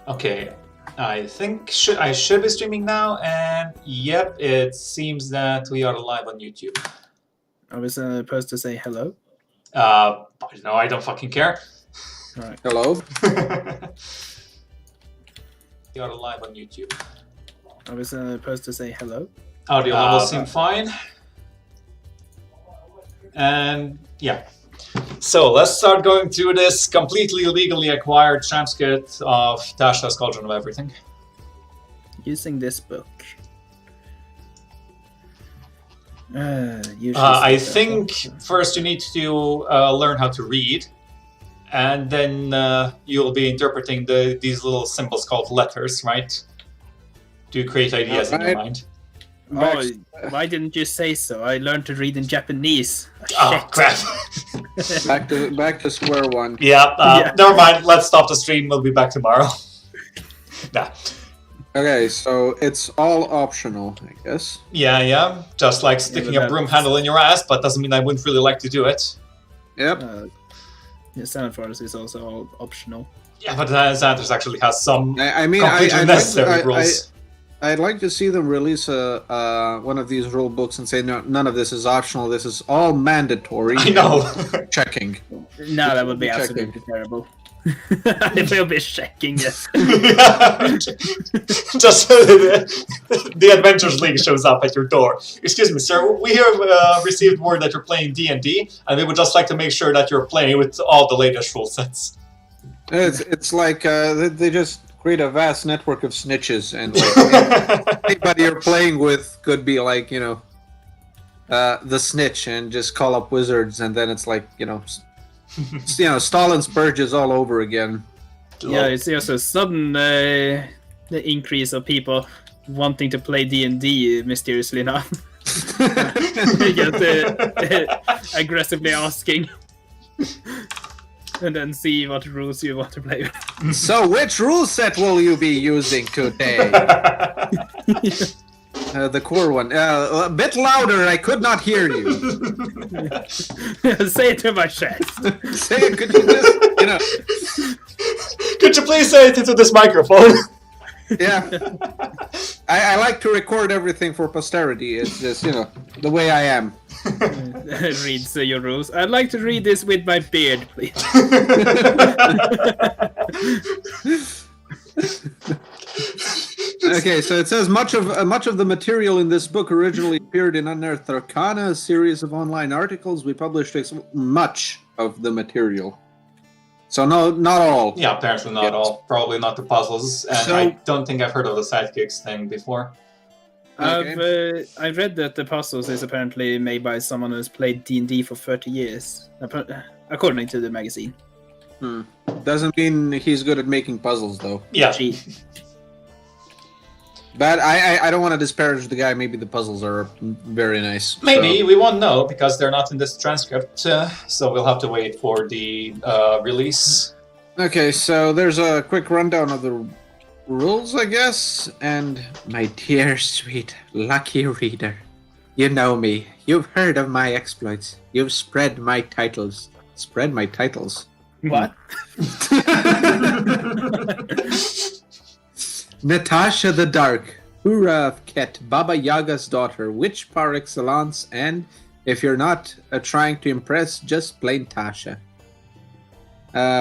Okay, I think I should be streaming now, and yep, it seems that we are live on YouTube. I was supposed to say hello. No, I don't fucking care. All right. Hello. We are live on YouTube. I was supposed to say hello. Audio levels seem fine. And yeah. So let's start going through this completely legally acquired transcript of Tasha's Cauldron of Everything. Using this book. I think first you need to learn how to read, and then you'll be interpreting these little symbols called letters, right? To create ideas in your mind. Oh, why didn't you say so? I learned to read in Japanese. Oh, crap. back to square one. Yeah, never mind. Let's stop the stream. We'll be back tomorrow. Nah. Okay, so it's all optional, I guess. Yeah. Just like sticking a broom handle in your ass, but doesn't mean I wouldn't really like to do it. Yep. Standard Forest is also all optional. Yeah, but Xanthus actually has some completely necessary rules. I'd like to see them release one of these rule books and say, no, none of this is optional, this is all mandatory. I know. Checking. No, that would be absolutely terrible. I will be checking, yes. Just the Adventures League shows up at your door. Excuse me, sir, we have received word that you're playing D&D, and we would just like to make sure that you're playing with all the latest rule sets. It's like they just create a vast network of snitches, and like, anybody you're playing with could be like, the snitch, and just call up wizards, and then it's like, Stalin's purges all over again. Yeah, it's also a sudden the increase of people wanting to play D&D mysteriously enough. Aggressively asking. And then see what rules you want to play with. So, which rule set will you be using today? The core one. A bit louder, I could not hear you. Say it to my chest. Say it, could you just, Could you please say it into this microphone? Yeah. I like to record everything for posterity. It's just, the way I am. Reads your rules. I'd like to read this with my beard, please. Okay, so it says much of the material in this book originally appeared in Unearthed Arcana, a series of online articles. We published much of the material. So no, not all. Yeah, apparently not all. Probably not the puzzles, and I don't think I've heard of the sidekicks thing before. Okay. I've read that the puzzles is apparently made by someone who's played D&D for 30 years, according to the magazine. Doesn't mean he's good at making puzzles, though. Yeah. But I don't want to disparage the guy. Maybe the puzzles are very nice. Maybe, we won't know, because they're not in this transcript, so we'll have to wait for the release. Okay, so there's a quick rundown of the rules, I guess. And my dear, sweet, lucky reader, you know me. You've heard of my exploits. You've spread my titles. Spread my titles? What? Natasha the Dark, Hura of Ket, Baba Yaga's daughter, witch par excellence, and if you're not trying to impress, just plain Tasha.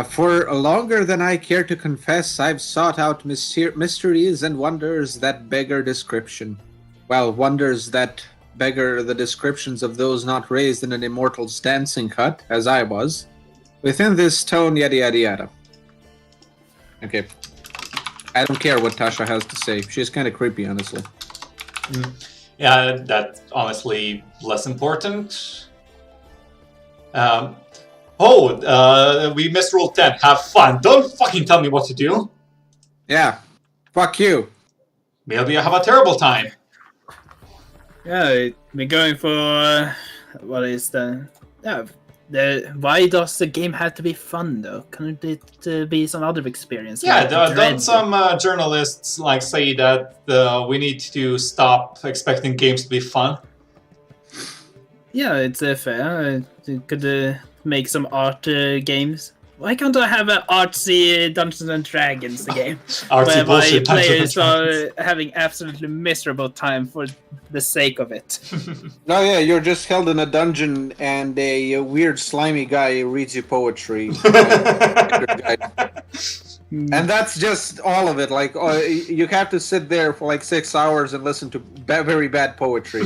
For longer than I care to confess, I've sought out mysteries and wonders that beggar description. Well, wonders that beggar the descriptions of those not raised in an immortal's dancing hut, as I was. Within this tone, yada yada yada. Okay. I don't care what Tasha has to say. She's kind of creepy, honestly. Yeah, that's honestly less important. We missed rule 10. Have fun. Don't fucking tell me what to do. Yeah. Fuck you. Maybe I have a terrible time. Yeah, we're going for... what is the... Yeah, why does the game have to be fun, though? Couldn't it be some other experience? Yeah, like don't some journalists say that we need to stop expecting games to be fun? Yeah, it's fair. It could make some art games. Why can't I have an artsy Dungeons and Dragons game Artsy where my bullshit players Dungeons are having absolutely miserable time for the sake of it? No, yeah, you're just held in a dungeon and a weird slimy guy reads you poetry. And that's just all of it. Like, you have to sit there for like 6 hours and listen to very bad poetry.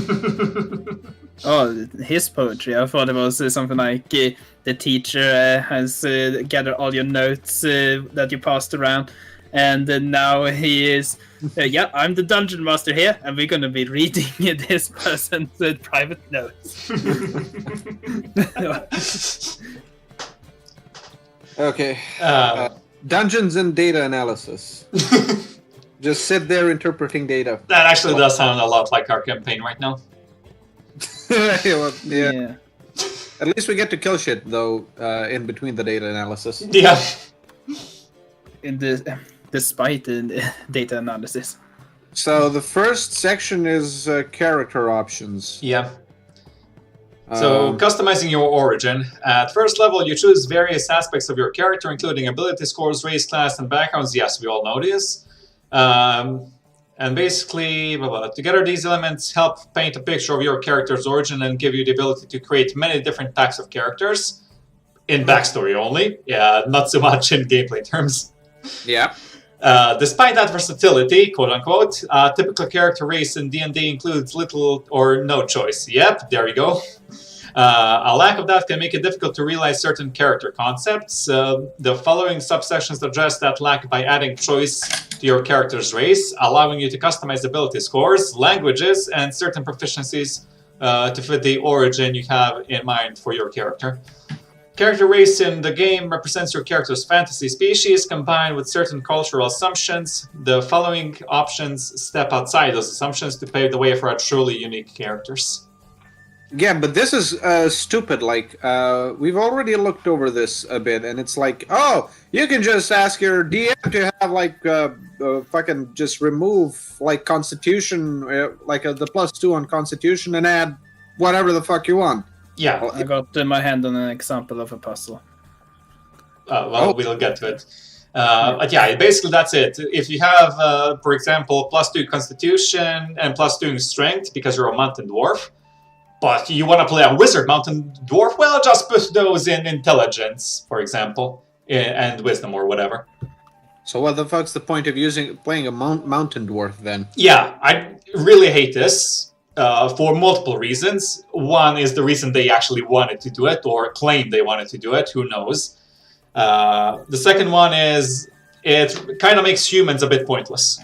Oh, his poetry. I thought it was something like the teacher has gathered all your notes that you passed around, and now he is, yeah, I'm the dungeon master here, and we're going to be reading this person's private notes. Okay. Dungeons and data analysis. Just sit there interpreting data. That actually does sound a lot like our campaign right now. Yeah. At least we get to kill shit, though, in between the data analysis. Yeah. Despite the data analysis. So the first section is character options. Yeah. So, customizing your origin. At first level, you choose various aspects of your character, including ability scores, race, class, and backgrounds. Yes, we all know this. And basically, together these elements help paint a picture of your character's origin and give you the ability to create many different types of characters. In backstory only. Yeah, not so much in gameplay terms. Yeah. Despite that versatility, quote-unquote, typical character race in D&D includes little or no choice. Yep, there we go. A lack of that can make it difficult to realize certain character concepts. The following subsections address that lack by adding choice to your character's race, allowing you to customize ability scores, languages, and certain proficiencies to fit the origin you have in mind for your character. Character race in the game represents your character's fantasy species combined with certain cultural assumptions. The following options step outside those assumptions to pave the way for truly unique characters. Yeah, but this is stupid. Like, we've already looked over this a bit, and it's like, oh, you can just ask your DM to have, like, fucking just remove, like, Constitution, the +2 on Constitution, and add whatever the fuck you want. Yeah. I got my hand on an example of a puzzle. We'll get to it. But yeah, basically that's it. If you have, for example, +2 Constitution and +2 Strength because you're a mountain dwarf, but you want to play a wizard mountain dwarf, well, just put those in Intelligence, for example, and Wisdom or whatever. So what the fuck's the point of playing a mountain dwarf then? Yeah, I really hate this. For multiple reasons. One is the reason they actually wanted to do it, or claimed they wanted to do it, who knows. The second one is it kind of makes humans a bit pointless.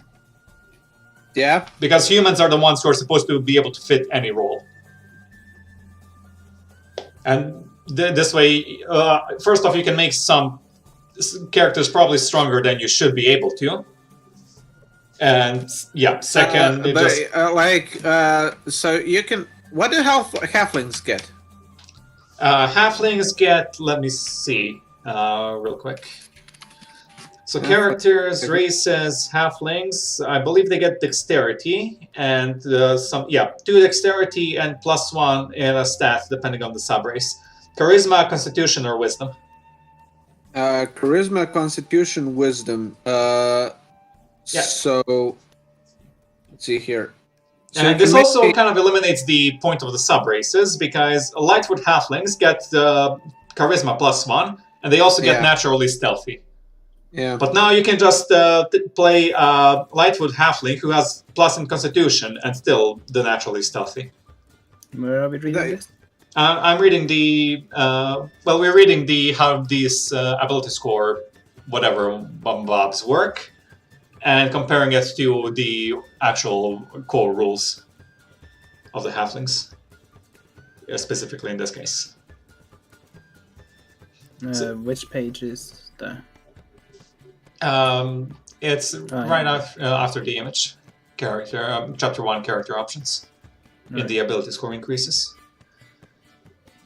Yeah? Because humans are the ones who are supposed to be able to fit any role. And this way, first off, you can make some characters probably stronger than you should be able to. And yeah, second, so you can. What do halflings get? Halflings get. Let me see, real quick. So characters, races, halflings. I believe they get dexterity and 2 dexterity and +1 in a stat depending on the subrace. Charisma, Constitution, or Wisdom. Charisma, Constitution, Wisdom. Yeah. So, let's see here. So and this also kind of eliminates the point of the sub-races, because Lightfoot Halflings get Charisma +1, and they also get naturally stealthy. Yeah. But now you can just play Lightfoot Halfling who has + in Constitution and still the naturally stealthy. Where are we reading this? I'm reading the... we're reading how these ability score, whatever bobs work, and comparing it to the actual core rules of the halflings, specifically in this case. Which page is that? It's after the image character, chapter 1 character options in the ability score increases.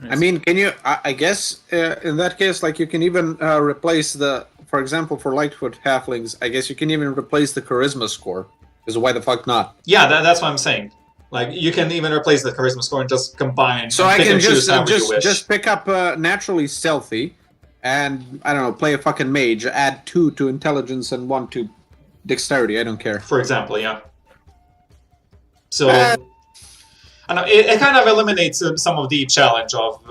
I mean, can you? I guess in that case, like you can even replace the. For example, for Lightfoot Halflings, I guess you can even replace the Charisma score. Because why the fuck not? Yeah, that's what I'm saying. Like, you can even replace the Charisma score and just combine. So I can just pick up Naturally Stealthy, and I don't know, play a fucking mage, add 2 to intelligence and 1 to dexterity. I don't care. For example, yeah. So, I know it kind of eliminates some of the challenge of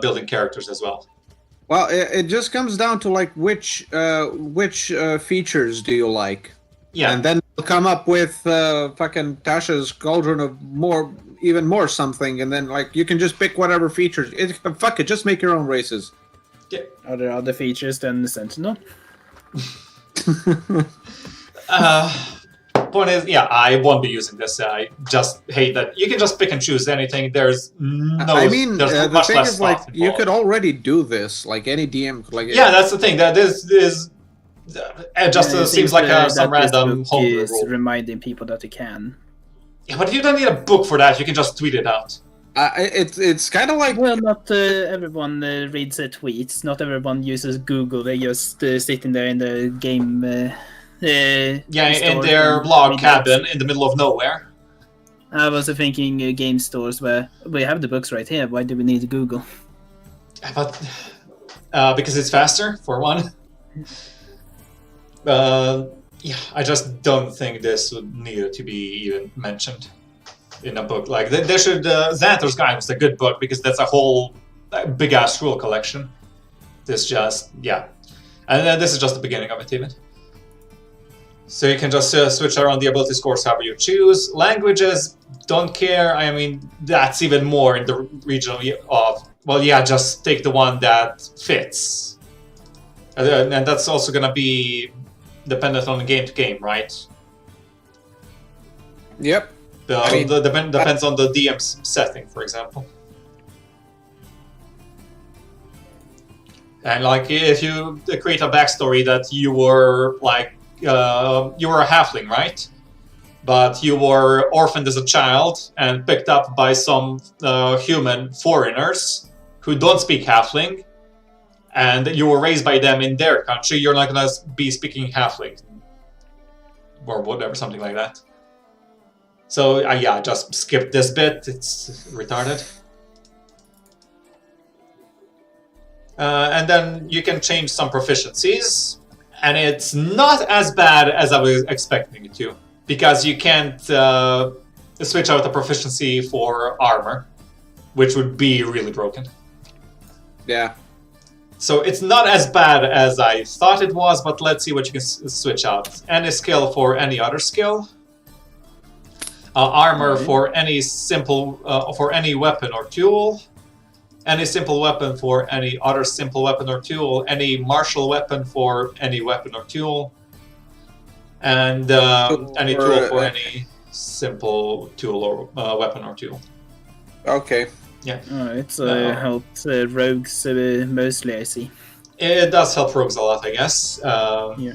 building characters as well. Well, it just comes down to like which features do you like? Yeah, And then we'll come up with fucking Tasha's Cauldron of even more something, and then like you can just pick whatever features. Fuck it, just make your own races. Are there other features than the Sentinel? Point is, yeah, I won't be using this. I just hate that you can just pick and choose anything. There's no. I mean, there's the much thing less is, like, thought you involved. could already do this. Like any DM, like Yeah, that's the thing. That this is. It just It seems like some that this random book homebrew is rule. reminding people that they can. Yeah, but you don't need a book for that. You can just tweet it out. it's kind of like Well, not everyone reads tweets. Not everyone uses Google. They just sitting there in the game. Yeah, in store their and log read cabin books. in the middle of nowhere. I was thinking game stores where we have the books right here. Why do we need Google? But because it's faster, for one. Yeah, I just don't think this would need to be even mentioned in a book. Like, they should... Xanathar's Guide was a good book, because that's a whole big-ass rule collection. This just... yeah. And then this is just the beginning of it, even. So you can just switch around the ability scores however you choose. Languages, don't care. I mean, that's even more in the region of... well, yeah, just take the one that fits. And that's also going to be dependent on game to game, right? yep. Depends on the DM's setting, for example. And like, if you create a backstory that you were like, you were a halfling, right? But you were orphaned as a child and picked up by some human foreigners who don't speak halfling, and you were raised by them in their country, you're not gonna be speaking halfling. Or whatever, something like that. So, yeah, just skip this bit, it's retarded. And then you can change some proficiencies, and it's not as bad as I was expecting it to, because you can't switch out the proficiency for armor, which would be really broken. Yeah. So it's not as bad as I thought it was, but let's see what you can switch out. Any skill for any other skill. Armor for any simple, for any weapon or tool. Any simple weapon for any other simple weapon or tool. Any martial weapon for any weapon or tool. And any tool for any simple tool or weapon or tool. Okay. Yeah. Oh, it's helped rogues mostly, I see. It does help rogues a lot, I guess. Yeah.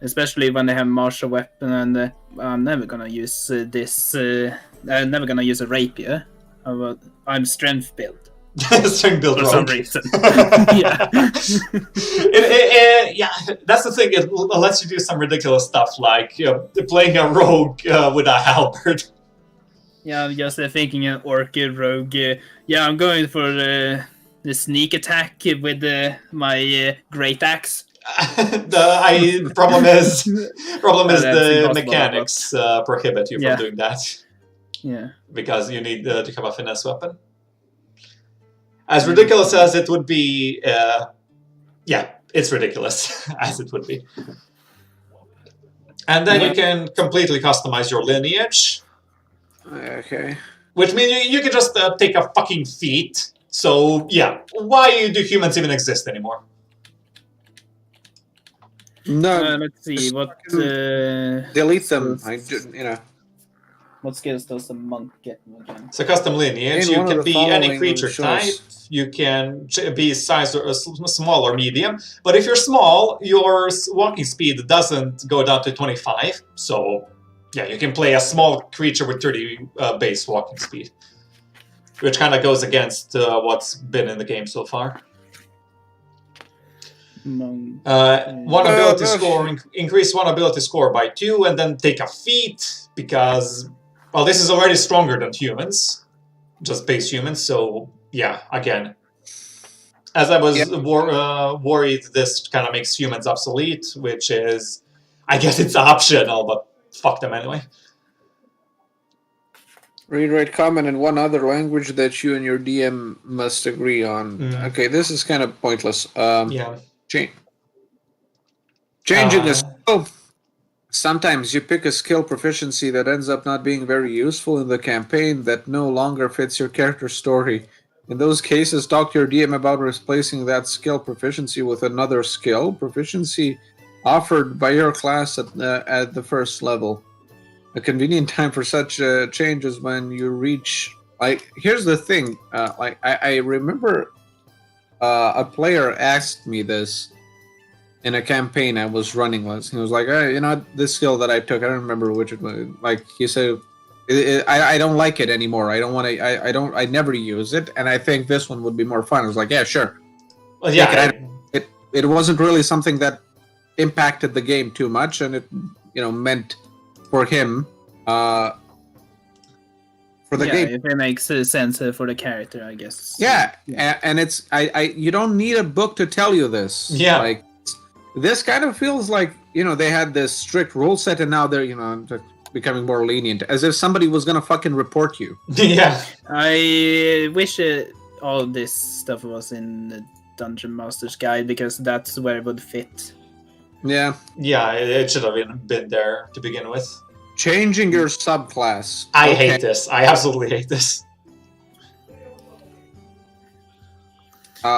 Especially when they have martial weapon, and I'm never gonna use this. I'm never gonna use a rapier. I'm strength build Strength build for rogue. some reason. Yeah. Yeah, that's the thing. It lets you do some ridiculous stuff, like playing a rogue with a halberd. Yeah, I'm just thinking an orc rogue. Yeah, I'm going for the sneak attack with my great axe. Problem is the impossible, mechanics prohibit you from doing that. Yeah. Because you need to have a finesse weapon. As ridiculous as it would be, yeah, it's ridiculous as it would be. And then you can completely customize your lineage. Okay. Which means you can just take a fucking feat. So, yeah, why do humans even exist anymore? No. Let's see what. Delete them. What skills does the monk get again? So custom lineage, In you one of can the be any following creature choice. type, you can be size or small or medium, but if you're small, your walking speed doesn't go down to 25, so yeah, you can play a small creature with 30 base walking speed, which kind of goes against what's been in the game so far. Monk. One ability score, increase one ability score by 2, and then take a feat, because... well, this is already stronger than humans, just base humans, so yeah, again. As I was worried, this kind of makes humans obsolete, which is, I guess it's optional, but fuck them anyway. Read, write, comment in one other language that you and your DM must agree on. Okay, this is kind of pointless. Yeah. Changing a skill. Sometimes you pick a skill proficiency that ends up not being very useful in the campaign that no longer fits your character's story. In those cases, talk to your DM about replacing that skill proficiency with another skill proficiency offered by your class at the first level. A convenient time for such change is when you reach. Here's the thing. I remember a player asked me this in a campaign I was running once. He was like, "Hey, this skill that I took, I don't remember which it was." Like he said, I don't like it anymore. I don't want to. I never use it, and I think this one would be more fun. I was like, "Yeah, sure." Well, yeah. It wasn't really something that impacted the game too much, and it meant for him for the game. If it makes sense for the character, I guess. Yeah. And it's you don't need a book to tell you this. Yeah. Like this kind of feels like they had this strict rule set, and now they're becoming more lenient, as if somebody was gonna fucking report you. Yeah. I wish all this stuff was in the Dungeon Master's Guide, because that's where it would fit. Yeah. Yeah, it should have been there to begin with. Changing your subclass. I hate this. I absolutely hate this. Do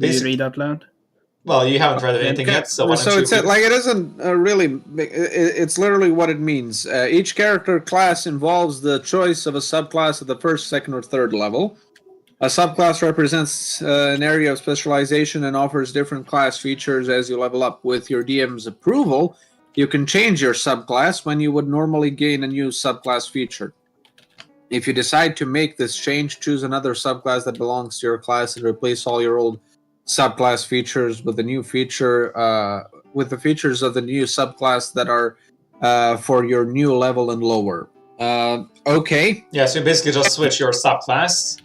you read out loud? Well, you haven't read anything yet, so why don't you? It's like it isn't really. It's literally what it means. Each character class involves the choice of a subclass at the first, second, or third level. A subclass represents an area of specialization and offers different class features as you level up. With your DM's approval, you can change your subclass when you would normally gain a new subclass feature. If you decide to make this change, choose another subclass that belongs to your class and replace all your old subclass features with the new feature, with the features of the new subclass that are for your new level and lower. Okay. Yeah, so you basically just switch your subclass.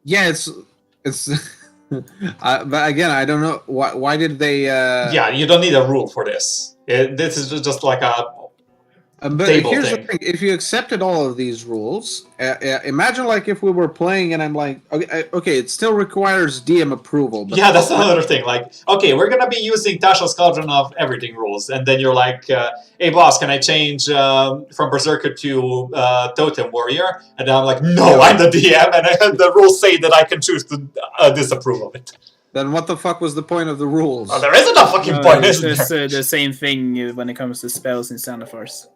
Yeah, it's but again, I don't know why did they. Yeah, you don't need a rule for this. This is just like a. But here's the thing: if you accepted all of these rules, imagine like if we were playing and I'm like, okay, it still requires DM approval. But yeah, that's another thing. Like, okay, we're gonna be using Tasha's Cauldron of everything rules, and then you're like, hey boss, can I change from Berserker to Totem Warrior? And then I'm like, no, I'm the DM, and the rules say that I can choose to disapprove of it. Then what the fuck was the point of the rules? Oh, there isn't a fucking point, It's isn't there? the same thing when it comes to spells in Sound of Force.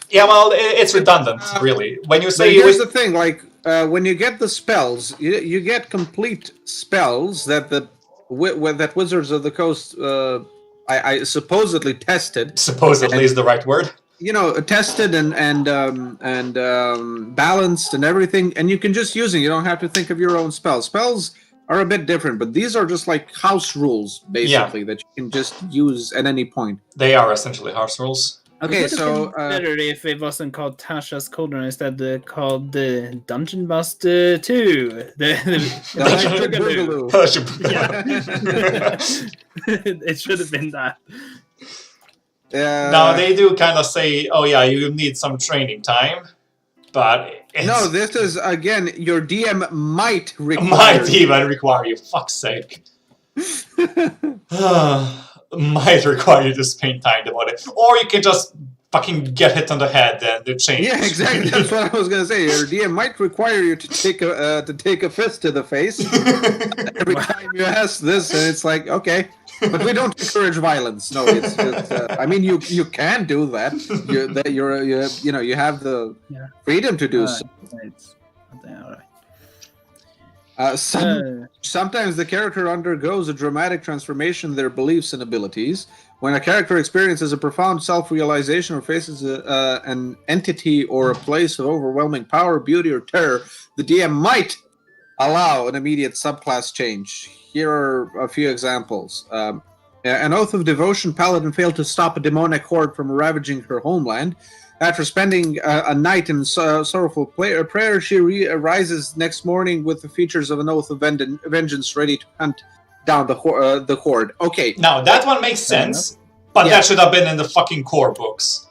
Yeah, well, it's redundant, really. When you say here's the thing: like when you get the spells, you get complete spells that that Wizards of the Coast I supposedly tested. Supposedly is the right word. Tested and balanced and everything, and you can just use it. You don't have to think of your own spells. Spells are a bit different, but these are just like house rules, basically, that you can just use at any point. They are essentially house rules. Okay, it would have been better if it wasn't called Tasha's Cauldron, instead called the Dungeon Master 2. Dungeon Boogaloo. It should have been that. Now they do kind of say, "Oh yeah, you need some training time," but no, this is again your DM might require. Might even require you. Fuck's sake. Might require you to spend time about it, or you can just fucking get hit on the head and it changes. Yeah, exactly. That's what I was gonna say. Your DM might require you to take a fist to the face every time you ask this, and it's like, okay, but we don't encourage violence. No, it's I mean, you can do that. You have the freedom to do so. Sometimes the character undergoes a dramatic transformation in their beliefs and abilities. When a character experiences a profound self-realization or faces an entity or a place of overwhelming power, beauty, or terror, the DM might allow an immediate subclass change. Here are a few examples. An oath of devotion, paladin failed to stop a demonic horde from ravaging her homeland. After spending a night in sorrowful prayer, she rises next morning with the features of an oath of vengeance, ready to hunt down the horde. Okay. Now, that one makes sense, but that should have been in the fucking core books.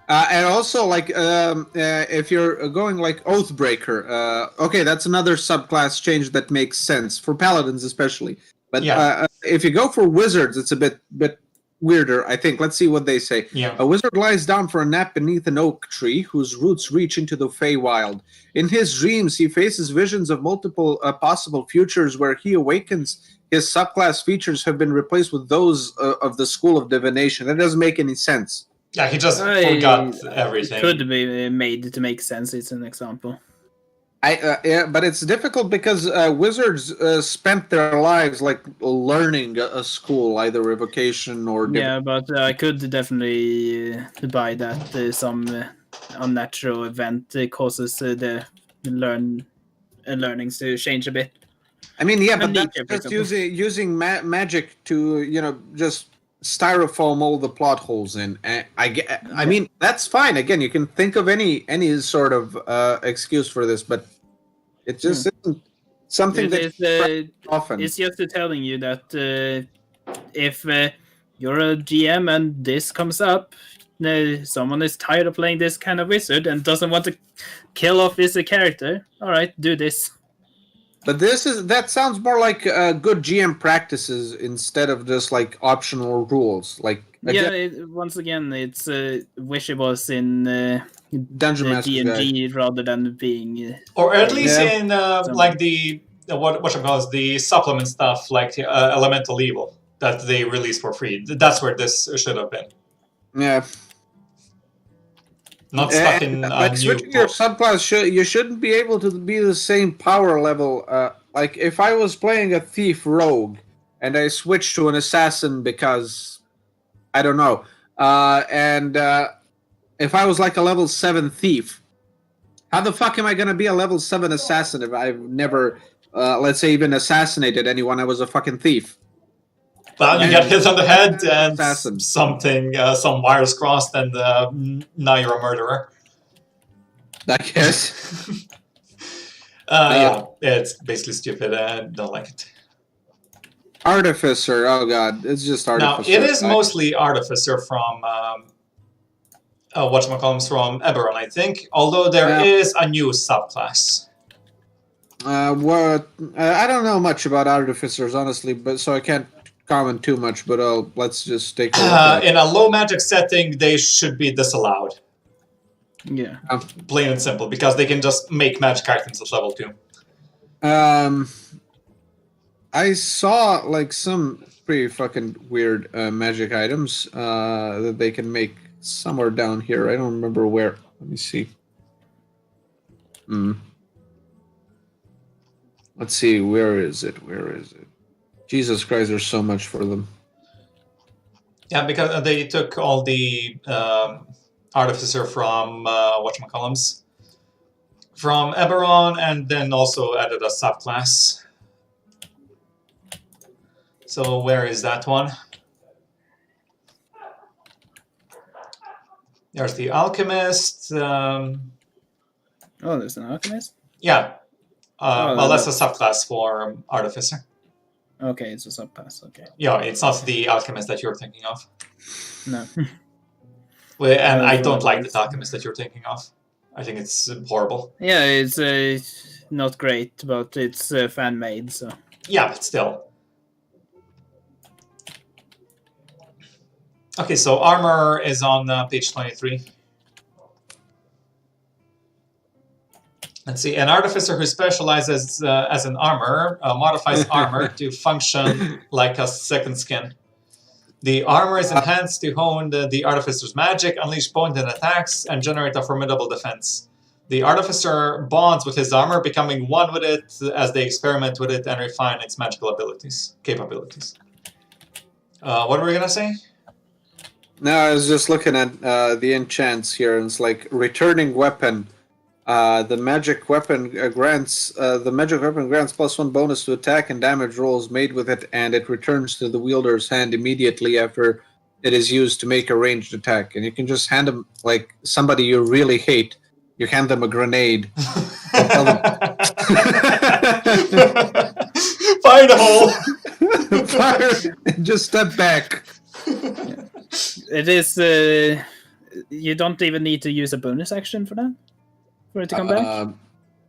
And also, like, if you're going like Oathbreaker, okay, that's another subclass change that makes sense, for Paladins especially. But if you go for Wizards, it's a bit weirder, I think. Let's see what they say. Yeah. A wizard lies down for a nap beneath an oak tree whose roots reach into the Feywild. In his dreams, he faces visions of multiple possible futures where he awakens. His subclass features have been replaced with those of the School of Divination. That doesn't make any sense. Yeah, he just forgot everything. It could be made to make sense. It's an example. Yeah, but it's difficult because wizards spent their lives like learning a school, either revocation or. Yeah, but I could definitely buy that some unnatural event causes the learnings to change a bit. I mean, yeah, but that's just using magic to just styrofoam all the plot holes in. I mean, that's fine. Again, you can think of any sort of excuse for this, but it just isn't something that often. It's just telling you that if you're a GM and this comes up, someone is tired of playing this kind of wizard and doesn't want to kill off this character. All right, do this. But that sounds more like good GM practices instead of just like optional rules. Like once again, it's wishables in Dungeon Master D&D rather than being, or at least in like the what you call the supplement stuff, like Elemental Evil that they release for free. That's where this should have been. Yeah. Not stuck in like switching your subclass, you shouldn't be able to be the same power level. Like if I was playing a thief rogue and I switched to an assassin because I don't know, and if I was like a level 7 thief, how the fuck am I gonna be a level 7 assassin if I've never, let's say, even assassinated anyone? I was a fucking thief. Well, you get hit on the head and some wires crossed, and now you're a murderer. I guess. Yeah, it's basically stupid. I don't like it. Artificer, oh god, it's just Artificer. Now, it is mostly Artificer from, whatchamacallits, from Eberron, I think, although there is a new subclass. I don't know much about Artificers, honestly, but so I can't comment too much, but let's just take a look at it. In a low magic setting, they should be disallowed. Yeah. Plain and simple, because they can just make magic items at level 2. I saw like some pretty fucking weird magic items that they can make somewhere down here. I don't remember where. Let me see. Let's see, where is it? Jesus Christ, there's so much for them. Yeah, because they took all the Artificer from, whatchamacallits, from Eberron, and then also added a subclass. So where is that one? There's the Alchemist. Oh, there's an Alchemist? Yeah. Well, that's a subclass for Artificer. Okay, it's a subclass, okay. Yeah, it's not the Alchemist that you're thinking of. No. Well, and I don't like the Alchemist that you're thinking of. I think it's horrible. Yeah, it's not great, but it's fan-made, so... Yeah, but still. Okay, so armor is on page 23. Let's see, an artificer who specializes as an armor modifies armor to function like a second skin. The armor is enhanced to hone the artificer's magic, unleash pointed attacks, and generate a formidable defense. The artificer bonds with his armor, becoming one with it as they experiment with it and refine its magical capabilities. What were we gonna say? No, I was just looking at the enchants here, and it's like returning weapon. The magic weapon grants +1 bonus to attack and damage rolls made with it, and it returns to the wielder's hand immediately after it is used to make a ranged attack, and you can just hand them like somebody you really hate. You hand them a grenade. And tell them, Find a hole. fire, and just step back. It is. You don't even need to use a bonus action for that, for it to come back.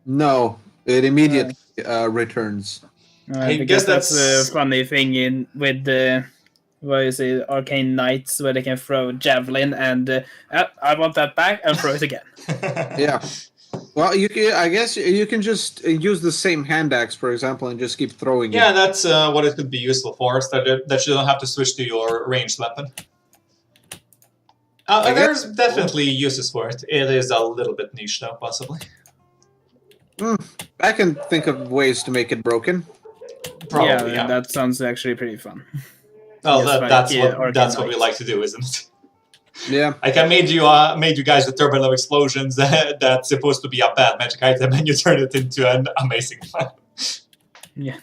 No, it immediately returns. I Because guess that's that's- a funny thing with the what is it, Arcane Knights, where they can throw javelin and I want that back and throw it again. Yeah. Well, you can. I guess you can just use the same hand axe, for example, and just keep throwing Yeah, it. that's what it could be useful for, so that you don't have to switch to your ranged weapon. I There's definitely uses for it. It is a little bit niche, though, possibly. I can think of ways to make it broken. Probably, yeah, yeah. that sounds actually pretty fun. Well, Yes, like, that's Arcane what we Knights. like to do, isn't it? Yeah. Like I made you guys with Turban of Explosions that's supposed to be a bad magic item, and you turn it into an amazing one. Yeah.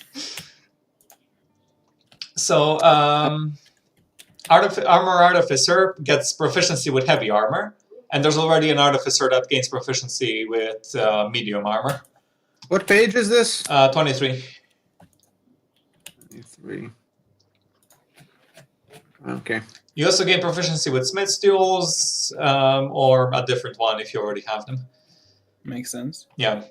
So, Armor Artificer gets proficiency with heavy armor, and there's already an Artificer that gains proficiency with medium armor. What page is this? 23. 3. Okay. You also gain proficiency with Smith's Duels, or a different one if you already have them. Makes sense. Yeah.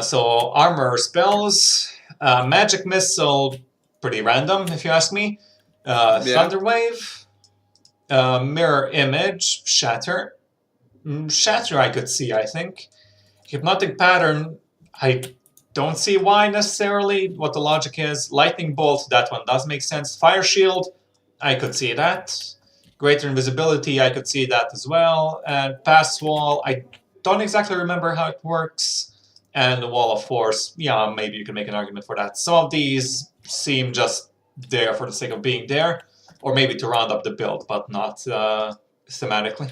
So armor spells, magic missile, pretty random if you ask me. Thunder wave, mirror image, shatter. Shatter I could see, I think. Hypnotic pattern, I don't see why necessarily, what the logic is. Lightning bolt, that one does make sense. Fire shield, I could see that. Greater invisibility, I could see that as well. And pass wall, I don't exactly remember how it works. And the wall of force, yeah, maybe you can make an argument for that. Some of these seem just there for the sake of being there, or maybe to round up the build, but not thematically.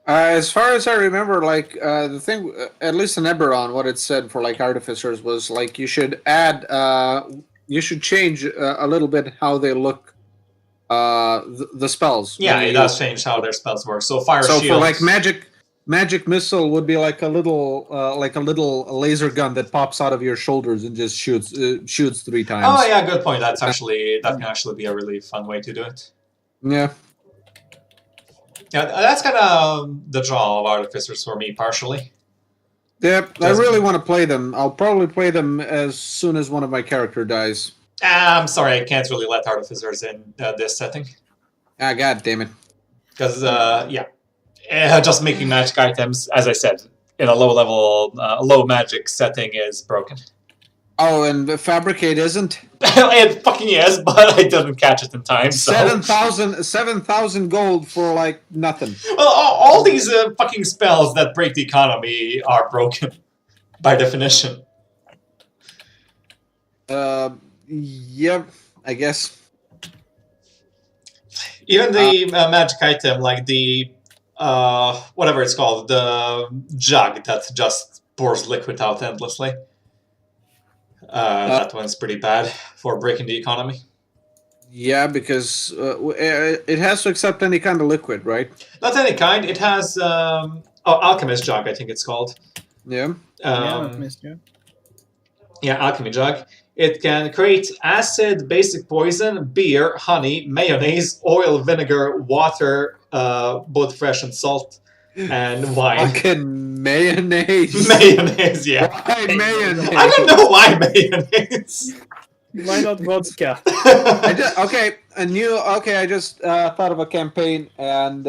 As far as I remember, like the thing, at least in Eberron, what it said for like artificers was like you should add, you should change a little bit how they look. The spells. Yeah, it does change how their spells work. So fire So shield. for like magic missile would be like a little laser gun that pops out of your shoulders and just shoots 3 times. Oh yeah, good point. That can actually be a really fun way to do it. Yeah. Yeah, that's kind of the draw of artificers for me, partially. Yeah, I Just- really want to play them. I'll probably play them as soon as one of my character dies. I'm sorry, I can't really let artificers in this setting. Ah, god damn it. Because, just making magic items, as I said, in a low magic setting is broken. Oh, and Fabricate isn't? It fucking is, but I didn't catch it in time, so... 7,000 gold for, like, nothing. Well, all these fucking spells that break the economy are broken, by definition. Yep, I guess. Even the magic item, like the, whatever it's called, the jug that just pours liquid out endlessly. That one's pretty bad for breaking the economy. Yeah, because it has to accept any kind of liquid, right? Not any kind. It has, Alchemist Jug, I think it's called. Yeah. Yeah, Alchemy Jug. It can create acid, basic poison, beer, honey, mayonnaise, oil, vinegar, water, both fresh and salt, and wine. Fucking mayonnaise. Mayonnaise, yeah. Why mayonnaise? I don't know why mayonnaise. Why not vodka? I just thought of a campaign, and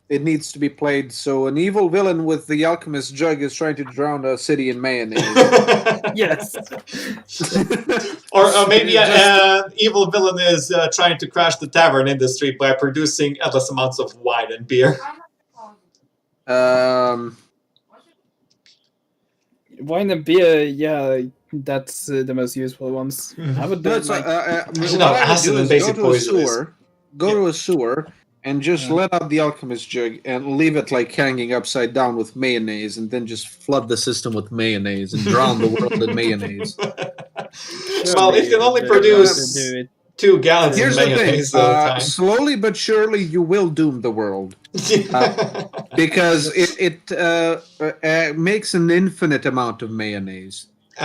it needs to be played. So an evil villain with the alchemist jug is trying to drown a city in mayonnaise. Yes. Or maybe an evil villain is trying to crash the tavern industry by producing endless amounts of wine and beer. Wine and beer, yeah, that's the most useful ones. I would do it like... acid and basic poison is... Go to a sewer and just let out the alchemist jug and leave it like hanging upside down with mayonnaise, and then just flood the system with mayonnaise and drown the world in mayonnaise. Well, it can only produce 2 gallons Here's of the thing: mayonnaise at a time. slowly but surely, you will doom the world because it makes an infinite amount of mayonnaise. 2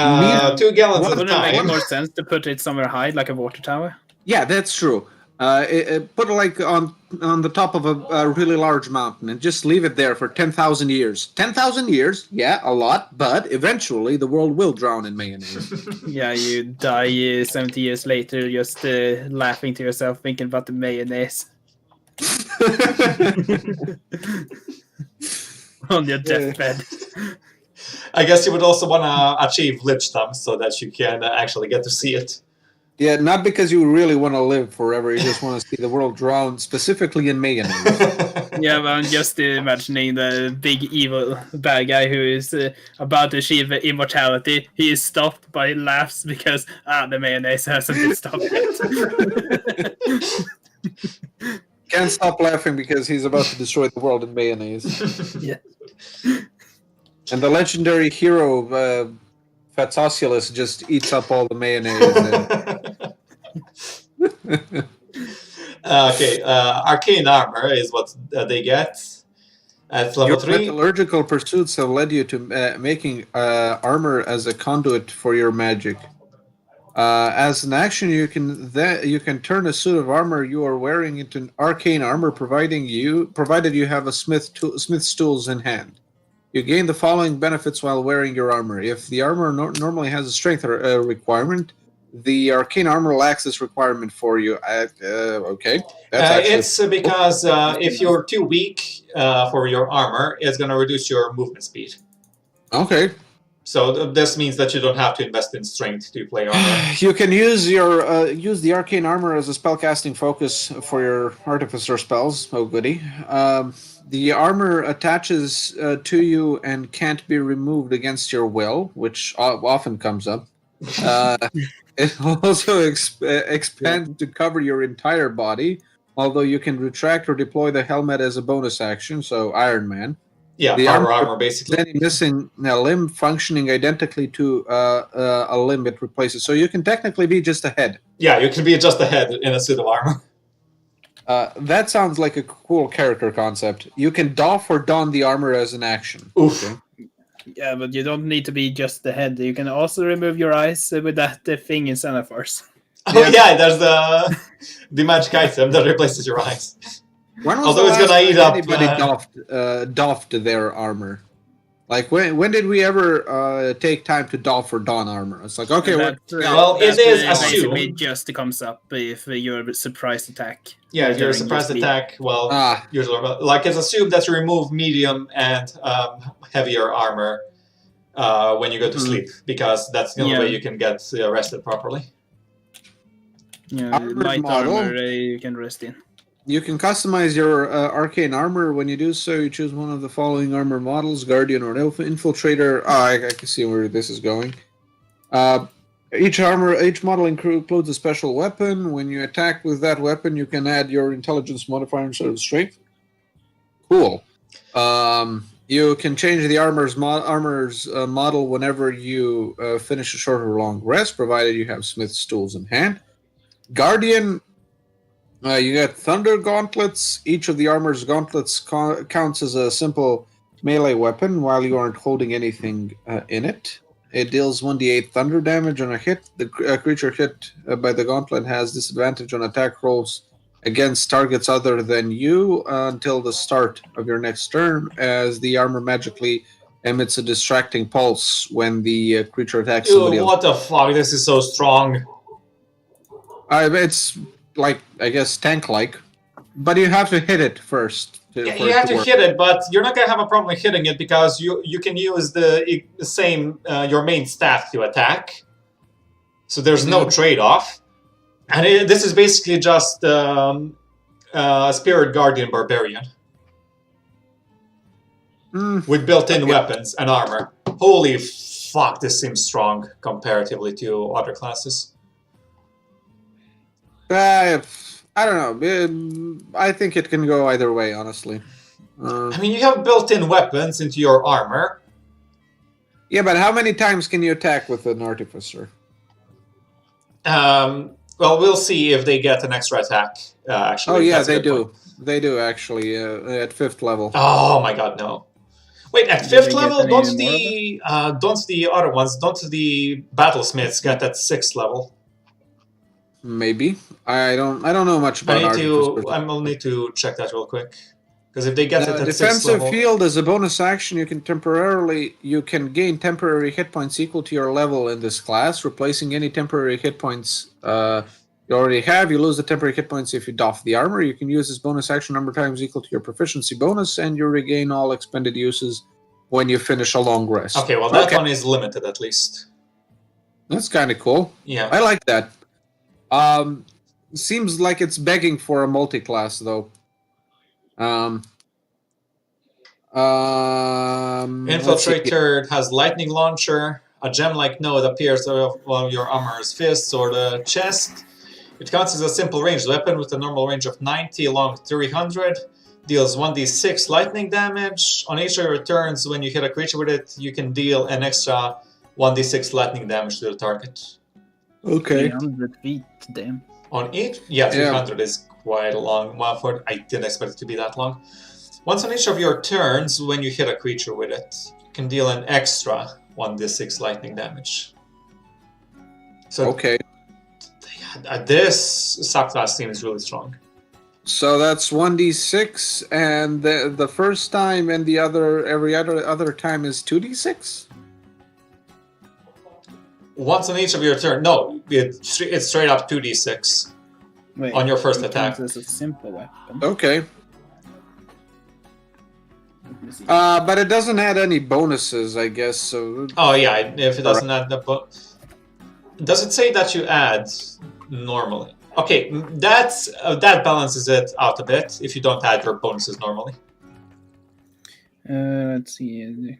gallons at a Wouldn't it make time. more sense to put it somewhere high, like a water tower? Yeah, that's true. Put it like on the top of a really large mountain and just leave it there for 10,000 years. 10,000 years, yeah, a lot, but eventually the world will drown in mayonnaise. Yeah, you die 70 years later just laughing to yourself, thinking about the mayonnaise on your deathbed. I guess you would also want to achieve lichdom so that you can actually get to see it. Yeah, not because you really want to live forever. You just want to see the world drown, specifically in mayonnaise. Yeah, but I'm just imagining the big evil bad guy who is about to achieve immortality. He is stopped by laughs because the mayonnaise hasn't been stopped yet. Can't stop laughing because he's about to destroy the world in mayonnaise. Yeah. And the legendary hero Fatsoculus just eats up all the mayonnaise. Okay, arcane armor is what they get at level Your 3. metallurgical pursuits have led you to making armor as a conduit for your magic. As an action, you can turn a suit of armor you are wearing into an arcane armor, provided you have a smith's tools in hand. You gain the following benefits while wearing your armor. If the armor normally has a strength requirement, the arcane armor lacks this requirement for you. Okay. It's because if you're too weak for your armor, it's going to reduce your movement speed. Okay. So this means that you don't have to invest in strength to play armor. You can use use the arcane armor as a spellcasting focus for your artificer spells. Oh goody. The armor attaches to you and can't be removed against your will, which often comes up. It also expands to cover your entire body, although you can retract or deploy the helmet as a bonus action, so Iron Man. Yeah, the armor basically. Any missing a limb functioning identically to a limb it replaces. So you can technically be just a head. Yeah, you can be just a head in a suit of armor. That sounds like a cool character concept. You can doff or don the armor as an action. Oof. Okay. Yeah, but you don't need to be just the head. You can also remove your eyes with that thing in Xenophors. Oh yeah, there's the magic item that replaces your eyes. When was Although the it's last gonna eat time up. anybody doffed their armor? Like when did we ever take time to doff or don armor? It's like okay, That, well, it that is basically assumed. just comes up if you're surprised attack. Yeah, if you're a during surprise your sleep. attack, well, usually, like it's assumed that you remove medium and heavier armor when you go to sleep, because that's the only way you can get rested properly. Yeah, light model. armor you can rest in. You can customize your arcane armor. When you do so, you choose one of the following armor models: Guardian or Infiltrator. I can see where this is going. Each model includes a special weapon. When you attack with that weapon, you can add your intelligence modifier instead of strength. Cool. You can change the armor's model whenever you finish a short or long rest, provided you have smith's tools in hand. Guardian. You get Thunder Gauntlets. Each of the armor's gauntlets counts as a simple melee weapon while you aren't holding anything in it. It deals 1d8 thunder damage on a hit. The creature hit by the gauntlet has disadvantage on attack rolls against targets other than you until the start of your next turn, as the armor magically emits a distracting pulse when the creature attacks somebody else. What the fuck? This is so strong. It's like, I guess, tank-like, but you have to hit it first. You have to hit it, but you're not gonna have a problem hitting it because you can use the same your main stat to attack. So there's no trade-off, and this is basically just Spirit Guardian Barbarian with built-in weapons and armor. Holy fuck! This seems strong comparatively to other classes. I don't know. I think it can go either way, honestly. I mean, you have built-in weapons into your armor. Yeah, but how many times can you attack with an artificer? Well, we'll see if they get an extra attack. Actually, Oh yeah, That's a they good do. point. They do actually at 5th level. Oh my god, no! Wait, at Do 5th they get level, any don't the other ones, don't the battlesmiths get at 6th level? Maybe. I don't know much about artificers. I will need to check that real quick. Because if they get it at 6th Defensive level, field as a bonus action, you can gain temporary hit points equal to your level in this class, replacing any temporary hit points you already have. You lose the temporary hit points if you doff the armor. You can use this bonus action number of times equal to your proficiency bonus, and you regain all expended uses when you finish a long rest. okay, well that one is limited at least. That's kind of cool. Yeah. I like that. Seems like it's begging for a multi-class though. Infiltrator has lightning launcher. A gem-like node appears on one of your armor's fists or the chest. It counts as a simple ranged weapon with a normal range of 90 along 300. Deals 1d6 lightning damage. On each of your turns, when you hit a creature with it, you can deal an extra 1d6 lightning damage to the target. Okay. 300 feet, damn. On each? Yeah, 300 is quite a long one for. I didn't expect it to be that long. Once on each of your turns, when you hit a creature with it, you can deal an extra 1d6 lightning damage. So Okay. This subclass team is really strong. So that's 1d6, and the first time and the every other time is 2d6? Once on each of your turn. No, it's straight up 2d6 Wait, on your first it attack. counts as a simple weapon. Okay. Let me see. But it doesn't add any bonuses, I guess. So Oh yeah, if it doesn't add the does it say that you add normally? Okay, that balances it out a bit if you don't add your bonuses normally. Let's see.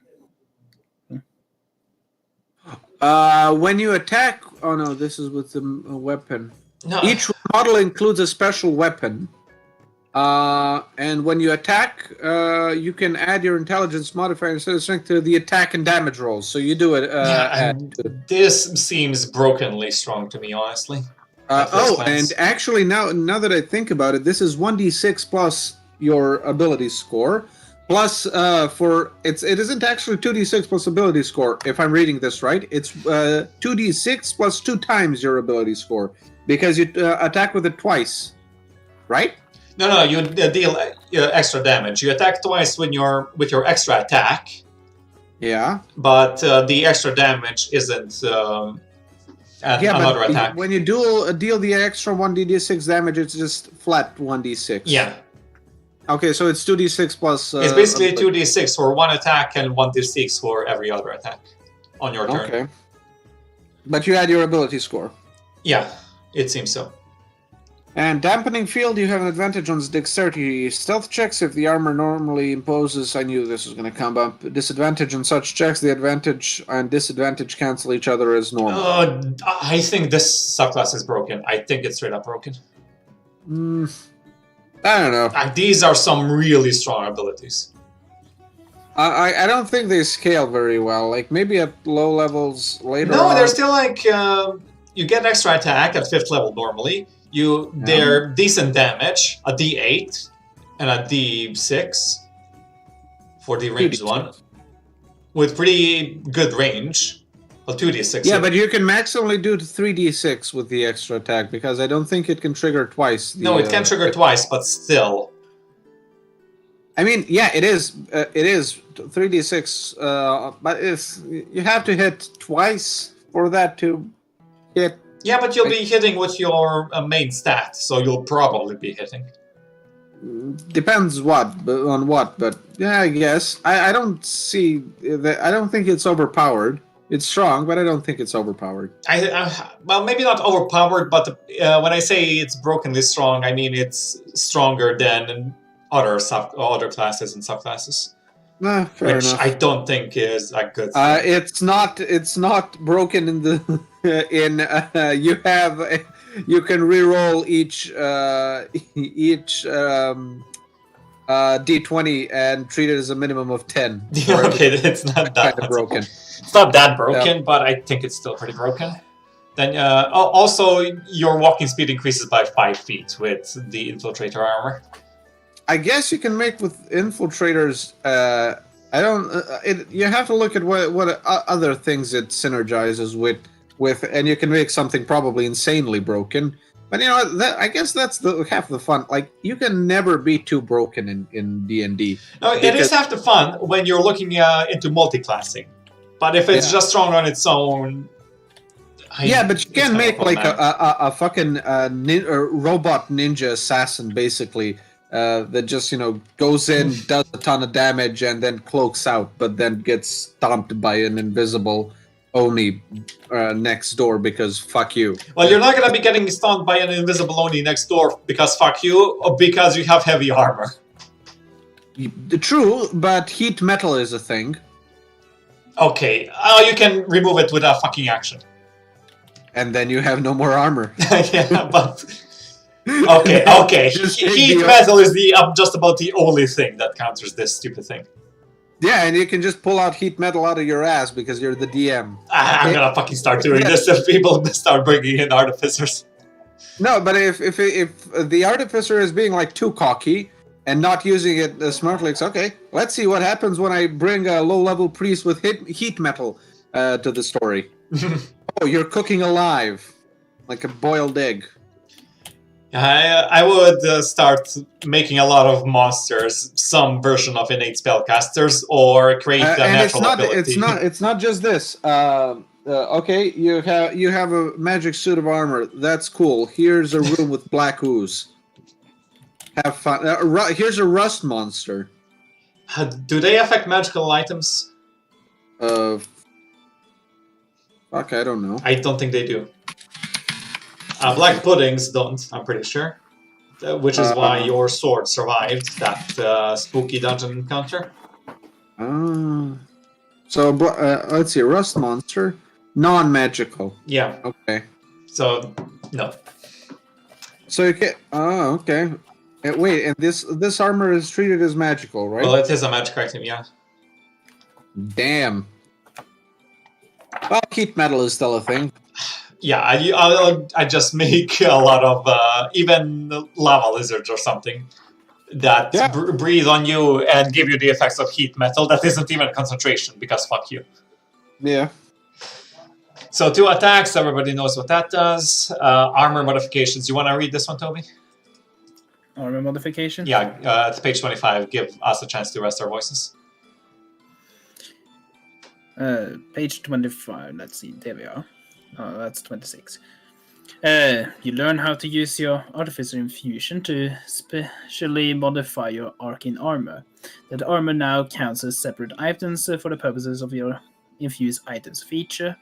when you attack, oh no, this is with the weapon. No. Each model includes a special weapon. And when you attack, you can add your intelligence modifier instead of strength to the attack and damage rolls. So you do it. This seems brokenly strong to me, honestly. At first glance. And actually, now that I think about it, this is 1d6 plus your ability score. Plus, it isn't actually 2d6 plus ability score. If I'm reading this right, it's 2d6 plus 2 times your ability score because you attack with it twice, right? No, you deal extra damage. You attack twice with your extra attack. Yeah. But the extra damage isn't another attack. When you deal the extra 1d6 damage, it's just flat 1d6. Yeah. Okay, so it's 2d6 plus... it's basically 2d6 for one attack and 1d6 for every other attack on your turn. Okay. But you add your ability score. Yeah, it seems so. And dampening field, you have an advantage on dexterity stealth checks if the armor normally imposes. I knew this was going to come up. Disadvantage on such checks, the advantage and disadvantage cancel each other as normal. I think this subclass is broken. I think it's straight up broken. I don't know. These are some really strong abilities. I don't think they scale very well. Like maybe at low levels later. No, on. they're still like you get extra attack at 5th level normally. They're decent damage, a D8 and a D6 for the ranged one, with pretty good range. Well, 2d6. Yeah, but you can maximally do 3d6 with the extra attack because I don't think it can trigger twice. No, it can trigger twice, but still. I mean, yeah, it is 3d6, but you have to hit twice for that to hit. Yeah, but you'll be hitting with your main stat, so you'll probably be hitting. Depends on what, but yeah, I guess. I don't see that. I don't think it's overpowered. It's strong, but I don't think it's overpowered. Well, maybe not overpowered, but when I say it's brokenly strong, I mean it's stronger than other classes and subclasses. Nah, fair enough. I don't think is a good thing. It's not broken in the you can reroll each d20 and treat it as a minimum of 10. Okay, it's not that kind of broken. It's not that broken, but I think it's still pretty broken. Then also your walking speed increases by 5 feet with the infiltrator armor. I guess you can make with infiltrators. I don't. You have to look at what other things it synergizes with, and you can make something probably insanely broken. But you know, I guess that's half the fun. Like, you can never be too broken in D&D. No, it is half the fun when you're looking into multi-classing. But if it's just strong on its own... but you can make like a fucking robot ninja assassin, basically, that just, goes in, does a ton of damage, and then cloaks out, but then gets stomped by an invisible Oni next door because fuck you. Well, you're not going to be getting stunned by an invisible Oni next door because fuck you, or because you have heavy armor. True, but heat metal is a thing. Okay, you can remove it with a fucking action. And then you have no more armor. Yeah, but... Okay. Heat metal is just about the only thing that counters this stupid thing. Yeah, and you can just pull out heat metal out of your ass because you're the DM. I'm gonna fucking start doing this if people start bringing in artificers. No, but if the artificer is being like too cocky and not using it smartly, it's okay. Let's see what happens when I bring a low-level priest with heat metal to the story. Oh, you're cooking alive, like a boiled egg. I would start making a lot of monsters, some version of innate spellcasters, or create a natural ability. It's not just this. Okay, you have a magic suit of armor. That's cool. Here's a room with black ooze. Have fun. Here's a rust monster. Do they affect magical items? Fuck, I don't know. I don't think they do. Black puddings don't, I'm pretty sure. Which is why your sword survived that spooky dungeon encounter. So, let's see. Rust monster. Non-magical. Yeah. Okay. So, no. So you can... Oh, okay. Wait, and this armor is treated as magical, right? Well, it is a magic item, yeah. Damn. Well, heat metal is still a thing. Yeah, I just make a lot of even lava lizards or something that breathe on you and give you the effects of heat metal. That isn't even concentration because fuck you. Yeah. So 2 attacks, everybody knows what that does. Armor modifications. You want to read this one, Toby? Armor modification? Yeah, it's page 25. Give us a chance to rest our voices. Page 25. Let's see. There we are. Oh, that's 26. You learn how to use your Artificer Infusion to specially modify your arcane armor. That armor now counts as separate items for the purposes of your infused items feature.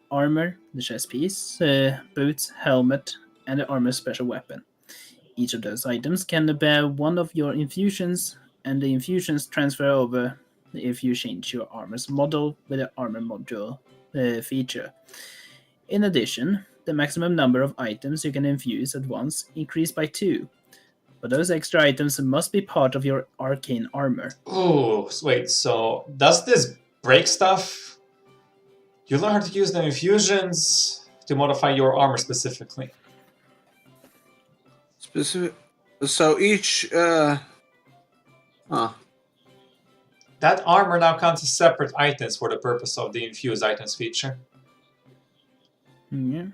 Armor, the chest piece, boots, helmet, and the armor special weapon. Each of those items can bear one of your infusions, and the infusions transfer over if you change your armor's model with the armor module feature. In addition, the maximum number of items you can infuse at once increased by 2. But those extra items must be part of your arcane armor. Oh, wait, so does this break stuff? You learn how to use the infusions to modify your armor specifically. So each... Huh. That armor now counts as separate items for the purpose of the infused items feature. Yeah.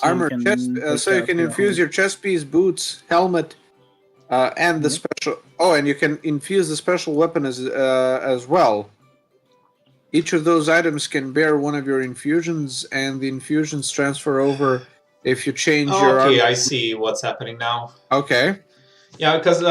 Armor, chest, so you can infuse your chest piece, boots, helmet, and the special... Oh, and you can infuse the special weapon as well. Each of those items can bear one of your infusions, and the infusions transfer over if you change your armor. Okay, I see what's happening now. Okay. Yeah, because...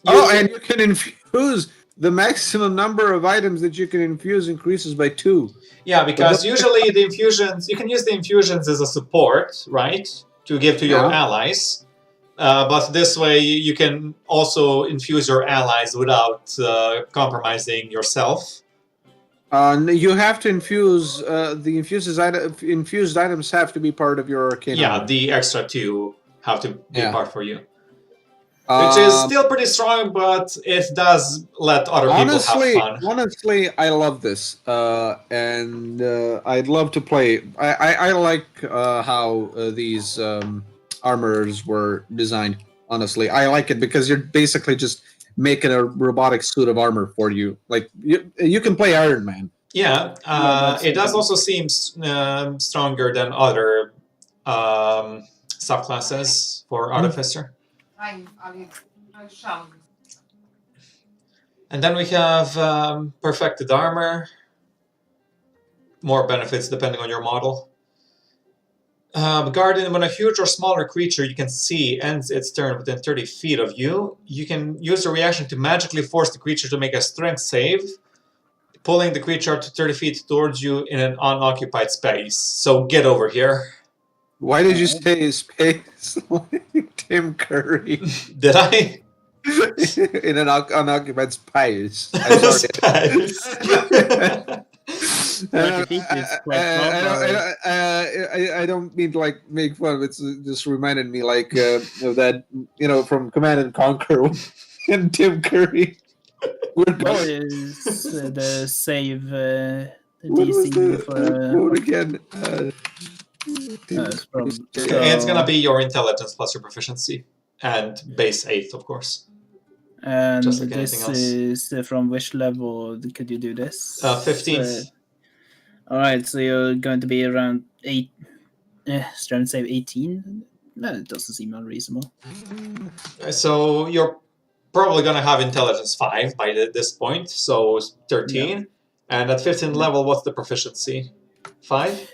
and you can infuse... The maximum number of items that you can infuse increases by 2. Yeah, because usually the infusions... You can use the infusions as a support, right? To give to your allies. But this way you can also infuse your allies without compromising yourself. You have to infuse... the infused items have to be part of your arcane armor. The extra 2 have to be part for you. Which is still pretty strong, but it does let other people have fun. Honestly, I love this, and I'd love to play. I like how these armors were designed. Honestly, I like it because you're basically just making a robotic suit of armor for you. Like you can play Iron Man. Yeah, it does also seem stronger than other subclasses for Artificer. And then we have perfected armor. More benefits depending on your model. Guardian, when a huge or smaller creature you can see ends its turn within 30 feet of you, you can use the reaction to magically force the creature to make a strength save, pulling the creature up to 30 feet towards you in an unoccupied space. So get over here. Why did you say space like Tim Curry? Did I? In an unoccupied space. I don't mean to like make fun of it. It's just reminded me like of that, from Command and Conquer and Tim Curry. What is the save DC for again? It's gonna be your intelligence plus your proficiency and base 8, of course. And like this is from which level could you do this? 15th. All right, so you're going to be around 8. Strength save 18. No, it doesn't seem unreasonable. So you're probably gonna have intelligence 5 by this point, so 13. Yeah. And at 15th level, what's the proficiency? 5?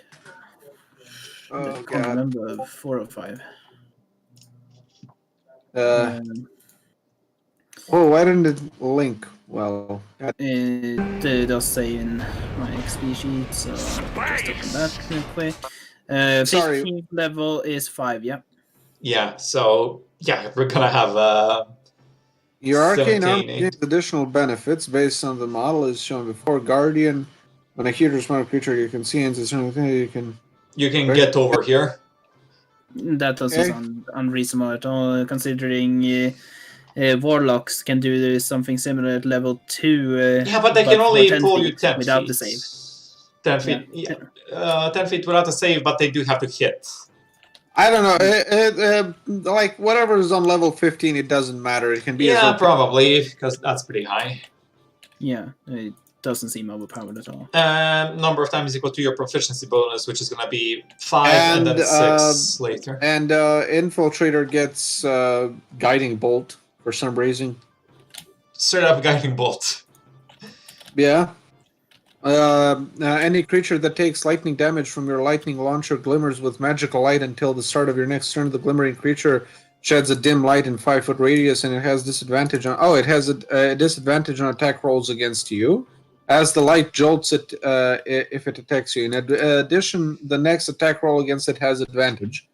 I can't remember, 4 or 5. Why didn't it link? Well, it does say in my XP sheet, so I'll just open that real quick. 15th level is 5, yeah. Yeah, so we're gonna have your arcane armor gains additional benefits based on the model as shown before. Guardian, when a huge or small creature you can see ends a certain thing, you can get over here. That doesn't sound unreasonable at all, considering warlocks can do something similar at level 2. But they can only pull you 10 without feet. the save. 10 feet. 10 feet without the save, but they do have to hit. I don't know. Like whatever is on level 15, it doesn't matter. It can be. Yeah, probably because that's pretty high. Yeah, it doesn't seem overpowered at all. Number of times equal to your proficiency bonus, which is going to be 5 and then 6 later. And Infiltrator gets Guiding Bolt for some reason. Straight up Guiding Bolt. Yeah. Any creature that takes lightning damage from your lightning launcher glimmers with magical light until the start of your next turn. The glimmering creature sheds a dim light in 5-foot radius, and it has disadvantage on. It has a disadvantage on attack rolls against you, as the light jolts it if it attacks you. In addition, the next attack roll against it has advantage,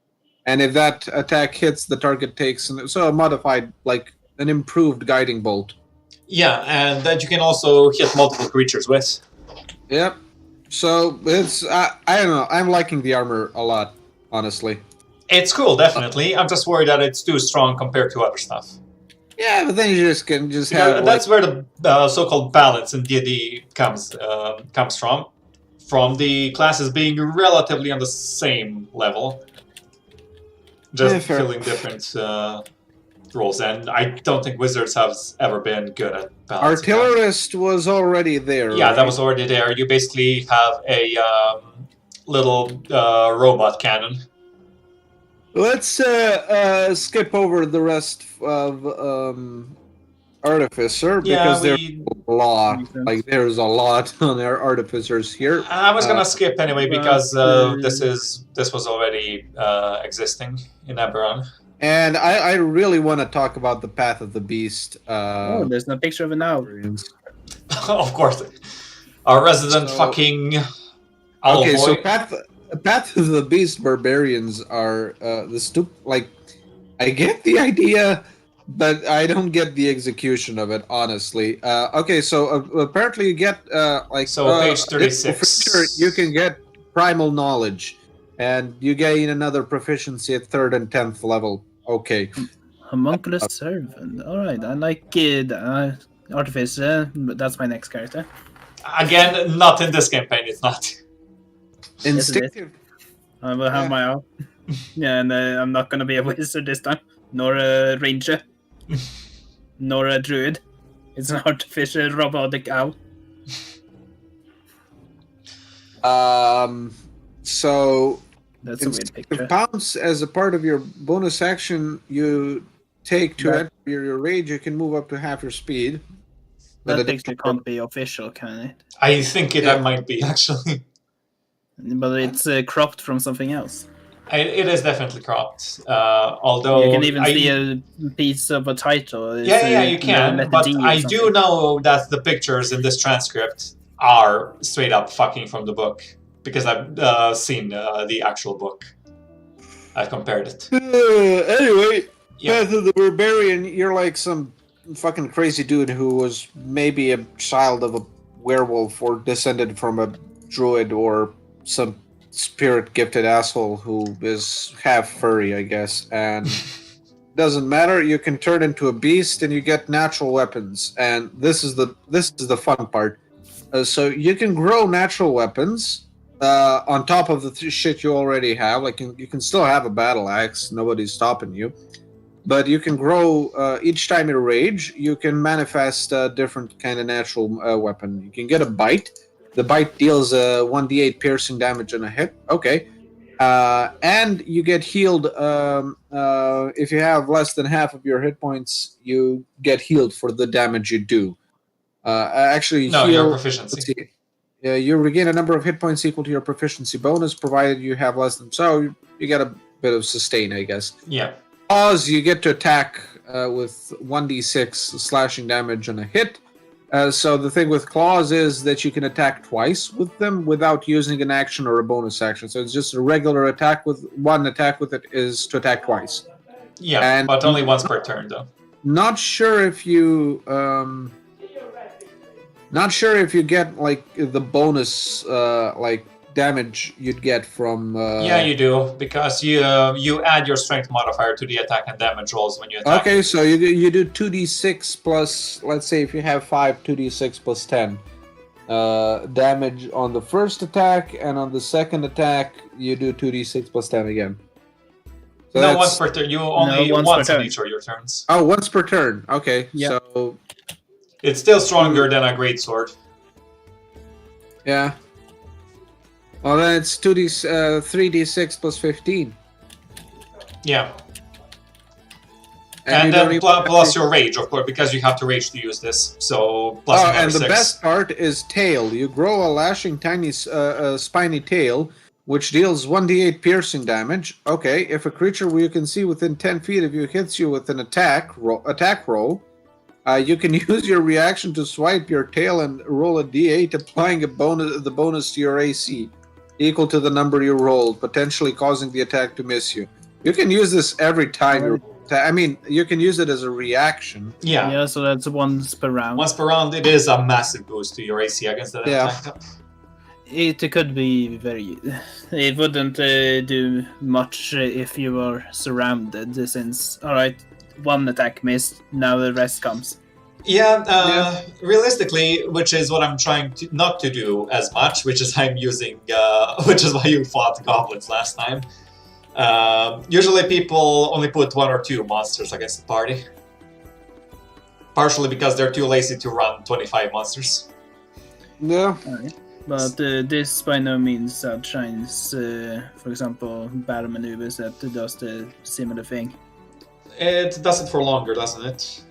and if that attack hits, the target takes a modified, like an improved guiding bolt. Yeah, and that you can also hit multiple creatures with. Yep. So it's I don't know. I'm liking the armor a lot, honestly. It's cool, definitely. I'm just worried that it's too strong compared to other stuff. Yeah, but then you just can have. That's where the so-called balance in D&D comes from the classes being relatively on the same level, just filling different roles. And I don't think Wizards have ever been good at balance. Artillerist was already there. Yeah, right? that was already there. You basically have a little robot cannon. Let's skip over the rest of Artificer because there's a lot. Like there's a lot on our Artificers here. I was gonna skip anyway because this was already existing in Eberron. And I really want to talk about the Path of the Beast. There's no picture of it now. Of course, our resident fucking. Okay, so Path of the Beast barbarians are like, I get the idea, but I don't get the execution of it, honestly. Okay, so apparently you get page 36. For sure, you can get primal knowledge, and you gain another proficiency at 3rd and 10th level. Okay. Homunculus servant. All right, I like artificer. But that's my next character. Again, not in this campaign. It's not. Instinctive. I will have my own. Yeah, and I'm not gonna be a wizard this time, nor a ranger, nor a druid. It's an artificial robotic owl. So That's a weird instinctive picture. pounce as a part of your bonus action you take to enter your rage, you can move up to half your speed. That picture can't be official, can it? I think it might be actually. But it's cropped from something else. It is definitely cropped. Although You can even see a piece of a title. Yeah, you can. But I do know that the pictures in this transcript are straight up fucking from the book because I've seen the actual book. I've compared it. Anyway, Yeah. Path of the Barbarian, you're like some fucking crazy dude who was maybe a child of a werewolf or descended from a druid or some spirit-gifted asshole who is half furry, I guess, and doesn't matter. You can turn into a beast and you get natural weapons, and this is the fun part. So you can grow natural weapons on top of the shit you already have. Like you can still have a battle axe, nobody's stopping you, but you can grow each time you rage. You can manifest a different kind of natural weapon. You can get a bite. The bite deals 1d8 piercing damage on a hit. Okay. And you get healed. If you have less than half of your hit points, you get healed for the damage you do. Your proficiency. You regain a number of hit points equal to your proficiency bonus, provided you have less than. So you get a bit of sustain, I guess. Yeah. Claws, you get to attack with 1d6 slashing damage on a hit. So the thing with claws is that you can attack twice with them without using an action or a bonus action. So it's just a regular attack with one attack with it is to attack twice. Yeah, And but only once per turn, though. Not sure if you get like the bonus like damage you'd get from. Yeah, you do, because you add your strength modifier to the attack and damage rolls when you attack. Okay, so you do 2d6 plus, let's say if you have 5, 2d6 plus 10 damage on the first attack, and on the second attack you do 2d6 plus 10 again. So no, once per turn. You only once on each of your turns. Oh, once per turn. Okay, Yeah. So It's still stronger than a greatsword. yeah. Well, then it's 3d6 plus 15. Yeah. And And then plus your rage, of course, because you have to rage to use this. So plus another and the 6. best part is tail. You grow a lashing, tiny, spiny tail, which deals 1d8 piercing damage. Okay, if a creature you can see within 10 feet of you hits you with an attack roll, you can use your reaction to swipe your tail and roll a d8, applying the bonus to your AC, equal to the number you rolled, potentially causing the attack to miss you. You can use this every time. You can use it as a reaction. Yeah. Yeah, so that's once per round. Once per round, it is a massive boost to your AC against that attack. It could be very. It wouldn't do much if you were surrounded, since alright, one attack missed, now the rest comes. Yeah, realistically, which is what I'm trying to not to do as much, which is I'm using, which is why you fought goblins last time. Usually people only put 1 or 2 monsters against the party. Partially because they're too lazy to run 25 monsters. Yeah. Alright. But this by no means outshines, for example, battle maneuvers that does the similar thing. It does it for longer, doesn't it?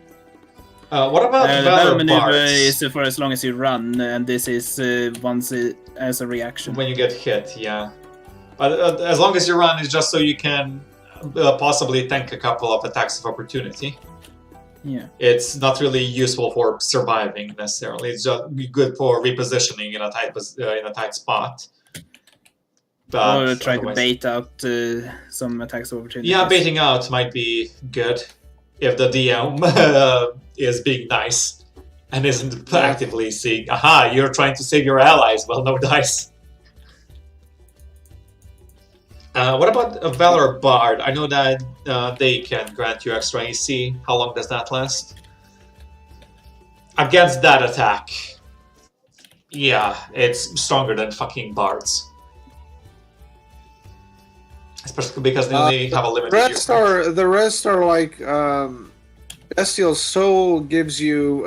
What about The battle maneuver Bards? is for as long as you run, and this is once as a reaction. When you get hit, yeah. But as long as you run, it's just so you can possibly tank a couple of attacks of opportunity. Yeah. It's not really useful for surviving necessarily. It's just good for repositioning in a tight spot. But Or try to otherwise- bait out some attacks of opportunity. Yeah, baiting out might be good if the DM is being nice and isn't actively seeing, aha, you're trying to save your allies. Well, no dice. What about a Valor Bard? I know that they can grant you extra AC. How long does that last? Against that attack. Yeah, it's stronger than fucking bards. Especially because they only have a limited The rest are like Bestial Soul gives you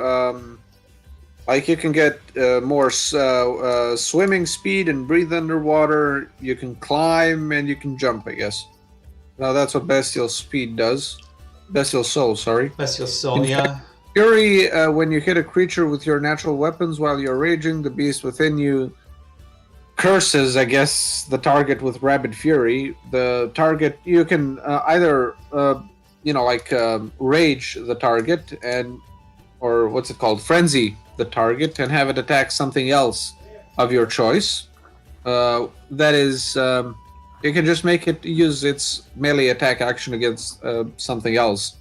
like you can get more swimming speed and breathe underwater. You can climb and you can jump, I guess. Now that's what Bestial Speed does. Bestial Soul, sorry. Bestial Soul, yeah. Fury, when you hit a creature with your natural weapons while you're raging, the beast within you curses, I guess, the target with Rabid Fury. The target, you can either, rage the target or what's it called? Frenzy the target and have it attack something else of your choice. That is, you can just make it use its melee attack action against something else.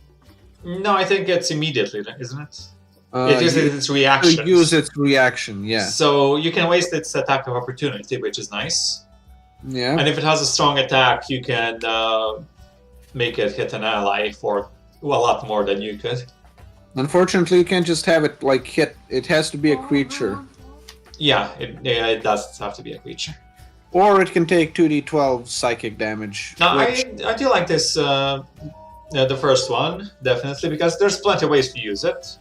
No, I think it's immediately, isn't it? It uses its reaction. Use its reaction, yeah. So you can waste its attack of opportunity, which is nice. Yeah. And if it has a strong attack, you can make it hit an ally for a lot more than you could. Unfortunately, you can't just have it hit. It has to be a creature. Yeah, it does have to be a creature. Or it can take 2d12 psychic damage. Now, I do like this, the first one, definitely, because there's plenty of ways to use it.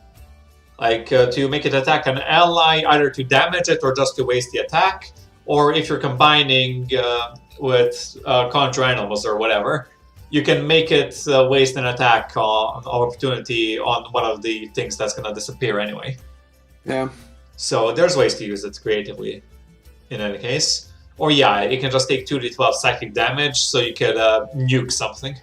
Like to make it attack an ally, either to damage it or just to waste the attack, or if you're combining with conjure animals or whatever, you can make it waste an attack opportunity on one of the things that's going to disappear anyway. Yeah. So there's ways to use it creatively in any case. Or yeah, it can just take 2d12 psychic damage, so you could nuke something.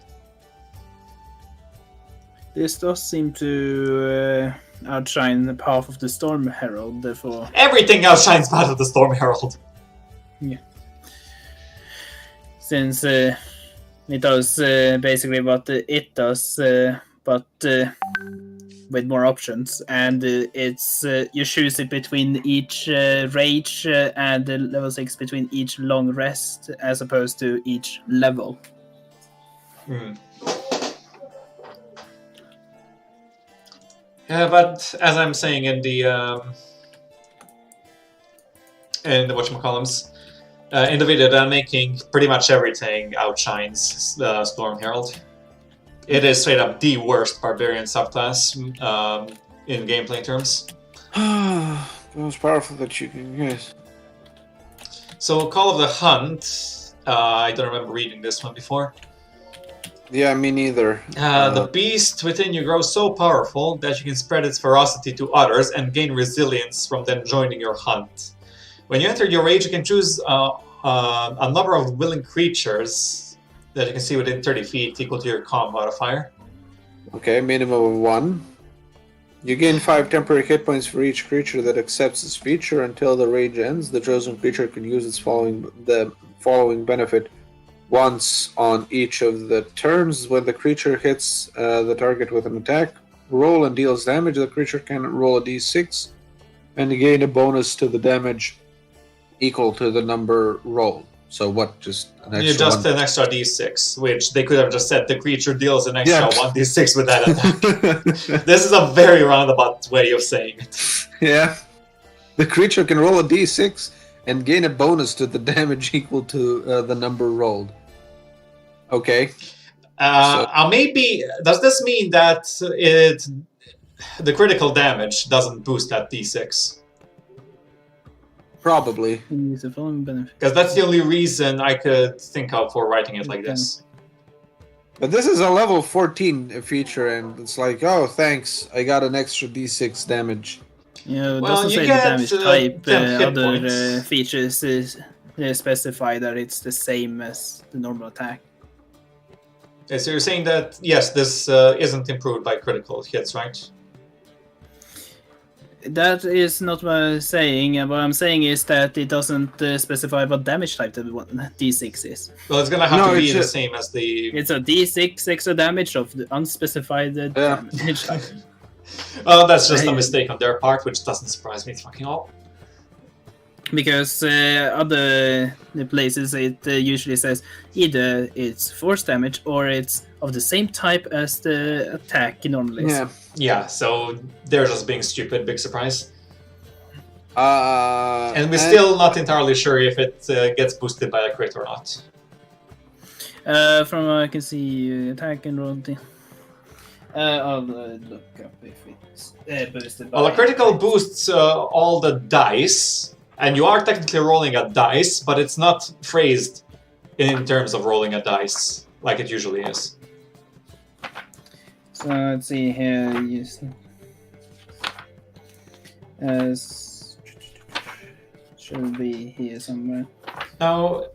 This does seem to outshine the Path of the Storm Herald, therefore. Everything outshines Path of the Storm Herald. Yeah. Since it does basically what it does, but with more options, and it's you choose it between each rage and level 6 between each long rest as opposed to each level. Yeah, but as I'm saying in the whatchamacallums, in the video that I'm making, pretty much everything outshines the Storm Herald. It is straight up the worst barbarian subclass in gameplay terms. The most powerful that you can use. So, Call of the Hunt, I don't remember reading this one before. Yeah, me neither. The beast within you grows so powerful that you can spread its ferocity to others and gain resilience from them joining your hunt. When you enter your rage, you can choose a number of willing creatures that you can see within 30 feet equal to your Con modifier. Okay, minimum of 1. You gain 5 temporary hit points for each creature that accepts this feature until the rage ends. The chosen creature can use the following benefit once on each of the turns. When the creature hits the target with an attack roll and deals damage, the creature can roll a d6 and gain a bonus to the damage equal to the number rolled. So what, just an extra an extra d6, which they could have just said the creature deals an extra 1d6 with that attack. This is a very roundabout way of saying it. Yeah. The creature can roll a d6 and gain a bonus to the damage equal to the number rolled. Okay. Maybe, does this mean that the critical damage doesn't boost that d6? Probably. Because that's the only reason I could think of for writing it like this. But this is a level 14 feature, and it's like, oh, thanks, I got an extra d6 damage. Yeah, it doesn't say the damage type. Other features specify that it's the same as the normal attack. Okay, so you're saying that, yes, this isn't improved by critical hits, right? That is not what I'm saying. What I'm saying is that it doesn't specify what damage type the D6 is. Well, it's gonna have to be the same as the... It's a D6 extra damage of the unspecified damage type. Oh, that's just a mistake on their part, which doesn't surprise me fucking all. Because other places it usually says either it's force damage or it's of the same type as the attack normally is. Yeah. Yeah, so they're just being stupid, big surprise. And And we're still not entirely sure if it gets boosted by a crit or not. From I can see attack and roll. I'll look up if it's boosted by... Well, a critical boosts all the dice, and you are technically rolling a dice, but it's not phrased in terms of rolling a dice, like it usually is. So let's see here. Should be here somewhere. Now,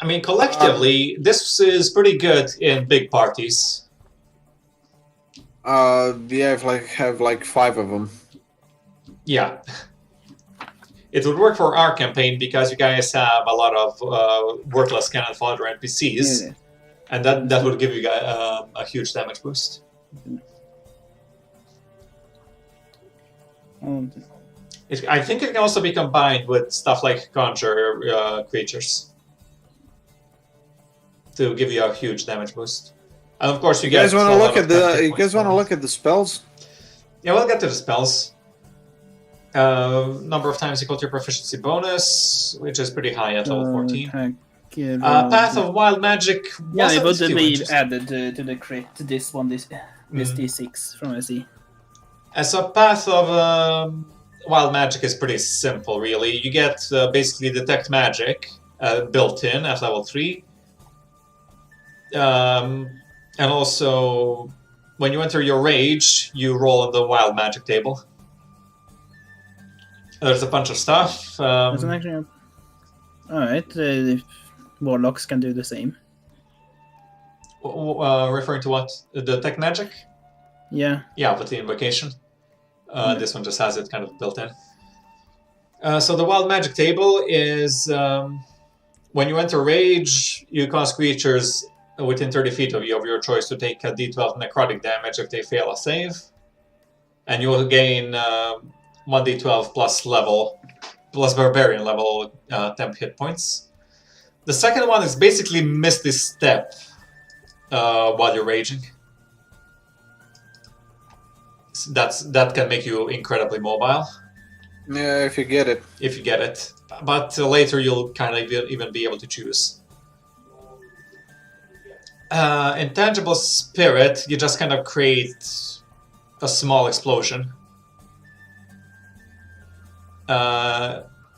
I mean, collectively, this is pretty good in big parties. Yeah, have like 5 of them. Yeah. It would work for our campaign because you guys have a lot of worthless cannon fodder NPCs, Yeah. and that would give you guys a huge damage boost. I think it can also be combined with stuff like conjure creatures to give you a huge damage boost. And of course, you You guys get. want a to lot look of at the? hit You points guys want to bonus. look at the spells? Yeah, we'll get to the spells. Number of times equal to your proficiency bonus, which is pretty high at level 14. Path of Wild Magic. Yeah, it would wasn't too be interesting. added to the crit. This one, this D6 from SE. As a Path of Wild Magic is pretty simple, really. You get basically Detect Magic built in at level 3. And also, when you enter your Rage, you roll on the Wild Magic table. There's a bunch of stuff. Doesn't actually. Alright, warlocks can do the same. Referring to what? The Detect Magic? Yeah. Yeah, with the invocation. This one just has it kind of built in. So the Wild Magic table is when you enter Rage, you cause creatures within 30 feet of you of your choice to take a d12 necrotic damage if they fail a save. And you will gain 1d12 plus barbarian level temp hit points. The second one is basically Misty Step while you're raging. That can make you incredibly mobile. Yeah, if you get it. If you get it. But later you'll kind of even be able to choose. Intangible Spirit, you just kind of create a small explosion.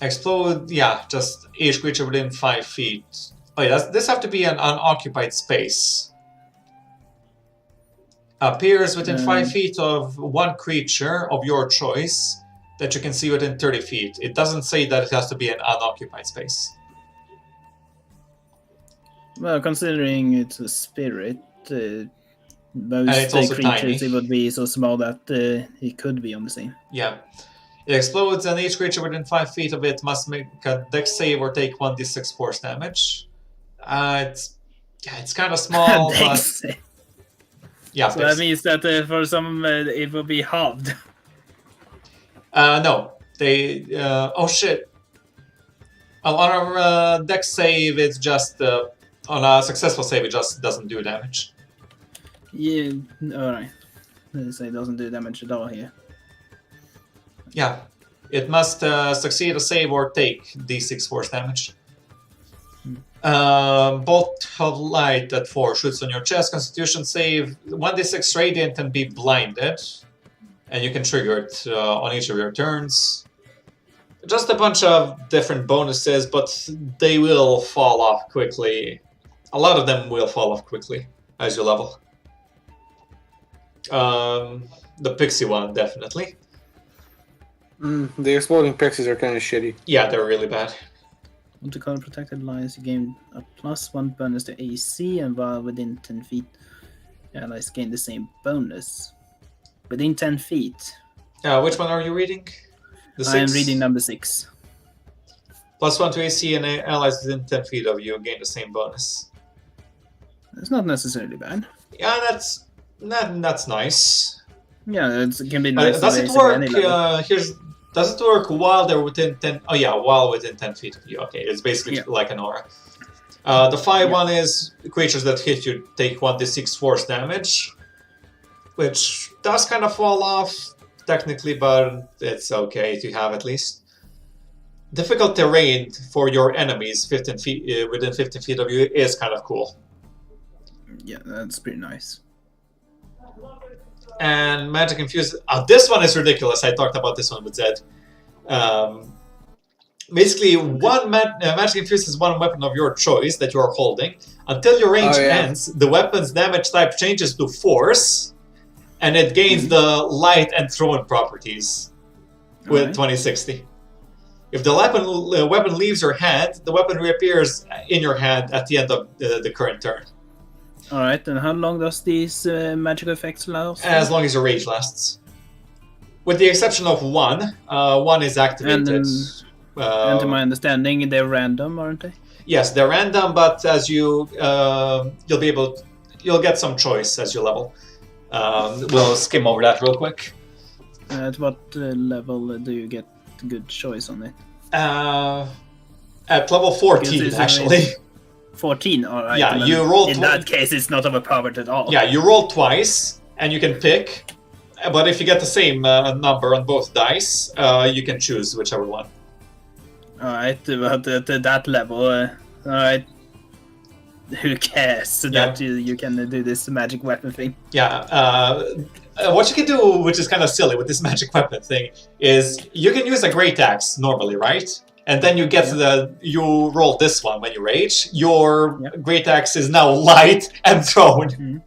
Explode, yeah, just each creature within 5 feet. Oh yeah, this have to be an unoccupied space. Appears within 5 feet of one creature of your choice that you can see within 30 feet. It doesn't say that it has to be an unoccupied space. Well, considering it's a spirit, most it's also creatures tiny. it would be so small that it could be on the same. Yeah. It explodes, and each creature within 5 feet of it must make a dex save or take 1d6 force damage. It's kind of small, but Dex. yeah. So that means that for some it will be halved. No, they. Oh shit! On a dex save, it's just on a successful save, it just doesn't do damage. Yeah, alright. So it doesn't do damage at all here. Yeah, it must succeed a save or take d6 force damage. Bolt of Light at 4 shoots on your chest. Constitution save 1d6 radiant and be blinded, and you can trigger it on each of your turns. Just a bunch of different bonuses, but they will fall off quickly. A lot of them will fall off quickly as you level. The pixie one, definitely. The exploding pixies are kind of shitty. Yeah, they're really bad. Want to call protected allies, you gain a +1 bonus to AC, and while within 10 feet, allies gain the same bonus. Within 10 feet. Which one are you reading? The I am 6? reading number 6. +1 to AC, and allies within 10 feet of you gain the same bonus. It's not necessarily bad. Yeah, that's nice. Yeah, it can be nice. Does it basically work? any level. Does Does it work while they're within 10? Oh yeah, while within 10 feet of you. Okay, it's basically like an aura. The 5-1 is creatures that hit you take 1d6 force damage, which does kind of fall off technically, but it's okay to have at least. Difficult terrain for your enemies 15 feet within 15 feet of you is kind of cool. Yeah, that's pretty nice. And magic infused. This one is ridiculous. I talked about this one with Zed. Basically, magic infused is one weapon of your choice that you are holding. Until your range ends, the weapon's damage type changes to force, and it gains the light and thrown properties with 2060. If the weapon leaves your hand, the weapon reappears in your hand at the end of the current turn. Alright, and how long does these magical effects last? As long as your rage lasts. With the exception of one. One is activated. And to my understanding, they're random, aren't they? Yes, they're random, but as you'll get some choice as you level. We'll skim over that real quick. At what level do you get good choice on it? At level 14, actually. 14, alright. Yeah, you roll. In that case, it's not overpowered at all. Yeah, you roll twice, and you can pick. But if you get the same number on both dice, you can choose whichever one. Alright, but at that level, alright. Who cares that you can do this magic weapon thing? Yeah, what you can do, which is kind of silly with this magic weapon thing, is you can use a great axe normally, right? And then you get you roll this one when you rage. Your great axe is now light and thrown.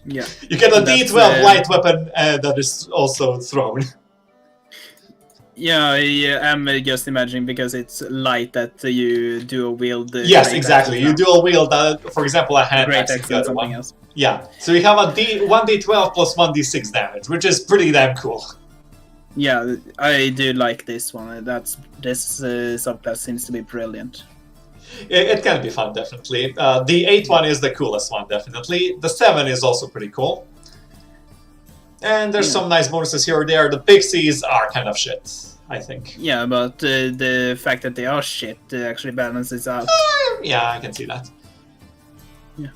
Yeah. You get a D12 light weapon that is also thrown. Yeah, I'm just imagining because it's light that you dual wield. Yes, exactly. You dual wield, for example, a hand axe and the other one. Else. Yeah, so you have a 1d12 plus 1d6 damage, which is pretty damn cool. Yeah, I do like this one. This subclass seems to be brilliant. It can be fun, definitely. The 8 one is the coolest one, definitely. The 7 is also pretty cool. And there's some nice bonuses here or there. The pixies are kind of shit, I think. Yeah, but the fact that they are shit actually balances out. Yeah, I can see that. Yeah.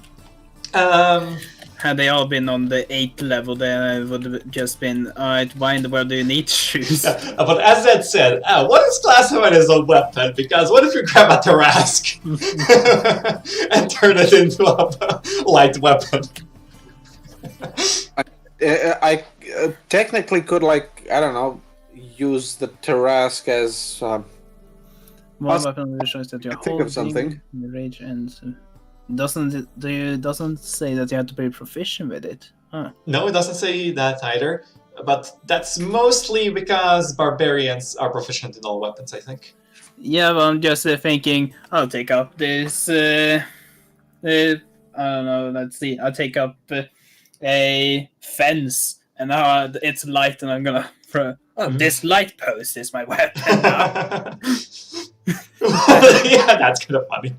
Had they all been on the 8th level, then it would have just been, alright, why in the world do you need shoes? Yeah, but as Ed said, what is classified as a weapon? Because what if you grab a Tarask and turn it into a light weapon? I technically could, like, I don't know, use the Tarask as... One weapon of the choice that you're holding. Think of something. The rage ends. Doesn't say that you have to be proficient with it. Huh. No, it doesn't say that either. But that's mostly because barbarians are proficient in all weapons, I think. Yeah, but I'm just thinking, I'll take up this... I don't know, let's see. I'll take up a fence, and now it's light, and I'm gonna throw... Oh, this light post is my weapon now. Yeah, that's kind of funny.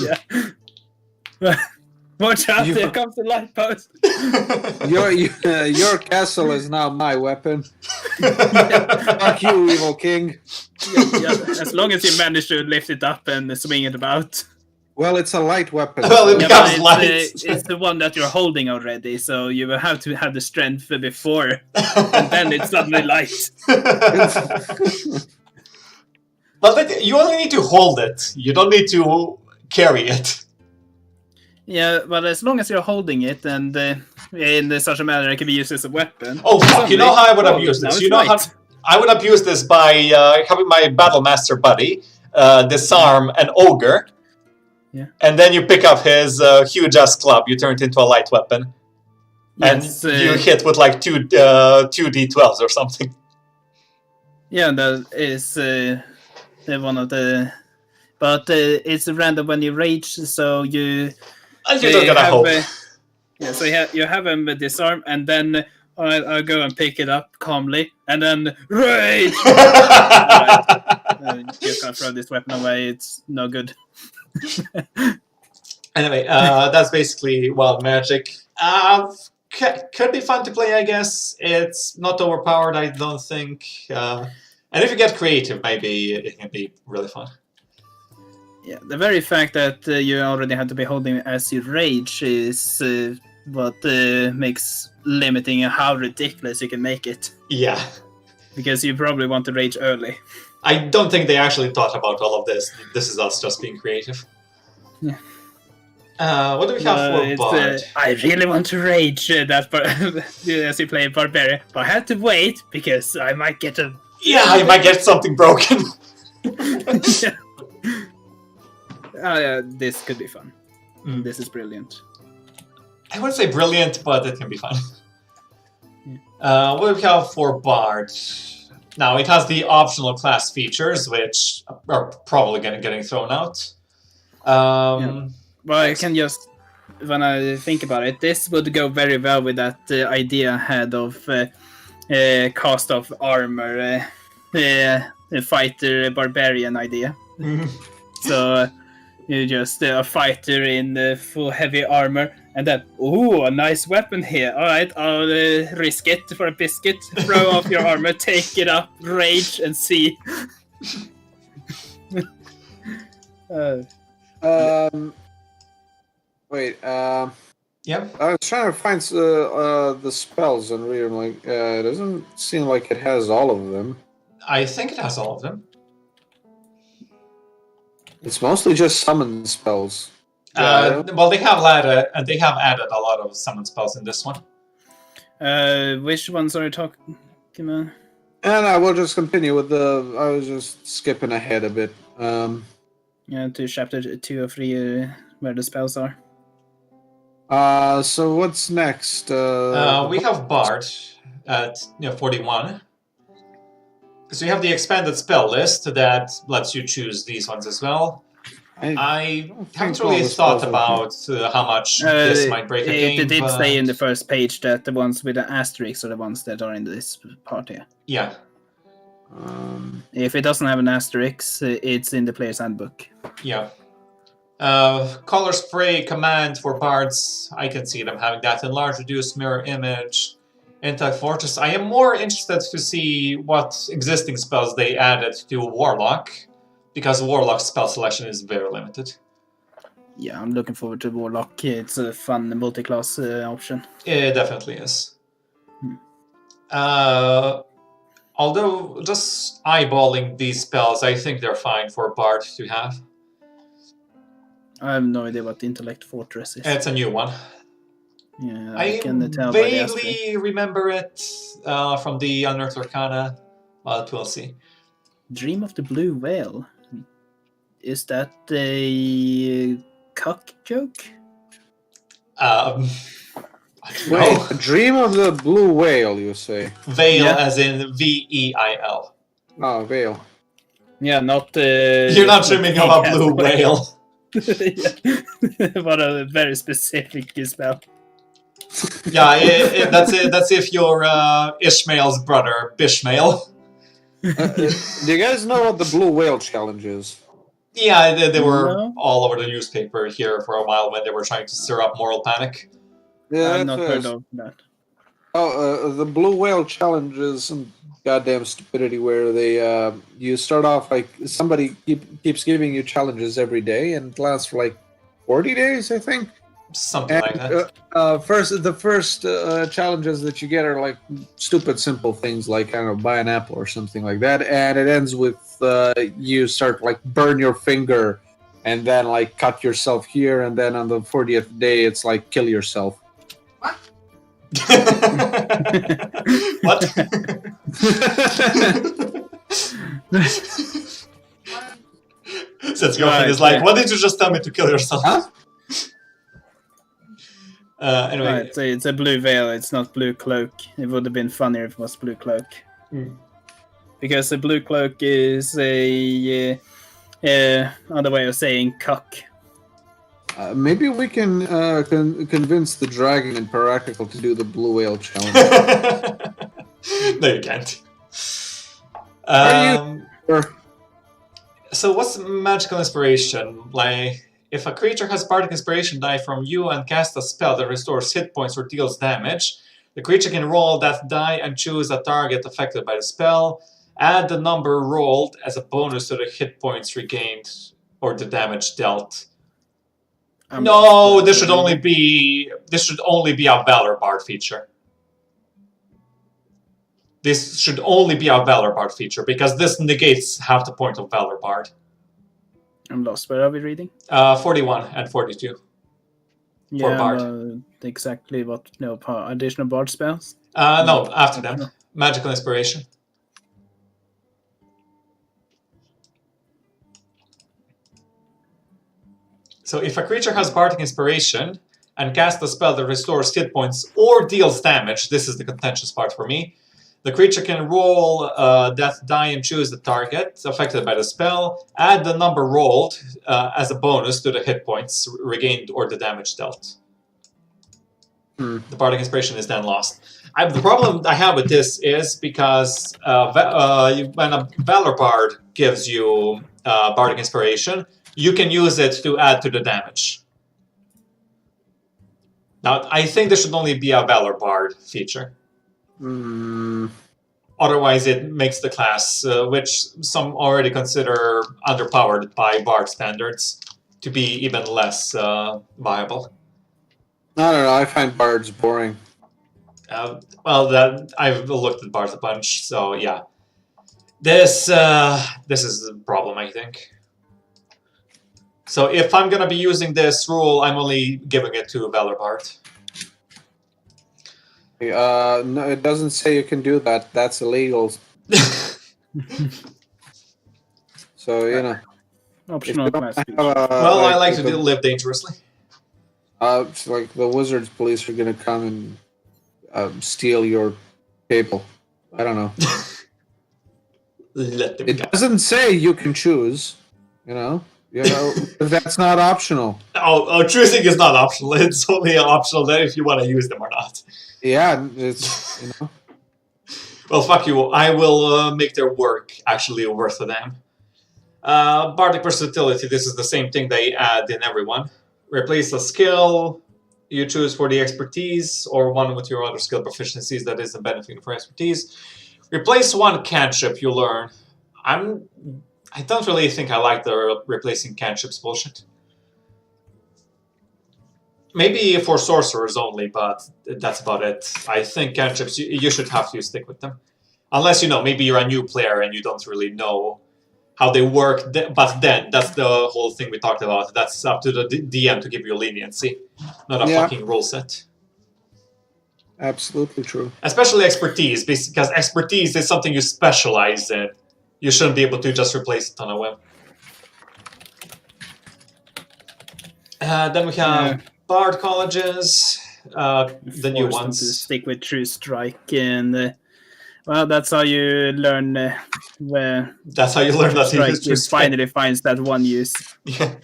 Yeah. Watch out, there comes the light post. Your castle is now my weapon. Fuck you, evil king. Yeah, as long as you manage to lift it up and swing it about. Well, it's a light weapon. Well, it becomes light. It's the one that you're holding already, so you will have to have the strength before, and then it's suddenly light. But you only need to hold it. You don't need to carry it. Yeah, but as long as you're holding it, and in such a manner it can be used as a weapon. Oh fuck! You know how I would have used this? You know how I would have used this by having my battle master buddy disarm an ogre. Yeah. And then you pick up his huge ass club. You turn it into a light weapon, yes, and you hit with like two d12s or something. Yeah, that is one of the. But it's random when you rage, so you. And you're not gonna hope. Yeah, so you have him disarm, and then I'll go and pick it up calmly, and then rage. Just gonna throw this weapon away. It's no good. Anyway, that's basically wild magic. Could be fun to play, I guess. It's not overpowered, I don't think. And if you get creative, maybe it can be really fun. Yeah, the very fact that you already have to be holding as you rage is what makes limiting how ridiculous you can make it. Yeah. Because you probably want to rage early. I don't think they actually thought about all of this. This is us just being creative. Yeah. What do we have for Bard? I really want to rage that as you play Barbarian, but I have to wait because I might get a... Yeah, I might get something broken. This could be fun. This is brilliant. I wouldn't say brilliant, but it can be fun. What do we have for Bard? Now, it has the optional class features, which are probably getting thrown out. Well, I can just, when I think about it, this would go very well with that idea I had of cost of armor, fighter barbarian idea. So you just a fighter in full heavy armor, and then, ooh, a nice weapon here. All right, I'll risk it for a biscuit. Throw off your armor, take it up, rage, and see. Wait. Yeah. I was trying to find the spells and read them. Like, it doesn't seem like it has all of them. I think it has all of them. It's mostly just summon spells. Well, they have added a lot of summon spells in this one. Which ones are you talking about? And I will just continue with I was just skipping ahead a bit. Yeah, to chapter 2 or 3, where the spells are. So what's next? We have Bard at 41. So you have the expanded spell list that lets you choose these ones as well. I haven't really thought about how much this might break a game. It did say in the first page that the ones with the asterisks are the ones that are in this part here. Yeah. If it doesn't have an asterisk, it's in the player's handbook. Yeah. Color spray command for bards. I can see them having that. Enlarge, reduce, mirror image. Intellect Fortress. I am more interested to see what existing spells they added to Warlock, because Warlock's spell selection is very limited. Yeah, I'm looking forward to Warlock. It's a fun multi-class option. It definitely is. Although, just eyeballing these spells, I think they're fine for Bard to have. I have no idea what the Intellect Fortress is. It's a new one. Yeah, I can tell by the vaguely remember it from the Unearthed Arcana, but we'll see. Dream of the Blue Whale. Is that a cock joke? Wait, Dream of the Blue Whale, you say? Veil, yeah. As in V-E-I-L. Oh, Veil. Yeah, not... You're not dreaming of a blue whale. What a very specific spell. Yeah, that's if you're Ishmael's brother, Bishmael. Do you guys know what the Blue Whale challenge is? Yeah, they were all over the newspaper here for a while when they were trying to stir up moral panic. Yeah, I've not heard of that. Oh, the Blue Whale challenge is some goddamn stupidity where they you start off like somebody keeps giving you challenges every day and it lasts for like 40 days, I think. Something like that. The first challenges that you get are like stupid, simple things like, I don't know, buy an apple or something like that, and it ends with you start like burn your finger, and then like cut yourself here, and then on the 40th day it's like kill yourself. What? What? Since your thing is like, what did you just tell me to kill yourself? Huh? Anyway, right, so it's a blue veil. It's not blue cloak. It would have been funnier if it was blue cloak, because a blue cloak is a other way of saying cuck. Maybe we can convince the dragon in Practical to do the blue whale challenge. No, you can't. So, what's magical inspiration like? If a creature has bardic inspiration die from you and cast a spell that restores hit points or deals damage, the creature can roll that die and choose a target affected by the spell. Add the number rolled as a bonus to the hit points regained or the damage dealt. No, this should only be a Valor Bard feature. This should only be a Valor Bard feature because this negates half the point of Valor Bard. I'm lost. Where are we reading? 41 and 42. Yeah, Bard. Exactly what? No, additional Bard spells? No, after them. Magical Inspiration. So if a creature has Bardic Inspiration and casts a spell that restores hit points or deals damage, this is the contentious part for me, the creature can roll death die and choose the target affected by the spell, add the number rolled as a bonus to the hit points regained or the damage dealt. The Bardic Inspiration is then lost. The problem I have with this is because when a Valor Bard gives you Bardic Inspiration, you can use it to add to the damage. Now, I think there should only be a Valor Bard feature. Otherwise, it makes the class, which some already consider underpowered by Bard standards, to be even less viable. I don't know. I find Bards boring. I've looked at Bards a bunch, so yeah. This is the problem, I think. So if I'm going to be using this rule, I'm only giving it to Valor Bard. No, it doesn't say you can do that. That's illegal. So, you know. Optional class. I like to live dangerously. It's like the Wizards police are going to come and steal your table. I don't know. Let them It go. doesn't say you can choose, you know, that's not optional. Choosing is not optional. It's only optional then if you want to use them or not. Yeah, it's, you know. Well, fuck you. I will make their work actually worth a damn. Bardic Versatility. This is the same thing they add in everyone. Replace a skill you choose for the expertise or one with your other skill proficiencies that isn't benefiting from expertise. Replace one cantrip you learn. I don't really think I like the replacing cantrips bullshit. Maybe for sorcerers only, but that's about it. I think cantrips, you should have to stick with them. Unless, maybe you're a new player and you don't really know how they work. But then, that's the whole thing we talked about. That's up to the DM to give you leniency, not a fucking rule set. Absolutely true. Especially expertise, because expertise is something you specialize in. You shouldn't be able to just replace it on a whim. Then we have Bard colleges, the new ones. To stick with True Strike, and that's how you learn. That's how you learn that True Strike finally finds that one use. Yeah.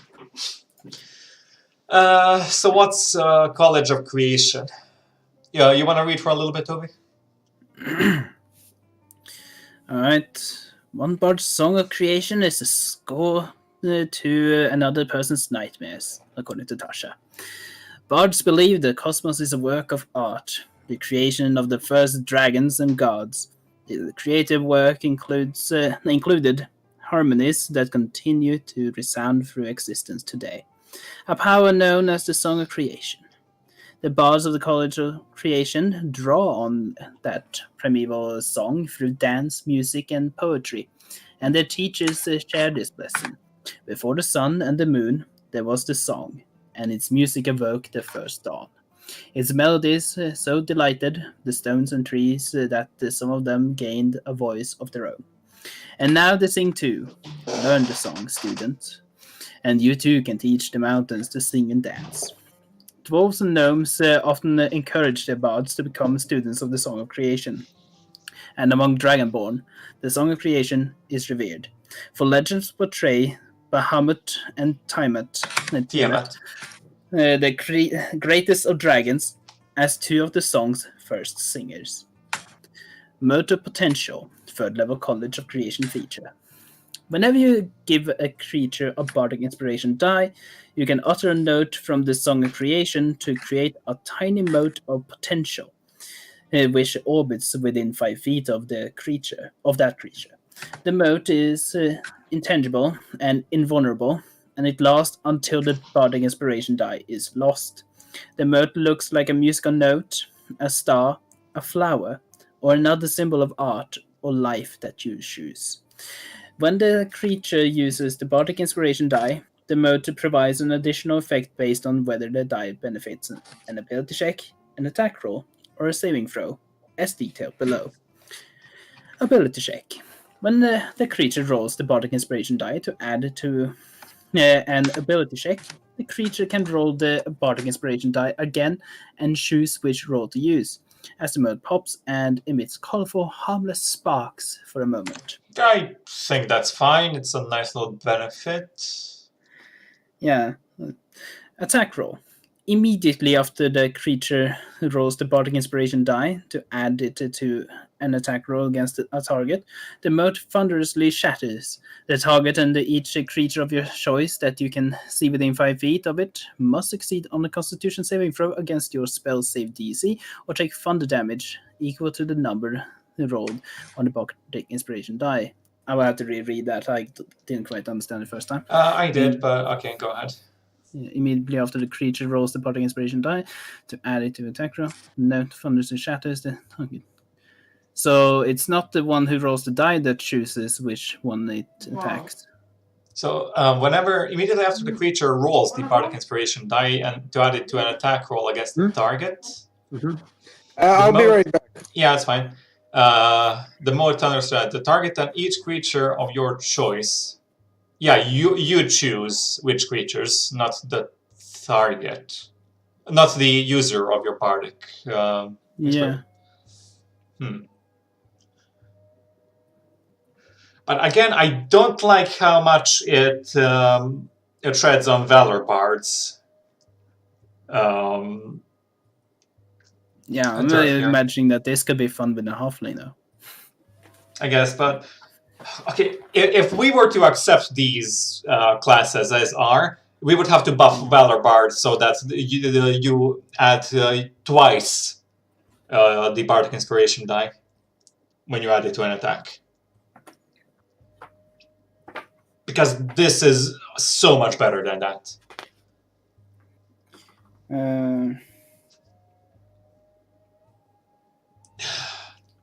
So what's College of Creation? Yeah, you want to read for a little bit, Toby? All right. One bard's song of creation is a score to another person's nightmares, according to Tasha. Bards believe the cosmos is a work of art, the creation of the first dragons and gods. The creative work included harmonies that continue to resound through existence today, a power known as the Song of Creation. The bards of the College of Creation draw on that primeval song through dance, music, and poetry, and their teachers share this blessing. Before the sun and the moon, there was the song, and its music evoked the first dawn. Its melodies so delighted the stones and trees that some of them gained a voice of their own. And now they sing too. Learn the song, student, and you too can teach the mountains to sing and dance. Dwarves and gnomes often encourage their bards to become students of the Song of Creation. And among Dragonborn, the Song of Creation is revered. For legends portray Bahamut and Tiamat, the greatest of dragons, as two of the song's first singers. Motor Potential, third level College of Creation feature. Whenever you give a creature a bardic inspiration die, you can utter a note from the Song of Creation to create a tiny mote of potential, which orbits within 5 feet of that creature. The mode is intangible and invulnerable, and it lasts until the bardic inspiration die is lost. The mode looks like a musical note, a star, a flower, or another symbol of art or life that you choose. When the creature uses the bardic inspiration die, the mode provides an additional effect based on whether the die benefits an ability check, an attack roll, or a saving throw, as detailed below. Ability check. When the creature rolls the bardic inspiration die to add to an ability check, the creature can roll the bardic inspiration die again and choose which roll to use, as the mode pops and emits colorful, harmless sparks for a moment. I think that's fine. It's a nice little benefit. Yeah. Attack roll. Immediately after the creature rolls the bardic inspiration die to add it to an attack roll against a target, the mode thunderously shatters. The target and each creature of your choice that you can see within 5 feet of it must succeed on a Constitution saving throw against your spell save DC or take thunder damage equal to the number rolled on the bardic inspiration die. I will have to reread that. I didn't quite understand the first time. I did, but okay, go ahead. Immediately after the creature rolls the bardic inspiration die to add it to attack roll, note thunders and shatters the target. So it's not the one who rolls the die that chooses which one it attacks. So immediately after the creature rolls the bardic inspiration die and to add it to an attack roll against the target. Mm-hmm. I'll be right back. Yeah, that's fine. The mode thunders that the target and each creature of your choice. Yeah, you choose which creatures, not the target, not the user of your bardic. Yeah. But again, I don't like how much it treads on Valor bards. Yeah, I'm really imagining that this could be fun with a halfling, though. I guess, but okay, if we were to accept these classes as are, we would have to buff Valor Bard so that you add twice the Bardic Inspiration die when you add it to an attack. Because this is so much better than that.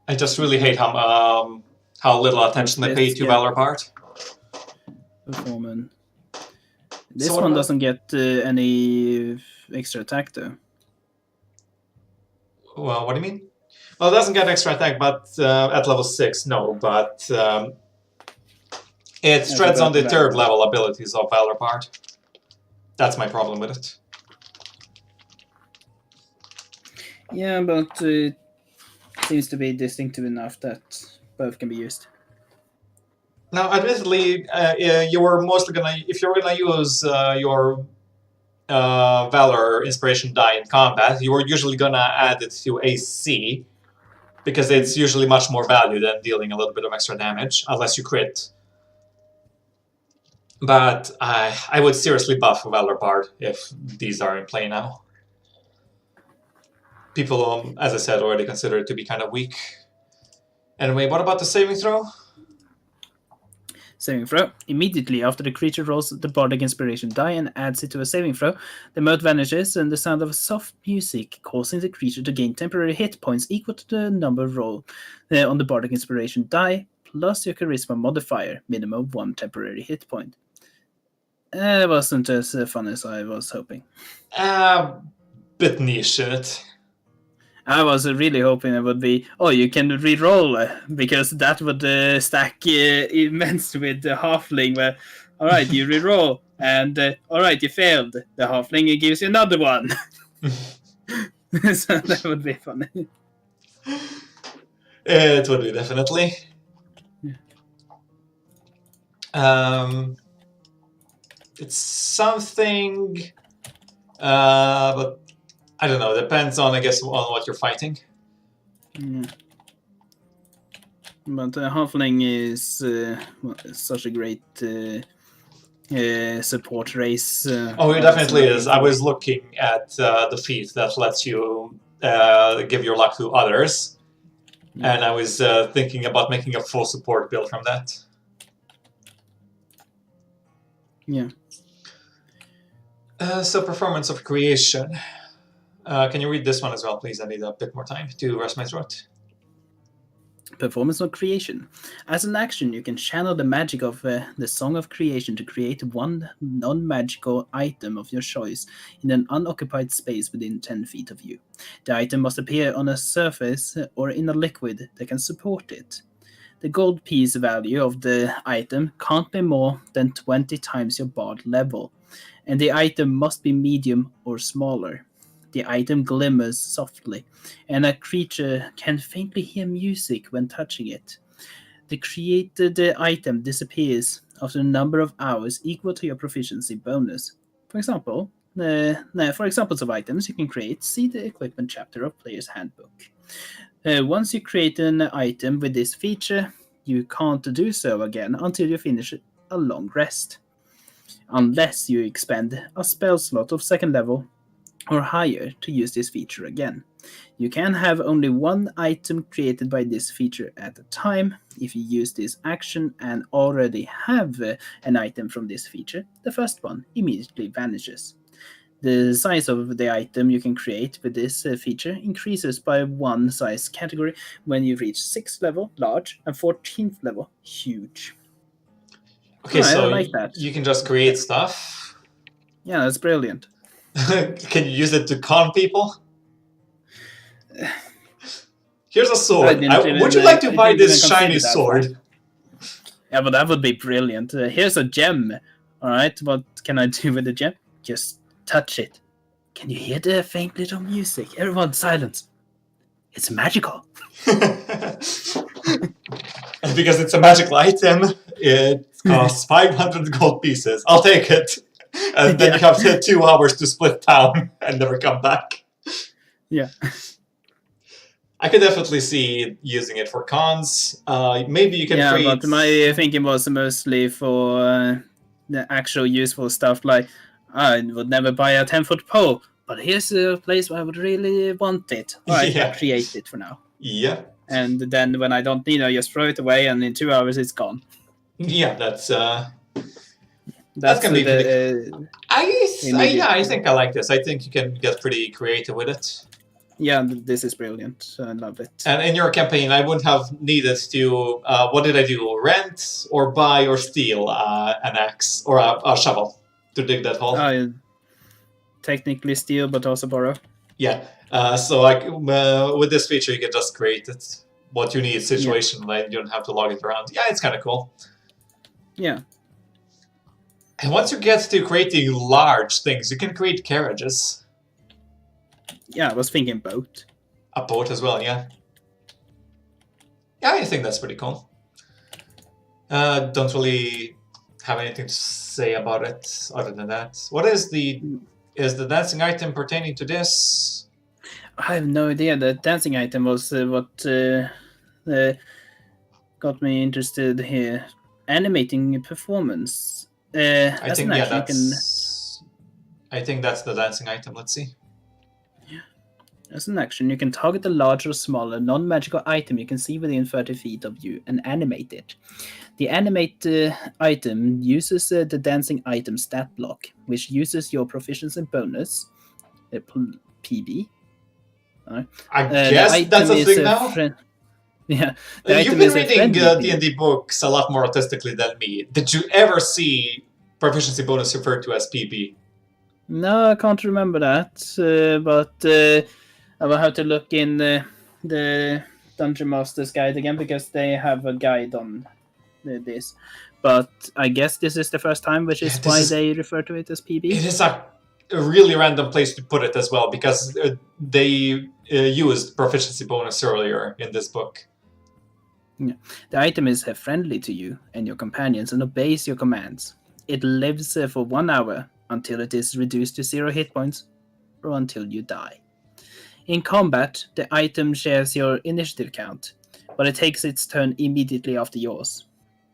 I just really hate how little attention they pay to Valor Bard. Performance. This one doesn't get any extra attack, though. Well, what do you mean? Well, it doesn't get extra attack, but at level 6, no. But it treads on the third level abilities of Valor Bard. That's my problem with it. Yeah, but it seems to be distinctive enough that both can be used. Now, admittedly, you're mostly gonna, if you're gonna use your Valor Inspiration die in combat, you're usually gonna add it to AC, because it's usually much more value than dealing a little bit of extra damage, unless you crit. But I would seriously buff Valor Bard if these are in play now. People, as I said, already consider it to be kind of weak. Anyway, what about the saving throw? Saving throw. Immediately after the creature rolls the Bardic Inspiration die and adds it to a saving throw, the mode vanishes and the sound of soft music causing the creature to gain temporary hit points equal to the number rolled on the Bardic Inspiration die plus your Charisma modifier, minimum 1 temporary hit point. It wasn't as fun as I was hoping. Bit niche in it. I was really hoping it would be, you can re-roll, because that would stack immense with the halfling, where, alright, you re-roll, and alright, you failed. The halfling gives you another one. So that would be funny. It would be, definitely. It's something, but I don't know, depends on, I guess, on what you're fighting. Yeah. But halfling is such a great support race. It definitely is. I was looking at the feat that lets you give your luck to others. And I was thinking about making a full support build from that. Yeah. So performance of creation. Can you read this one as well, please? I need a bit more time to rest my throat. Performance of creation. As an action, you can channel the magic of the Song of Creation to create one non-magical item of your choice in an unoccupied space within 10 feet of you. The item must appear on a surface or in a liquid that can support it. The gold piece value of the item can't be more than 20 times your bard level, and the item must be medium or smaller. The item glimmers softly, and a creature can faintly hear music when touching it. The created item disappears after a number of hours equal to your proficiency bonus. For example, for examples of items you can create, see the equipment chapter of Player's Handbook. Once you create an item with this feature, you can't do so again until you finish a long rest, unless you expend a spell slot of 2nd level or higher to use this feature again. You can have only one item created by this feature at a time. If you use this action and already have an item from this feature, the first one immediately vanishes. The size of the item you can create with this feature increases by one size category when you reach 6th level, large, and 14th level, huge. Okay, I so like that. you can just create stuff. Yeah, that's brilliant. Can you use it to con people? Here's a sword. Would you like to buy this shiny sword? Yeah, but that would be brilliant. Here's a gem. All right, what can I do with the gem? Just touch it. Can you hear the faint little music? Everyone, silence. It's magical. And because it's a magical item, it costs 500 gold pieces. I'll take it. And then you have 2 hours to split town and never come back. Yeah. I could definitely see using it for cons. Maybe you can create... Yeah, but my thinking was mostly for the actual useful stuff, like I would never buy a 10-foot pole, but here's a place where I would really want it. Alright, I'll create it for now. Yeah. And then when I don't need it, I just throw it away, and in 2 hours it's gone. Yeah, that's gonna be I think I like this. I think you can get pretty creative with it. Yeah, this is brilliant. I love it. And in your campaign, I wouldn't have needed to... what did I do? Rent or buy or steal an axe or a shovel to dig that hole? Technically steal, but also borrow. Yeah. So with this feature, you can just create it what you need situation. Like you don't have to log it around. Yeah, it's kind of cool. Yeah. And once you get to creating large things, you can create carriages. Yeah, I was thinking boat. A boat as well, yeah. Yeah, I think that's pretty cool. Don't really have anything to say about it other than that. What is the dancing item pertaining to this? I have no idea. The dancing item was what got me interested here. Animating performance. I think that's the dancing item. Let's see. As an action, you can target a large or smaller non-magical item you can see within 30 feet of you and animate it. The animate item uses the dancing item stat block, which uses your proficiency bonus, PB. I guess that's a thing now? Yeah. You've been reading D&D books a lot more artistically than me. Did you ever see proficiency bonus referred to as PB? No, I can't remember that, but... I will have to look in the Dungeon Master's guide again, because they have a guide on this. But I guess this is the first time, which is why they refer to it as PB. It is a really random place to put it as well, because they used proficiency bonus earlier in this book. Yeah. The item is friendly to you and your companions and obeys your commands. It lives for 1 hour until it is reduced to 0 hit points or until you die. In combat, the item shares your initiative count, but it takes its turn immediately after yours.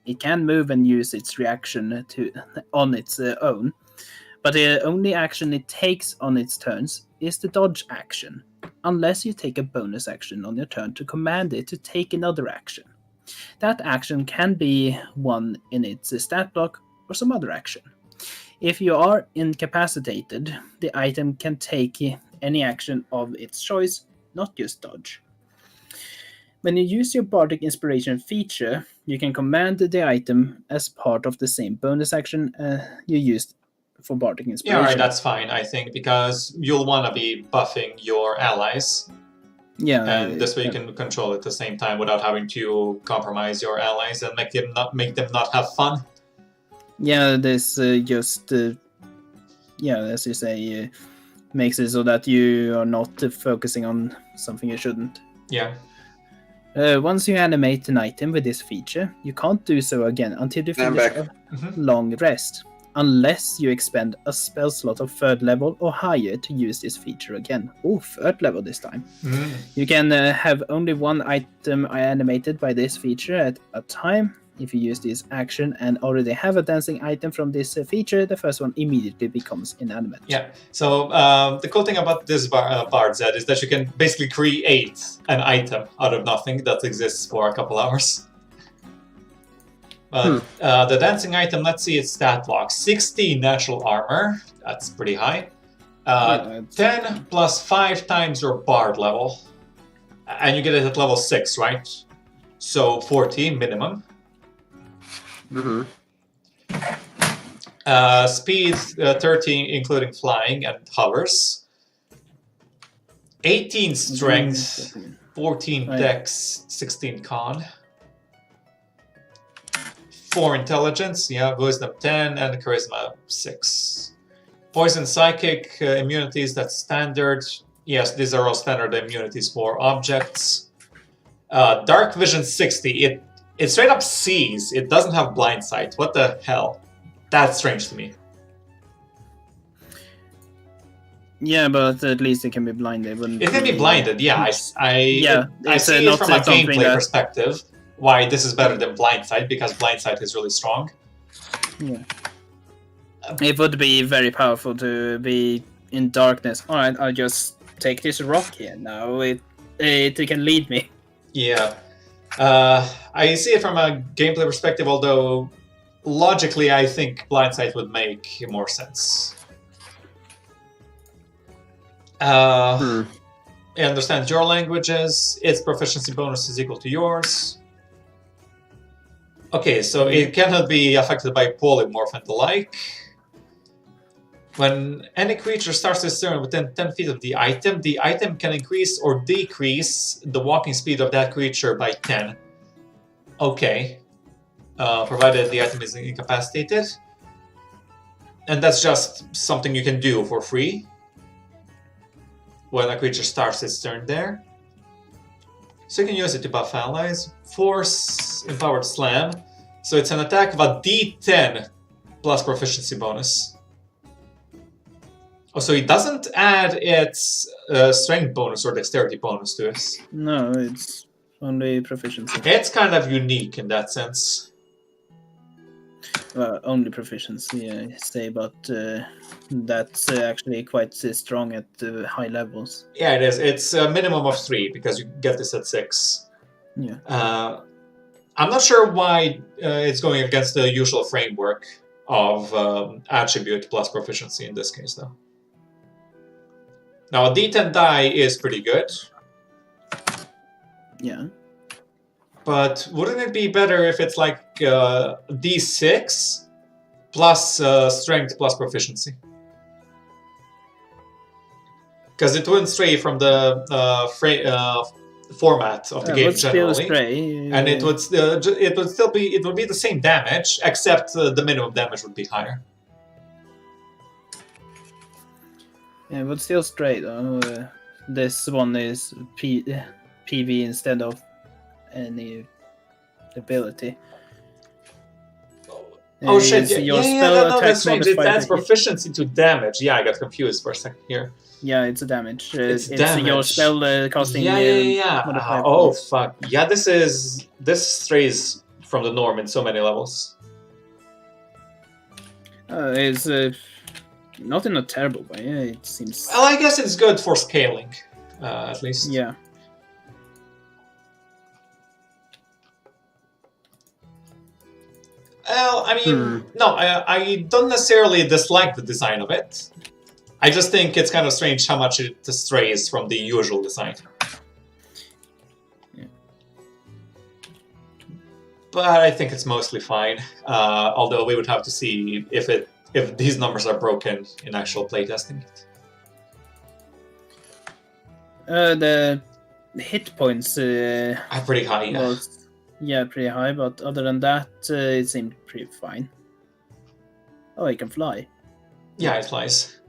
It can move and use its reaction on its own, but the only action it takes on its turns is the dodge action. unless you take a bonus action on your turn to command it to take another action. That action can be one in its stat block or some other action. If you are incapacitated, the item can take any action of its choice, not just dodge. When you use your Bardic Inspiration feature, you can command the item as part of the same bonus action you used for Bardic Inspiration. Yeah, alright, that's fine, I think, because you'll want to be buffing your allies. Yeah, And this way you can control it at the same time without having to compromise your allies and make them not have fun. Yeah, this just, as you say, makes it so that you are not focusing on something you shouldn't. Yeah. Once you animate an item with this feature, you can't do so again until you finish a long rest, unless you expend a spell slot of 3rd level or higher to use this feature again. Oh, 3rd level this time. You can have only one item animated by this feature at a time. If you use this action and already have a dancing item from this feature, the first one immediately becomes inanimate. Yeah, so the cool thing about this Bard Zed is that you can basically create an item out of nothing that exists for a couple hours. The dancing item, let's see its stat block. 16 natural armor, that's pretty high. 10 plus 5 times your Bard level. And you get it at level 6, right? So 14 minimum. Speed 13 including flying and hovers. 18 strength, 14 dex, 16 con. 4 intelligence, wisdom 10 and charisma 6. Poison psychic immunities, that's standard. Yes, these are all standard immunities for objects. Dark vision 60, it straight up sees. It doesn't have blind sight. What the hell? That's strange to me. Yeah, but at least it can be blinded. It can be blinded, yeah. I see it from a gameplay perspective. Why this is better than blind sight, because blind sight is really strong. Yeah. It would be very powerful to be in darkness. Alright, I'll just take this rock here now. It can lead me. Yeah. I see it from a gameplay perspective, although logically I think blind sight would make more sense. It understands your languages. Its proficiency bonus is equal to yours. Okay, so it cannot be affected by polymorph and the like. When any creature starts its turn within 10 feet of the item can increase or decrease the walking speed of that creature by 10. Okay. Provided the item is incapacitated. And that's just something you can do for free when a creature starts its turn there. So you can use it to buff allies. Force Empowered Slam. So it's an attack of a D10 plus proficiency bonus. Oh, so it doesn't add its strength bonus or dexterity bonus to it. No, it's only proficiency. It's kind of unique in that sense. Only proficiency, I say, but that's actually quite strong at high levels. Yeah, it is. It's a minimum of 3 because you get this at 6. Yeah. I'm not sure why it's going against the usual framework of attribute plus proficiency in this case, though. Now, a D10 die is pretty good. Yeah. But wouldn't it be better if it's like D6 plus strength plus proficiency? Because it wouldn't stray from the format of the game generally, and it would be the same damage, except the minimum damage would be higher. Yeah, but still stray though. This one is PV instead of any ability. Oh shit! That's strange. It adds proficiency to damage. Yeah, I got confused for a second here. Yeah, it's a damage. It's damage. Your spell costing. Yeah. Oh fuck! Yeah, this strays from the norm in so many levels. It's not in a terrible way. It seems. Well, I guess it's good for scaling. at least. Yeah. Well, I mean, no, I don't necessarily dislike the design of it. I just think it's kind of strange how much it strays from the usual design. Yeah. But I think it's mostly fine. Although we would have to see if these numbers are broken in actual playtesting. The hit points Are pretty high, yeah. was pretty high, but other than that, it seemed pretty fine. Oh, it can fly. Yeah, it flies.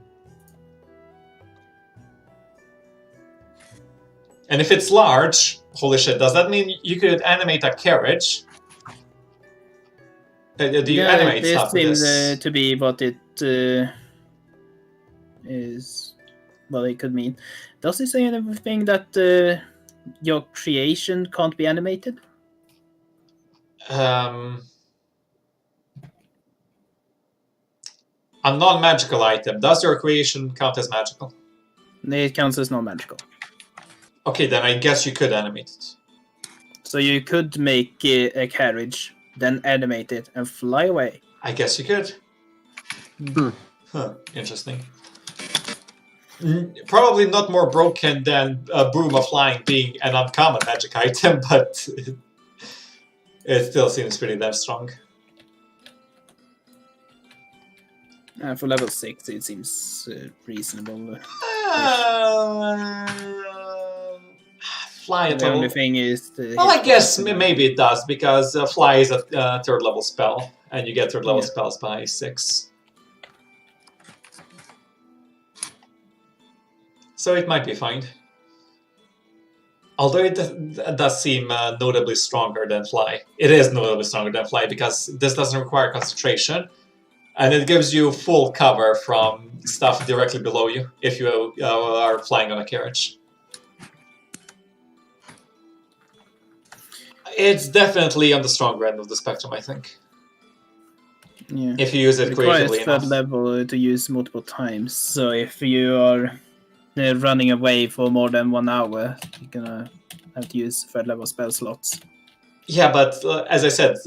And if it's large, holy shit, does that mean you could animate a carriage? Do you animate stuff with this this? seems to be what it is. Well, it could mean. Does it say anything that your creation can't be animated? A non-magical item. Does your creation count as magical? It counts as non-magical. Okay, then I guess you could animate it. So you could make a carriage, then animate it, and fly away. I guess you could. Huh, interesting. Probably not more broken than a broom of flying being an uncommon magic item, but it still seems pretty damn strong. For level 6, it seems reasonable. Fly at The level... only thing is... Well, I guess maybe it does, because fly is a third level spell, and you get third level spells by 6. So it might be fine. Although it does seem notably stronger than fly. It is notably stronger than fly, because this doesn't require concentration, and it gives you full cover from stuff directly below you, if you are flying on a carriage. It's definitely on the stronger end of the spectrum, I think. Yeah. If you use it creatively requires enough. third level to use multiple times, so if you are running away for more than 1 hour, you're gonna have to use third level spell slots. Yeah, but as I said,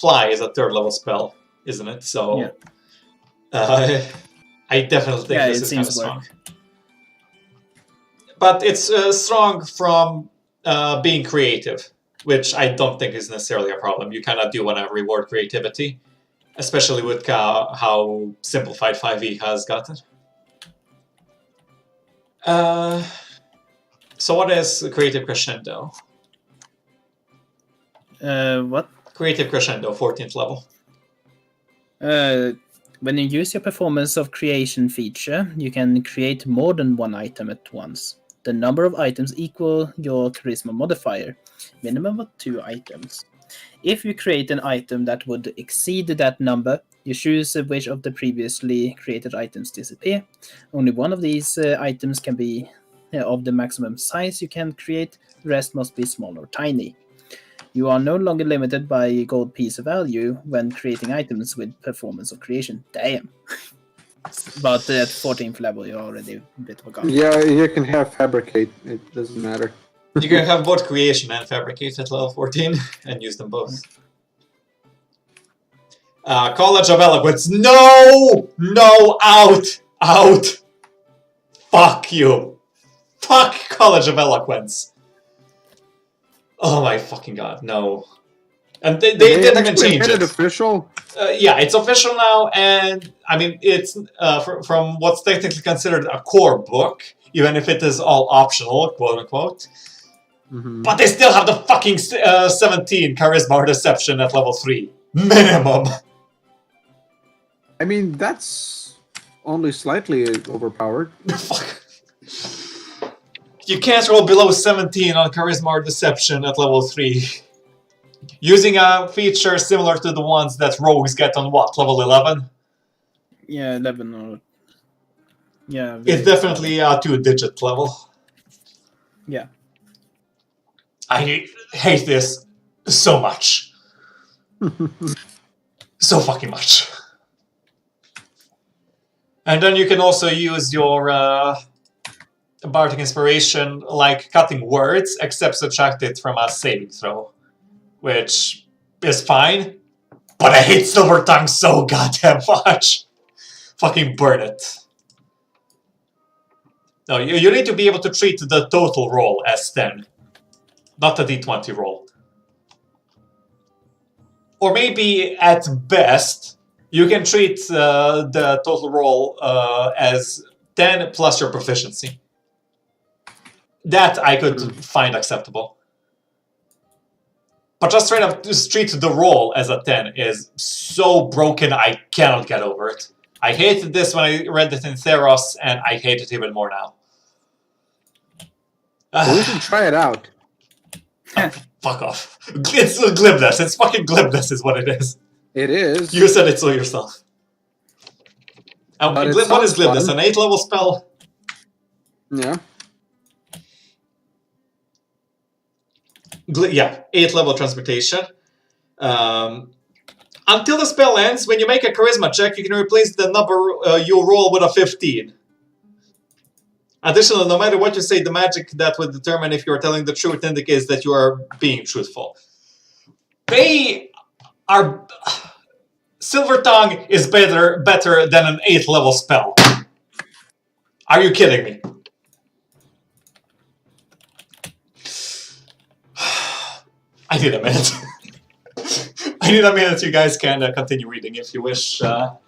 fly is a third level spell, isn't it? So I definitely think this is kind of strong. But it's strong from being creative, which I don't think is necessarily a problem. You kind of do want to reward creativity, especially with how simplified 5e has gotten. So what is Creative Crescendo? What? Creative Crescendo, 14th level. When you use your Performance of Creation feature, you can create more than one item at once. The number of items equal your Charisma modifier, minimum of 2 items. If you create an item that would exceed that number, you choose which of the previously created items disappear. Only one of these items can be of the maximum size you can create, the rest must be small or tiny. You are no longer limited by gold piece value when creating items with Performance of Creation. Damn. But at 14th level, you're already a bit of a god. Yeah, you can have Fabricate. It doesn't matter. You can have both Creation and Fabricate at level 14 and use them both. College of Eloquence. No! No! Out! Fuck you. Fuck College of Eloquence. Oh my fucking god, no. And they didn't even change it. Official? Yeah, it's official now, and I mean, it's from what's technically considered a core book, even if it is all optional, quote unquote. Mm-hmm. But they still have the fucking 17 Charisma or Deception at level 3. Minimum! I mean, that's only slightly overpowered. Fuck. You can't roll below 17 on Charisma or Deception at level 3. Using a feature similar to the ones that rogues get on what, level 11? Yeah, 11 or... Yeah. It's definitely a 2-digit level. Yeah. I hate this so much. So fucking much. And then you can also use your bardic inspiration like cutting words, except subtract it from a saving throw, which is fine. But I hate Silver Tongue so goddamn much. Fucking burn it. No, you need to be able to treat the total roll as 10, not the d20 roll. Or maybe at best, you can treat the total roll as 10 plus your proficiency. That I could find acceptable. But just straight up just treat the roll as a 10 is so broken I cannot get over it. I hated this when I read it in Theros, and I hate it even more now. Well, we can try it out. Oh, fuck off. It's glibness. It's fucking glibness is what it is. It is. You said it so yourself. But it What is sounds glibness? fun. An 8th-level spell? Yeah. Yeah, 8th level transmutation. Until the spell ends, when you make a charisma check, you can replace the number you roll with a 15. Additionally, no matter what you say, the magic that would determine if you are telling the truth indicates that you are being truthful. They are... Silver Tongue is better than an 8th level spell. Are you kidding me? I need a minute. I need a minute. You guys can continue reading if you wish. So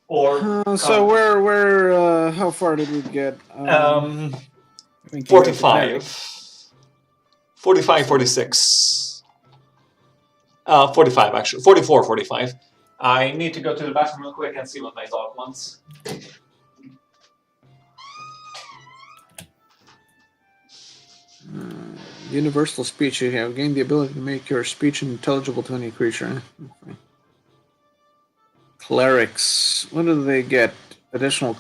where how far did we get? 45. 45, 46. 45, actually. 44, 45. I need to go to the bathroom real quick and see what my dog wants. Universal speech. You have gained the ability to make your speech intelligible to any creature. Okay. Clerics. What do they get? Additional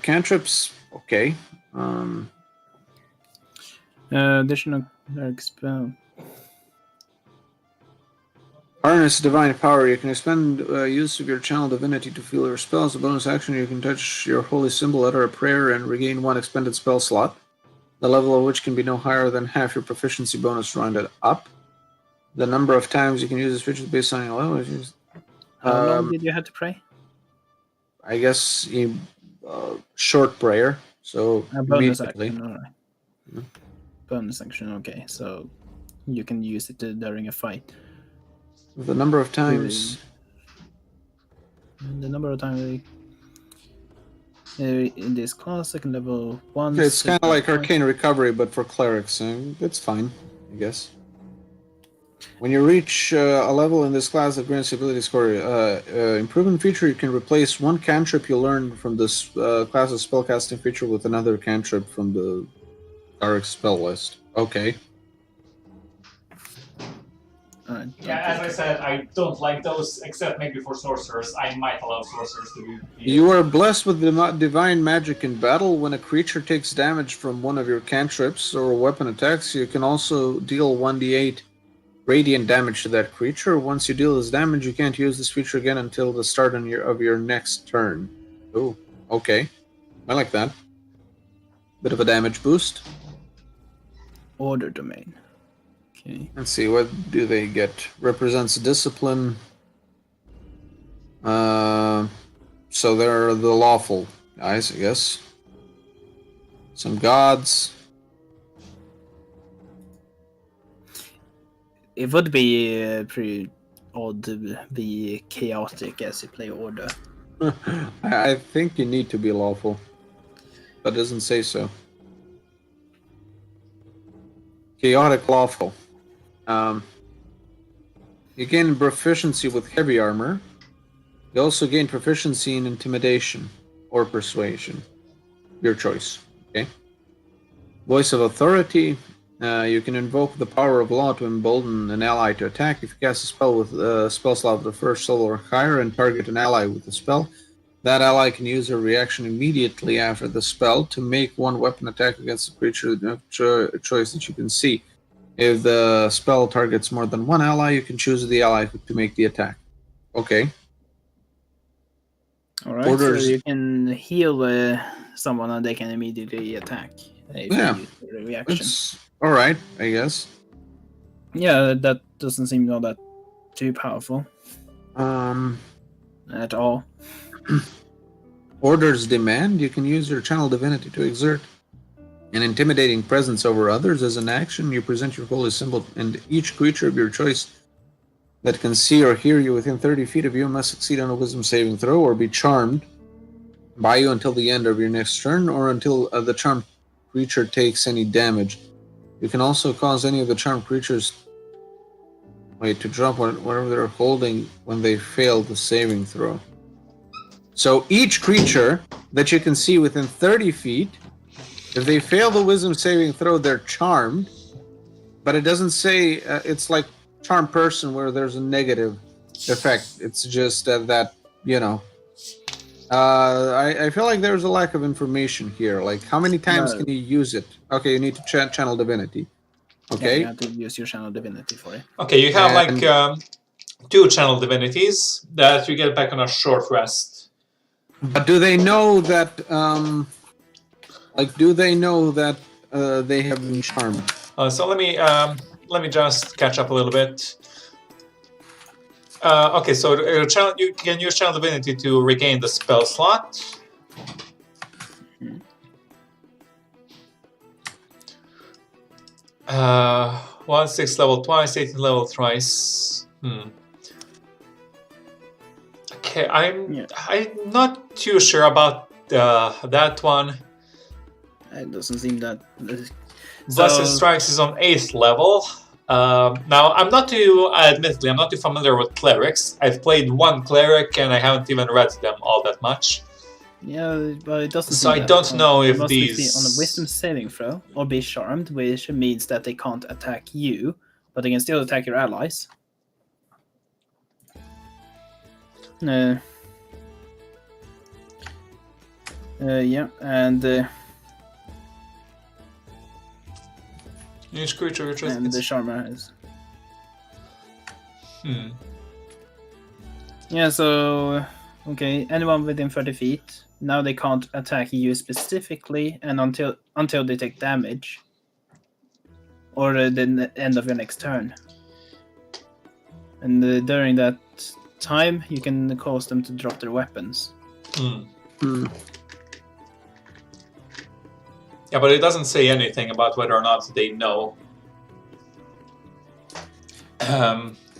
cantrips? Okay. Additional cleric spell. Harness divine power. You can expend use of your channel divinity to feel your spells. A bonus action, you can touch your holy symbol, utter a prayer, and regain one expended spell slot. The level of which can be no higher than half your proficiency bonus rounded up. The number of times you can use this feature is based on your level. How long did you have to pray? I guess short prayer. So A bonus immediately. action, alright. Bonus action, okay. So you can use it during a fight. The number of times. The number of times in this class, second level 1. Okay, it's kind of like arcane recovery, but for clerics. It's fine, I guess. When you reach a level in this class that grants the ability score improvement feature, you can replace one cantrip you learned from this class's spellcasting feature with another cantrip from the cleric spell list. Okay. Yeah, as I said, I don't like those, except maybe for sorcerers. I might allow sorcerers to be... You are blessed with divine magic in battle. When a creature takes damage from one of your cantrips or weapon attacks, you can also deal 1d8 radiant damage to that creature. Once you deal this damage, you can't use this feature again until the start of your next turn. Oh, okay. I like that. Bit of a damage boost. Order domain. Okay. Let's see, what do they get? Represents discipline. So they're the lawful guys, I guess. Some gods. It would be pretty odd to be chaotic as you play Order. I think you need to be lawful. That doesn't say so. Chaotic lawful. You gain proficiency with heavy armor. You also gain proficiency in intimidation or persuasion. Your choice. Okay. Voice of authority. You can invoke the power of law to embolden an ally to attack. If you cast a spell with a spell slot of the first level or higher and target an ally with the spell, that ally can use her reaction immediately after the spell to make one weapon attack against a creature of choice that you can see. If the spell targets more than one ally, you can choose the ally to make the attack. Okay. Alright, Orders. so you can heal someone and they can immediately attack. If Yeah. you use the reaction. It's all right, I guess. Yeah, that doesn't seem all that too powerful at all. Orders demand you can use your channel divinity to exert an intimidating presence over others. As an action, you present your holy symbol, and each creature of your choice that can see or hear you within 30 feet of you must succeed on a wisdom saving throw or be charmed by you until the end of your next turn, or until the charmed creature takes any damage. You can also cause any of the charmed creatures to drop whatever they're holding when they fail the saving throw. So each creature that you can see within 30 feet, if they fail the wisdom saving throw, they're charmed. But it doesn't say it's like charmed person where there's a negative effect. It's just that, you know. I feel like there's a lack of information here. Like, how many times can you use it? Okay, you need to channel divinity. Okay. Yeah, you have to use your channel divinity for it. Okay, you have like 2 channel divinities that you get back on a short rest. But do they know that? Do they know that they have been charmed? So let me just catch up a little bit. Okay, so you can use channel divinity to regain the spell slot. Once 6 level twice, 18 level thrice. Okay, I'm not too sure about that one. It doesn't seem that. Blessed Strikes is on 8th level. Now, admittedly, I'm not too familiar with clerics. I've played one cleric and I haven't even read them all that much. Yeah, but it doesn't. So I don't know if these on a wisdom saving throw or be charmed, which means that they can't attack you, but they can still attack your allies. Yeah, and each creature of your choice. And the charmer is. Yeah, so okay, anyone within 30 feet. Now they can't attack you specifically, and until they take damage, or the end of your next turn. And during that time, you can cause them to drop their weapons. Yeah, but it doesn't say anything about whether or not they know.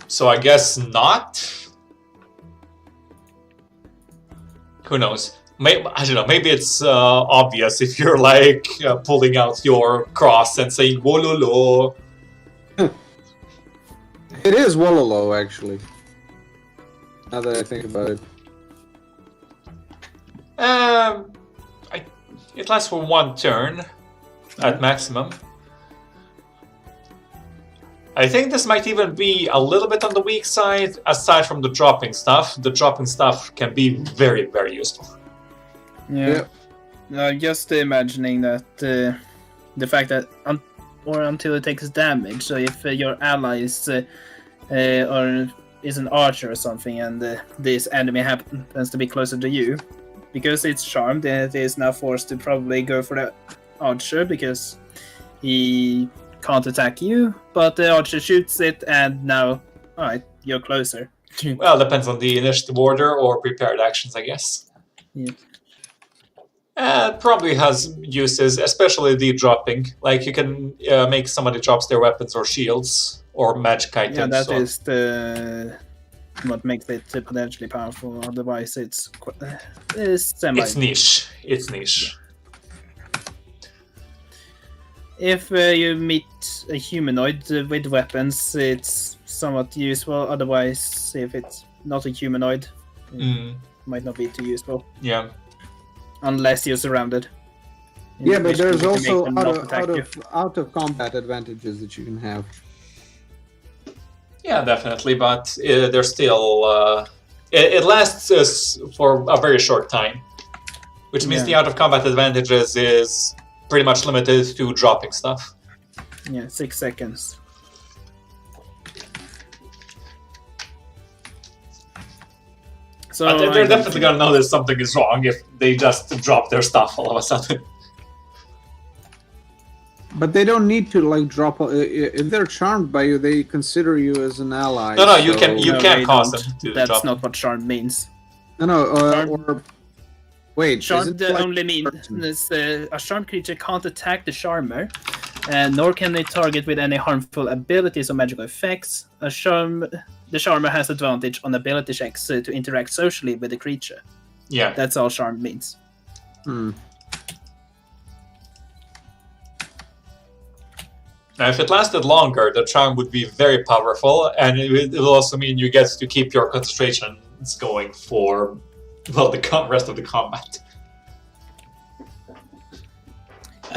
So I guess not. Who knows? I don't know. Maybe it's obvious if you're like pulling out your cross and saying "Wololo." It is Wololo, actually. Now that I think about it. It lasts for 1 turn at maximum. I think this might even be a little bit on the weak side, aside from the dropping stuff. The dropping stuff can be very, very useful. Yeah. Just imagining that the fact that until it takes damage. So if your ally is an archer or something, and this enemy happens to be closer to you, because it's charmed, it is now forced to probably go for the archer because he can't attack you, but the archer shoots it, and now, alright, you're closer. Well, depends on the initiative order or prepared actions, I guess. Yeah. It probably has uses, especially the dropping. Like, you can make somebody drops their weapons or shields or magic items. Yeah, that is what makes it potentially powerful. Otherwise, it's semi. It's niche. It's niche. If you meet a humanoid with weapons, it's somewhat useful. Otherwise, if it's not a humanoid, it might not be too useful. Yeah. Unless you're surrounded. Yeah, but there's also out of combat advantages that you can have. Yeah, definitely, but there's still... it lasts for a very short time, which means the out-of-combat advantages is pretty much limited to dropping stuff. Yeah, 6 seconds. So But I they're don't definitely think- gonna notice something is wrong if they just drop their stuff all of a sudden. But they don't need to like drop. If they're charmed by you, they consider you as an ally. No, you so- can No, can't they cause don't. them to That's drop. not what charm means. No, Charm- or wait. Charm isn't it like only person? means a charmed creature can't attack the charmer, nor can they target with any harmful abilities or magical effects. The charmer has advantage on ability checks to interact socially with the creature. Yeah. That's all charm means. Hmm. Now, if it lasted longer, the charm would be very powerful, and it will also mean you get to keep your concentrations going for, well, the rest of the combat.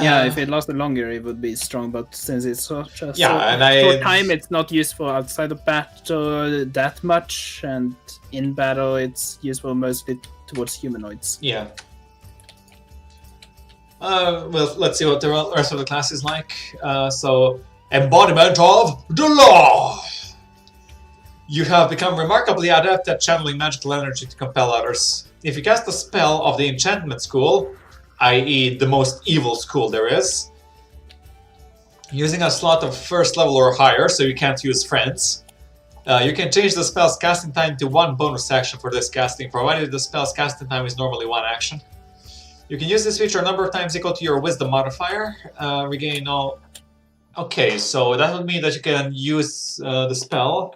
Yeah, if it lasted longer, it would be strong. But since it's such a Yeah, and short time, it's not useful outside of battle that much, and in battle, it's useful mostly towards humanoids. Yeah. Well, let's see what the rest of the class is like. So, embodiment of the law. You have become remarkably adept at channeling magical energy to compel others. If you cast a spell of the enchantment school, i.e. the most evil school there is, using a slot of first level or higher, so you can't use friends, you can change the spell's casting time to 1 bonus action for this casting, provided the spell's casting time is normally 1 action. You can use this feature a number of times equal to your wisdom modifier, regain all... Okay, so that would mean that you can use the spell,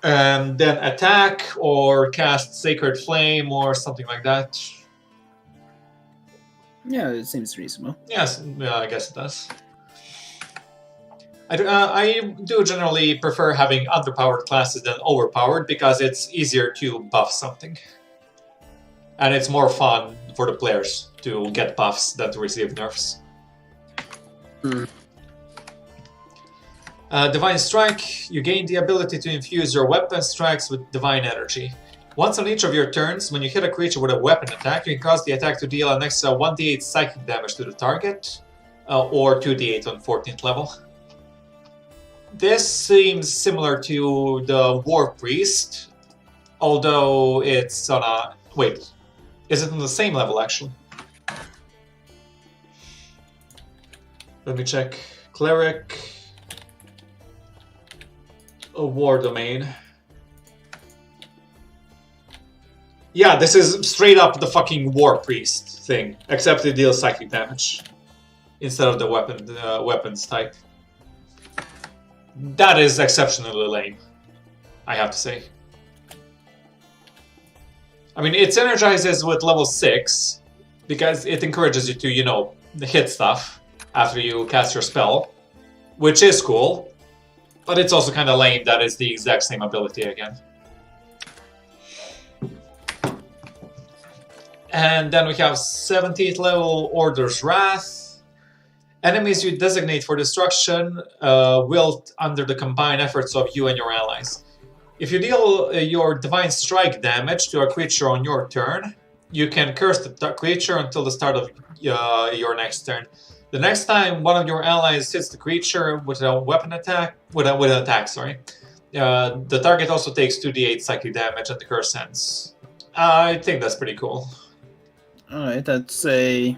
and then attack, or cast Sacred Flame, or something like that. Yeah, it seems reasonable. Yes, I guess it does. I do generally prefer having underpowered classes than overpowered, because it's easier to buff something. And it's more fun for the players to get buffs than to receive nerfs. Divine Strike. You gain the ability to infuse your weapon strikes with divine energy. Once on each of your turns, when you hit a creature with a weapon attack, you can cause the attack to deal an extra 1d8 psychic damage to the target, or 2d8 on 14th level. This seems similar to the War Priest, although it's on a... Wait, is it on the same level, actually? Let me check. Cleric... A War Domain. Yeah, this is straight up the fucking War Priest thing, except it deals psychic damage instead of the weapons type. That is exceptionally lame, I have to say. I mean, it synergizes with level 6 because it encourages you to, you know, hit stuff after you cast your spell, which is cool, but it's also kind of lame that it's the exact same ability again. And then we have 17th level Order's Wrath. Enemies you designate for destruction wilt under the combined efforts of you and your allies. If you deal your Divine Strike damage to a creature on your turn, you can curse the creature until the start of your next turn. The next time one of your allies hits the creature with a weapon attack, with an attack, the target also takes 2d8 psychic damage and the curse ends. I think that's pretty cool. Alright, that's a...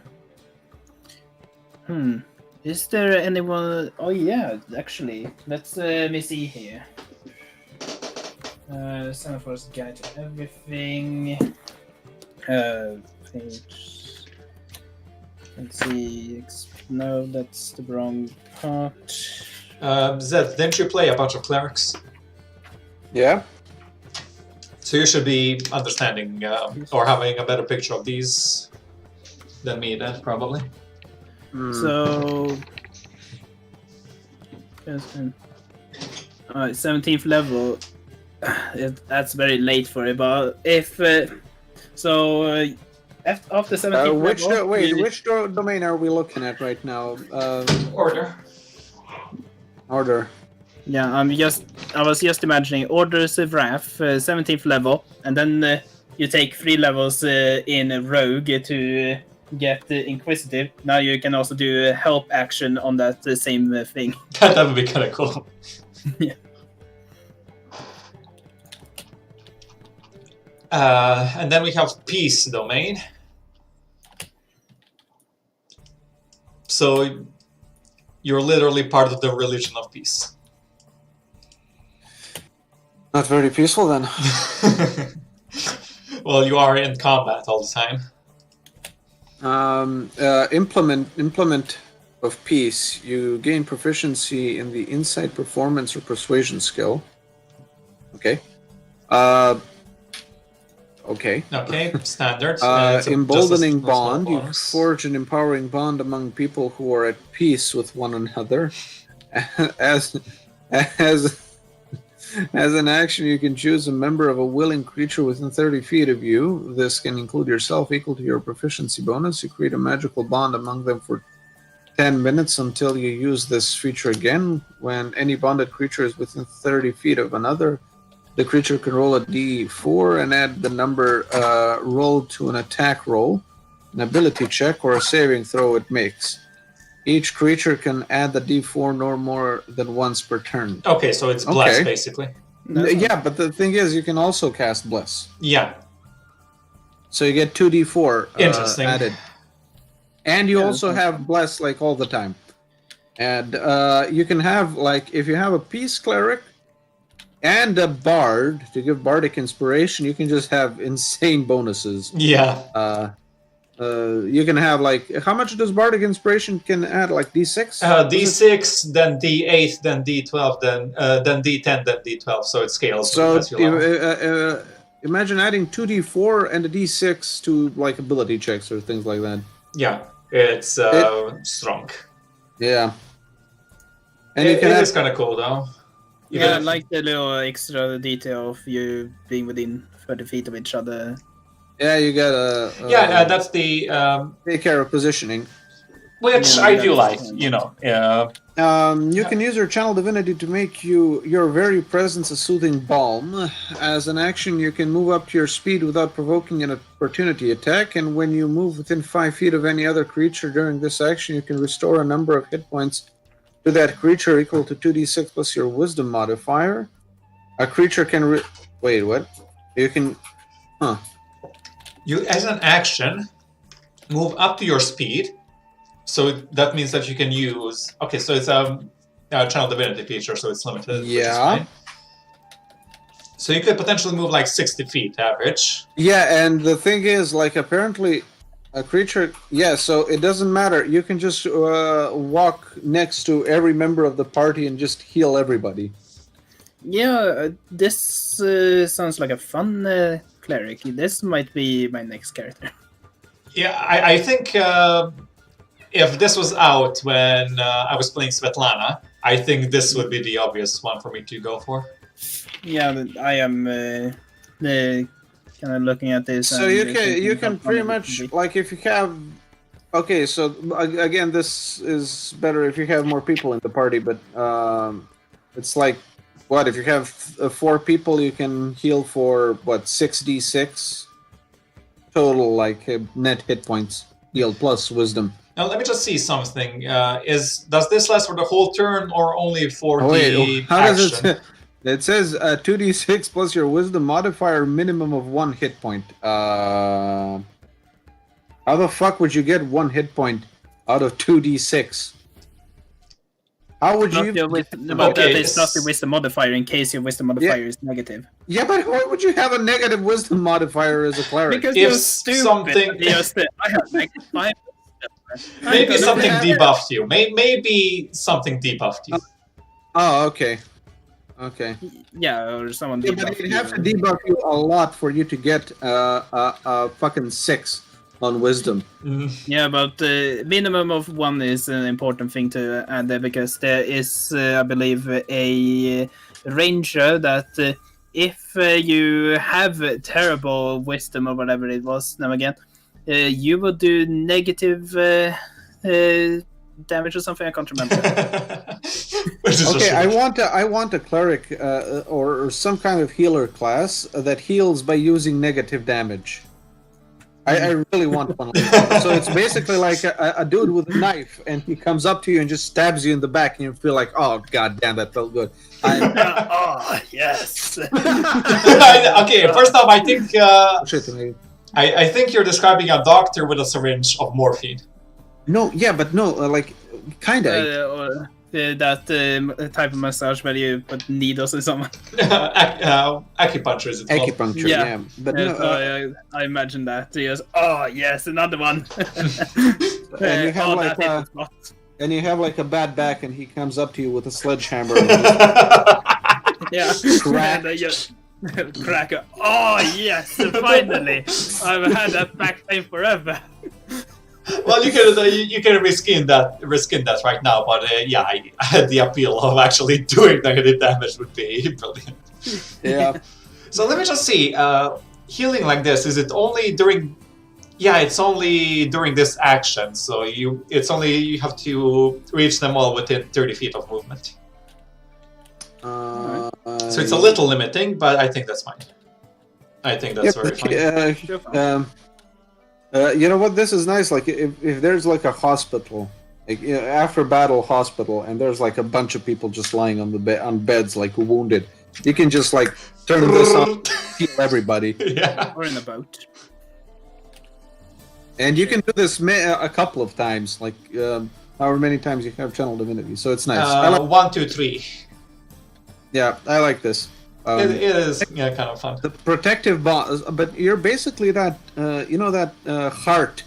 Is there anyone... Oh yeah, actually. Let's let me see here. Semaphores Guide to Everything. Page... Let's see... No, that's the wrong part. Zed, didn't you play a bunch of clerics? Yeah. So you should be understanding or having a better picture of these than me then, probably. So... Alright, 17th level. That's very late for it, but if... after 17th level... Which domain are we looking at right now? Order. Order. Yeah, I was just imagining Orders of Wrath, 17th level, and then you take 3 levels in Rogue to get Inquisitive. Now you can also do a help action on that same thing. That would be kind of cool. Yeah. And then we have peace domain. So you're literally part of the religion of peace. Not very peaceful then. Well, you are in combat all the time. Implement of peace. You gain proficiency in the insight, performance, or persuasion skill. Okay. Okay. Okay, standard. Emboldening bond. You forge an empowering bond among people who are at peace with one another. As an action, you can choose a member of a willing creature within 30 feet of you. This can include yourself equal to your proficiency bonus. You create a magical bond among them for 10 minutes until you use this feature again. When any bonded creature is within 30 feet of another, the creature can roll a d4 and add the number rolled to an attack roll, an ability check, or a saving throw it makes. Each creature can add the d4 no more than once per turn. Okay, so it's bless, basically. Yeah, but the thing is, you can also cast bless. Yeah. So you get 2d4 Interesting. added. And you also have bless, like, all the time. And you can have, like, if you have a peace cleric and a bard to give bardic inspiration, you can just have insane bonuses. Yeah. You can have, like, how much does bardic inspiration can add? Like d6? D6, then d8, then d12, then d10, then d12. So it scales. So imagine adding 2d4 and a d6 to, like, ability checks or things like that. Yeah, it's strong. Yeah. And it is kind of cool, though. Yeah, I like the little extra detail of you being within 30 feet of each other. Yeah, you got that's the take care of positioning, which I do like. You know, you can use your channel divinity to make your very presence a soothing balm. As an action, you can move up to your speed without provoking an opportunity attack, and when you move within 5 feet of any other creature during this action, you can restore a number of hit points to that creature equal to 2d6 plus your wisdom modifier. A creature can wait, what? You can You, as an action, move up to your speed. So that means that you can use... Okay, so it's a channel divinity feature, so it's limited. Yeah. So you could potentially move like 60 feet average. Yeah, and the thing is, like, apparently a creature... Yeah, so it doesn't matter. You can just walk next to every member of the party and just heal everybody. Yeah, this sounds like a fun... cleric. This might be my next character. Yeah, I think if this was out when I was playing Svetlana, I think this would be the obvious one for me to go for. Yeah, I am kind of looking at this. So you can pretty much, like, if you have... Okay, so again, this is better if you have more people in the party, but it's like, what, if you have 4 people, you can heal for, what, 6d6 total, like, net hit points healed plus wisdom. Now, let me just see something. Does this last for the whole turn or only for the how action? Does it says 2d6 plus your wisdom modifier, minimum of 1 hit point. How the fuck would you get 1 hit point out of 2d6? How would you... That is not the wisdom modifier in case your wisdom modifier is negative. Yeah, but why would you have a negative wisdom modifier as a cleric? Because if you're stupid. I have like 5. Maybe something debuffed you. Maybe something debuffed you. Oh, okay. Okay. Yeah, or someone debuffed but it'd have to debuff you a lot for you to get a fucking 6 on wisdom. Yeah, but the minimum of 1 is an important thing to add there, because there is, I believe, a ranger that if you have terrible wisdom or whatever it was, now again, you will do negative damage or something. I can't remember. Okay, I want a cleric or some kind of healer class that heals by using negative damage. I really want one like that. So it's basically like a dude with a knife, and he comes up to you and just stabs you in the back, and you feel like, oh, god damn, that felt good. Oh, yes. Okay, first off, I think Shit, man. I think you're describing a doctor with a syringe of morphine. No, yeah, but no, like, kinda. Or that type of massage where you put needles in someone. Acupuncture is it called? Acupuncture, Yeah. yeah. But Yeah, no, so I imagine that. Yes. Oh, yes, another one. and you have that hit the spot. and you have like a bad back, and he comes up to you with a sledgehammer. Yeah. Crack. And, cracker. Oh, yes, finally. I've had that back pain forever. Well, you can reskin that right now, but yeah, the appeal of actually doing negative damage would be brilliant. Yeah. So let me just see. Healing like this, is it only during? Yeah, it's only during this action. So you have to reach them all within 30 feet of movement. So it's a little limiting, but I think that's fine. I think that's very fine. You know what? This is nice. Like, if there's like a hospital, like after battle hospital, and there's like a bunch of people just lying on the on beds, like wounded, you can just like turn this on, heal everybody. Yeah. Or in a boat. And you can do this a couple of times, like however many times you have channel divinity. So it's nice. I like, 1, 2, 3. yeah, I like this. It is kind of fun. The protective bond, but you're basically that heart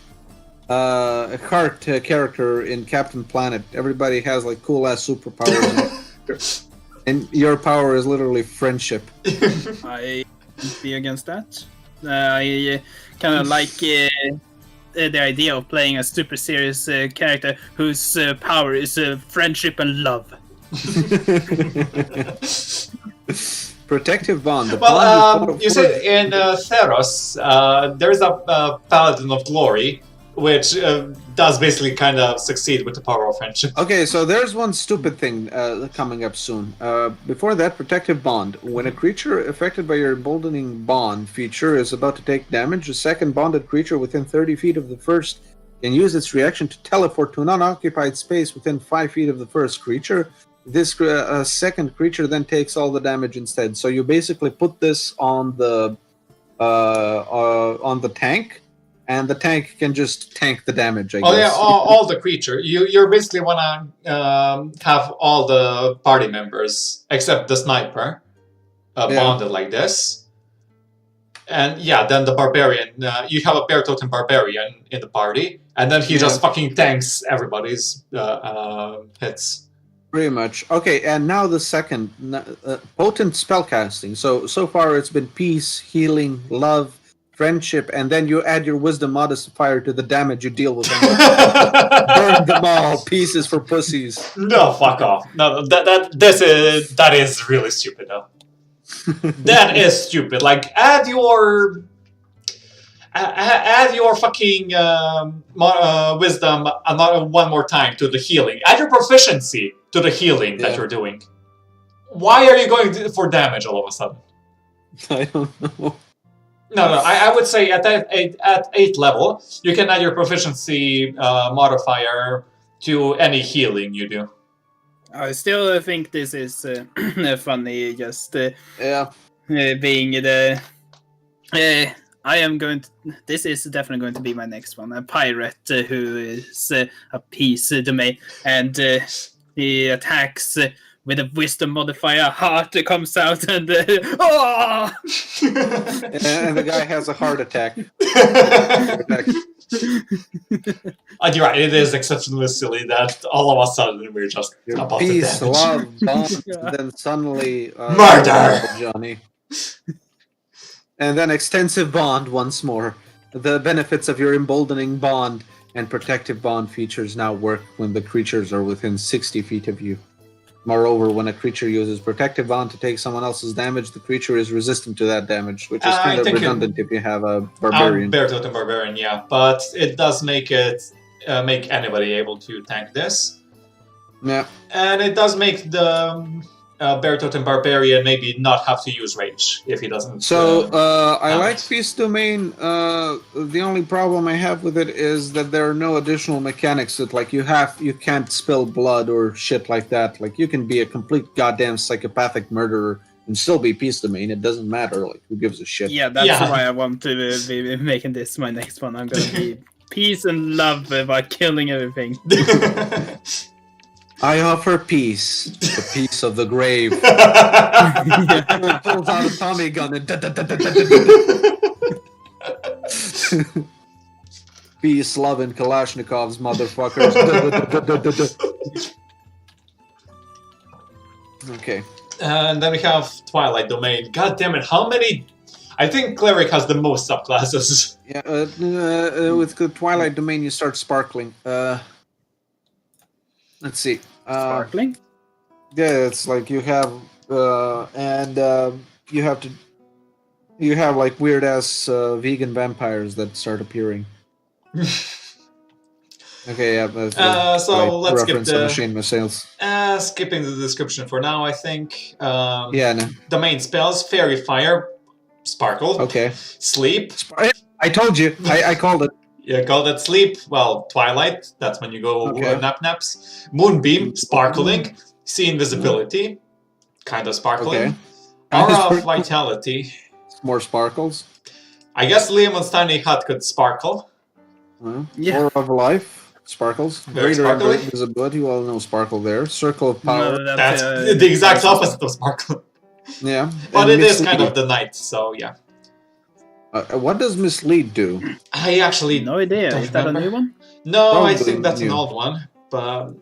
character in Captain Planet. Everybody has like cool ass superpowers, and your power is literally friendship. I wouldn't be against that. I kind of like the idea of playing a super serious character whose power is friendship and love. Protective bond. You said in Theros, there's a Paladin of Glory, which does basically kind of succeed with the power of friendship. Okay, so there's one stupid thing coming up soon. Before that, protective bond. When a creature affected by your emboldening bond feature is about to take damage, a second bonded creature within 30 feet of the first can use its reaction to teleport to an unoccupied space within 5 feet of the first creature. This second creature then takes all the damage instead. So you basically put this on the tank, and the tank can just tank the damage. I guess. Yeah, all the creature. You basically wanna have all the party members except the sniper bonded like this. And yeah, then the barbarian. You have a bear totem barbarian in the party, and then he just fucking tanks everybody's hits. Pretty much. Okay, and now the second potent spellcasting. So far it's been peace, healing, love, friendship, and then you add your wisdom modifier to the damage you deal with them. Burn them all, pieces for pussies. No, fuck off. No, that is really stupid though. That is stupid. Like add your fucking wisdom one more time to the healing. Add your proficiency to the healing that you're doing. Why are you going for damage all of a sudden? I don't know. No. I would say at 8th level, you can add your proficiency modifier to any healing you do. I still think this is funny. Just being the. I am going to. This is definitely going to be my next one. A pirate who is a peace domain, and he attacks with a wisdom modifier. Heart comes out, and and the guy has a heart attack. You're right. It is exceptionally silly that all of a sudden we're just about peace, to damage. love, bond, then suddenly Murder, Johnny. And then extensive bond once more. The benefits of your emboldening bond and protective bond features now work when the creatures are within 60 feet of you. Moreover, when a creature uses protective bond to take someone else's damage, the creature is resistant to that damage, which is kind of redundant if you have a barbarian. Bear totem barbarian, yeah, but it does make anybody able to tank this. Yeah, and it does make the Bear Totem Barbarian maybe not have to use rage if he doesn't. So I like it. Peace Domain. The only problem I have with it is that there are no additional mechanics that like you can't spill blood or shit like that. Like you can be a complete goddamn psychopathic murderer and still be Peace Domain. It doesn't matter. Like who gives a shit? Yeah, that's why I want to be making this my next one. I'm gonna be peace and love by killing everything. I offer peace, the peace of the grave. Pulls out a Tommy gun and peace, love, and Kalashnikovs, motherfuckers. Okay. And then we have Twilight Domain. God damn it, how many? I think Cleric has the most subclasses. Yeah, with the Twilight Domain, you start sparkling. Let's see. Sparkling? Yeah, it's like you have, you have like weird ass vegan vampires that start appearing. Okay, yeah. So let's skip the machine missiles. Skipping the description for now. I think. Yeah. No. The main spells: Fairy Fire, Sparkle. Okay. Sleep. I told you. I called it. Yeah, call that sleep. Well, Twilight. That's when you go naps. Moonbeam, sparkling. See invisibility, kind of sparkling. Okay. Aura of Vitality. More sparkles. I guess Liam and Tiny Hut could sparkle. Yeah. Aura of Life, sparkles. Very Greater sparkly. invisibility. Well, no sparkle there. Circle of Power. No, That's the exact opposite of sparkle. Yeah. But And it is kind Mislead. of the night, so yeah. What does Mislead do? I actually No idea. don't Is that remember. a new one? No, I Probably think that's an new. old one. But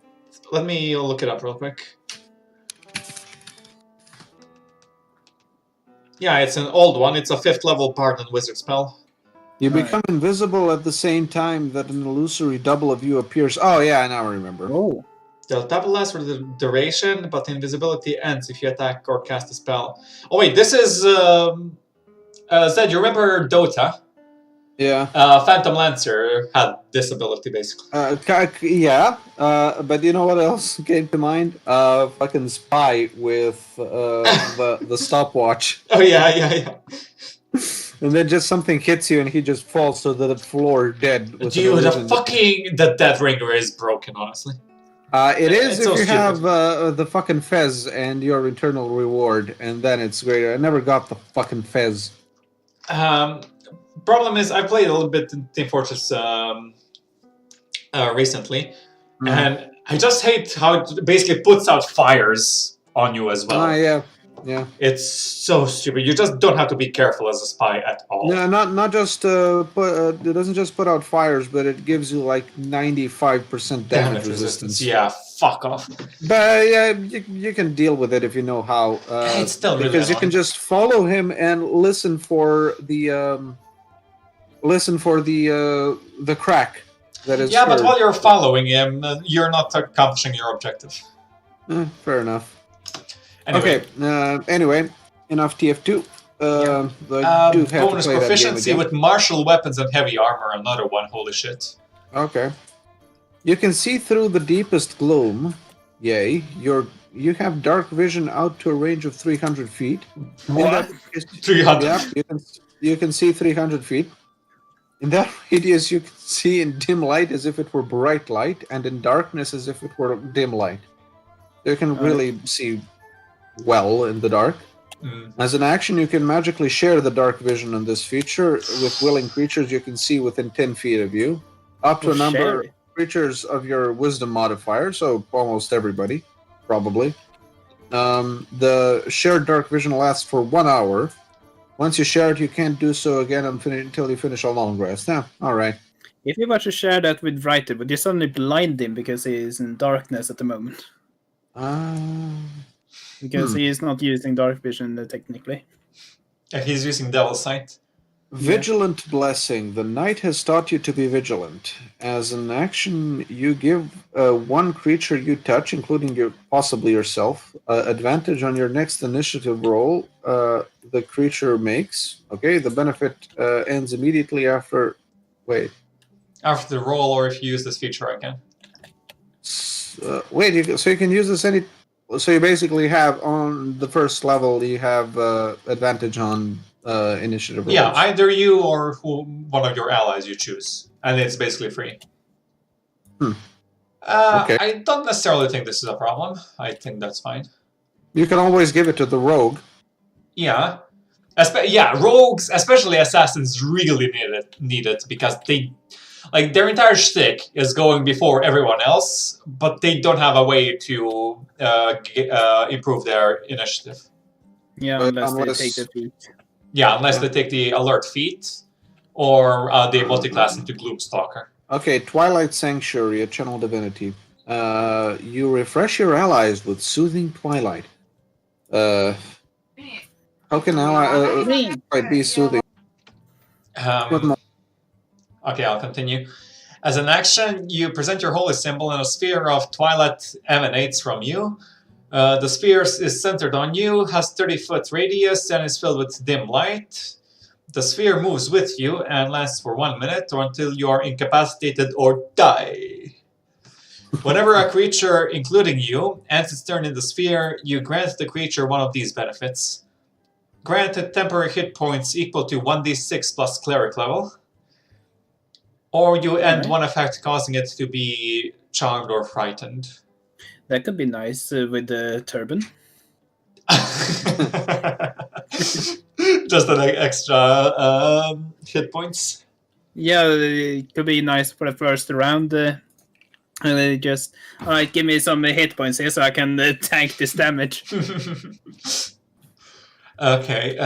let me look it up real quick. Yeah, it's an old one. It's a 5th level Bard and Wizard spell. You Right. become invisible at the same time that an illusory double of you appears. Oh yeah, now I remember. Oh. The double lasts for the duration, but the invisibility ends if you attack or cast a spell. Oh wait, this is Zed, you remember Dota? Yeah. Phantom Lancer had this ability basically. Yeah. But you know what else came to mind? Fucking Spy with the stopwatch, Oh yeah. and then just something hits you, and he just falls to the floor dead. With an Dude, illusion. the Death Ringer is broken, honestly. It is It's if so you stupid. have the fucking Fez and your eternal reward, and then it's greater. I never got the fucking Fez. Problem is, I played a little bit in Team Fortress recently, and I just hate how it basically puts out fires on you as well. Yeah. It's so stupid. You just don't have to be careful as a spy at all. No, not just it doesn't just put out fires, but it gives you like 95% damage resistance. Yeah, fuck off. But yeah, you can deal with it if you know how. It's still really because you can annoying. just follow him and listen for the crack that is. Yeah, but heard. while you're following him, you're not accomplishing your objective. Fair enough. Anyway, Okay. Anyway, enough TF2. I do have bonus to play that game proficiency again. with martial weapons and heavy armor. Another one. Holy shit. Okay. You can see through the deepest gloom. Yay. You have dark vision out to a range of 300 feet. What? 300. 300. Yeah, you can see 300 feet. In that radius, you can see in dim light as if it were bright light, and in darkness as if it were dim light. You can really see well in the dark. As an action, you can magically share the dark vision on this feature. With willing creatures, you can see within 10 feet of you. Up to a number of creatures of your wisdom modifier, so almost everybody, probably. The shared dark vision lasts for 1 hour. Once you share it, you can't do so again until you finish a long rest. Yeah, alright. If you were to share that with Writer, would you suddenly blind him because he is in darkness at the moment? Because he is not using dark vision technically. Yeah, he's using Devil's Sight. Vigilant Blessing. The knight has taught you to be vigilant. As an action, you give one creature you touch, including possibly yourself, advantage on your next initiative roll the creature makes. Okay, the benefit ends immediately after... Wait. After the roll, or if you use this feature again. So you can use this any... So you basically have on the first level you have advantage on initiative rolls. Yeah, either you or one of your allies you choose, and it's basically free. Okay. I don't necessarily think this is a problem. I think that's fine. You can always give it to the rogue. Yeah. Rogues, especially assassins, really need it because they, like, their entire shtick is going before everyone else, but they don't have a way to improve their initiative. Yeah, But unless they unless- take the feat. Yeah, unless they take the alert feat or they multiclass into Gloomstalker. Okay, Twilight Sanctuary, a channel divinity. You refresh your allies with soothing twilight. How can ally be soothing? Okay, I'll continue. As an action, you present your holy symbol and a sphere of twilight emanates from you. The sphere is centered on you, has 30-foot radius, and is filled with dim light. The sphere moves with you and lasts for 1 minute or until you are incapacitated or die. Whenever a creature, including you, ends its turn in the sphere, you grant the creature one of these benefits. Granted temporary hit points equal to 1d6 plus cleric level. Or you end one effect causing it to be charmed or frightened. That could be nice with the turban. Just an extra hit points. Yeah, it could be nice for the first round. Just alright, give me some hit points here so I can tank this damage. Okay.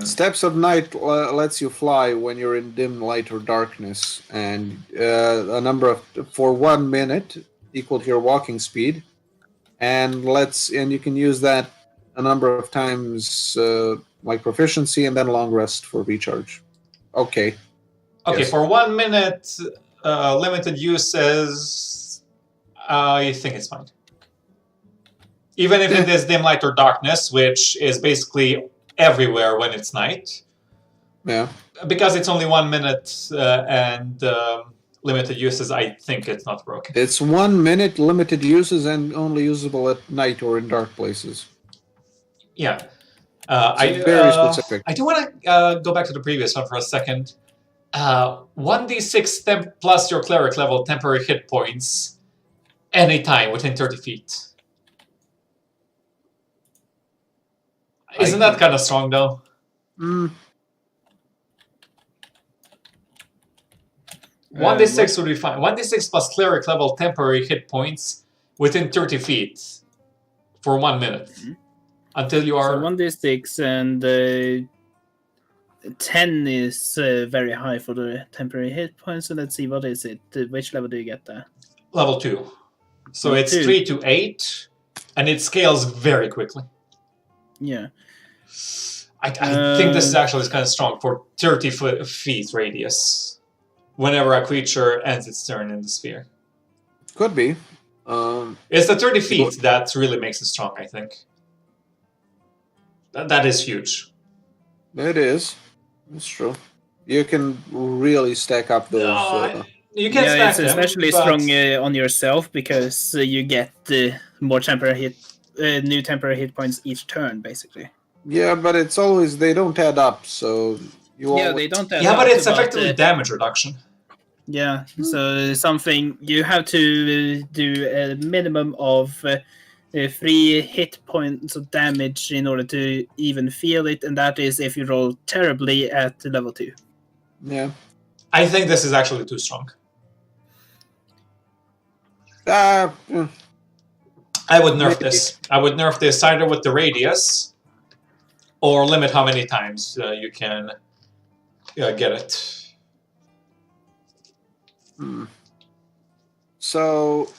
Steps of Night lets you fly when you're in dim light or darkness, and a number of for 1 minute equal to your walking speed, and you can use that a number of times, like proficiency, and then long rest for recharge. Okay. Okay, Yes. for 1 minute, limited uses, I think it's fine. Even if it is dim light or darkness, which is basically everywhere when it's night. Yeah. Because it's only 1 minute and limited uses, I think it's not broken. It's 1 minute, limited uses, and only usable at night or in dark places. Yeah. Very specific. I do want to go back to the previous one for a second. 1d6 plus your cleric level temporary hit points anytime within 30 feet. Isn't that kind of strong, though? 1d6 would be fine. 1d6 plus cleric level temporary hit points within 30 feet for 1 minute. Until you are... So 1d6 and 10 is very high for the temporary hit points. So let's see, what is it? Which level do you get there? Level 2. So Level it's 2. 3 to 8, and it scales very quickly. Yeah. I think this is actually kind of strong for 30 feet radius. Whenever a creature ends its turn in the sphere. Could be. It's the 30 feet that really makes it strong, I think. That is huge. It is. It's true. You can really stack up those. You can stack it's them, especially but... strong on yourself because you get more temporary new temporary hit points each turn, basically. Yeah, but it's always they don't add up, so you. Yeah, they don't add up. Yeah, but it's effectively damage reduction. Yeah, so something you have to do a minimum of 3 hit points of damage in order to even feel it, and that is if you roll terribly at level 2. Yeah. I think this is actually too strong. I would nerf this. I would nerf this either with the radius or limit how many times you can get it. So,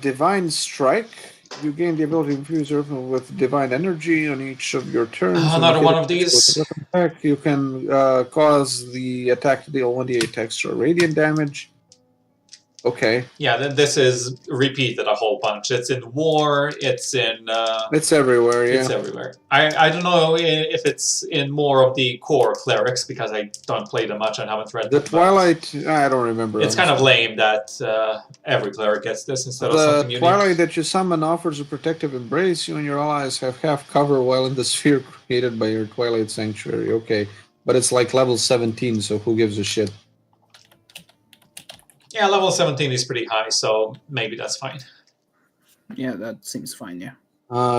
Divine Strike. You gain the ability to infuse your weapon with divine energy on each of your turns. Another one of these. With a weapon attack, you can cause the attack to deal 1d8 extra radiant damage. Okay. Yeah, this is repeated a whole bunch. It's in war. It's in. It's everywhere. Yeah. It's everywhere. I don't know if it's in more of the core clerics because I don't play them much and haven't read The them. Twilight, I don't remember. It's kind of lame that every cleric gets this instead of something unique. The Twilight that you summon offers a protective embrace. You and your allies have half cover while in the sphere created by your Twilight Sanctuary. Okay, but it's like level 17, so who gives a shit? Yeah, level 17 is pretty high, so maybe that's fine. Yeah, that seems fine, yeah.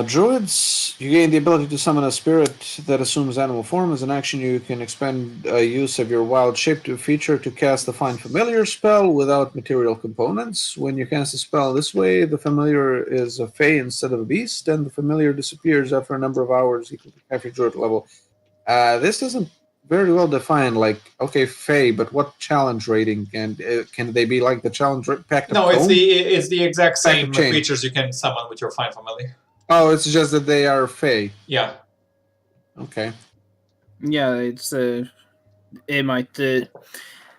Druids, you gain the ability to summon a spirit that assumes animal form. As an action, you can expend use of your wild shape feature to cast a Find Familiar spell without material components. When you cast a spell this way, the familiar is a fae instead of a beast, and the familiar disappears after a number of hours equal to half your druid level. This isn't very well defined. Like, okay, fae, but what challenge rating? Can they be like the challenge pact? No, it's the exact same creatures you can summon with your Find Familiar. Oh, it's just that they are fae. Yeah. Okay. Yeah, it's it might. Fae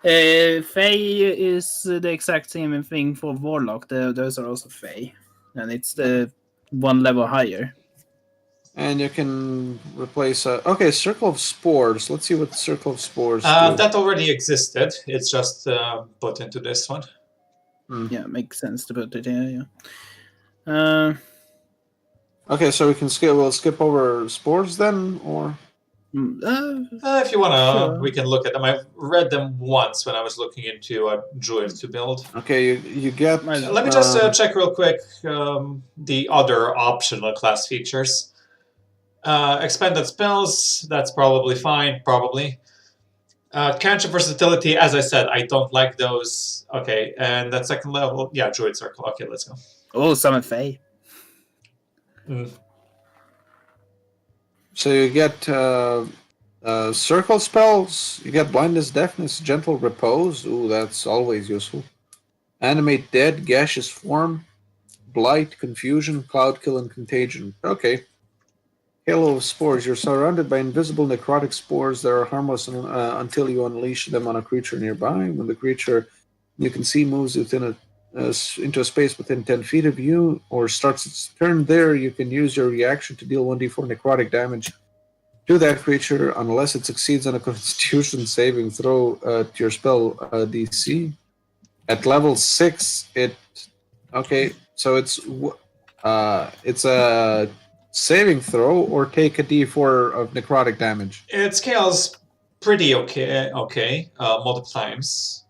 is the exact same thing for Warlock. Those are also Fae, and it's the one level higher. And you can replace okay, Circle of Spores. Let's see what Circle of Spores do. That already existed. It's just put into this one. Yeah, makes sense to put it here. Yeah. Okay, so we'll skip over spores then, or if you wanna, sure. We can look at them. I've read them once when I was looking into a druid to build. Okay, you get. Let me just check real quick the other optional class features. Expanded spells. That's probably fine. Probably. Cantrip versatility. As I said, I don't like those. Okay, and that second level, yeah, druid circle. Okay, let's go. Oh, summon Fae. So you get circle spells, you get blindness, deafness, gentle repose. Ooh, that's always useful. Animate dead, gaseous form, blight, confusion, cloud kill, and contagion. Okay. Halo of spores. You're surrounded by invisible necrotic spores that are harmless until you unleash them on a creature nearby. When the creature you can see moves within into a space within 10 feet of you or starts its turn there, you can use your reaction to deal 1d4 necrotic damage to that creature unless it succeeds on a constitution saving throw to your spell DC. At level 6, okay, so it's a saving throw or take a d4 of necrotic damage. It scales pretty okay, multiple times.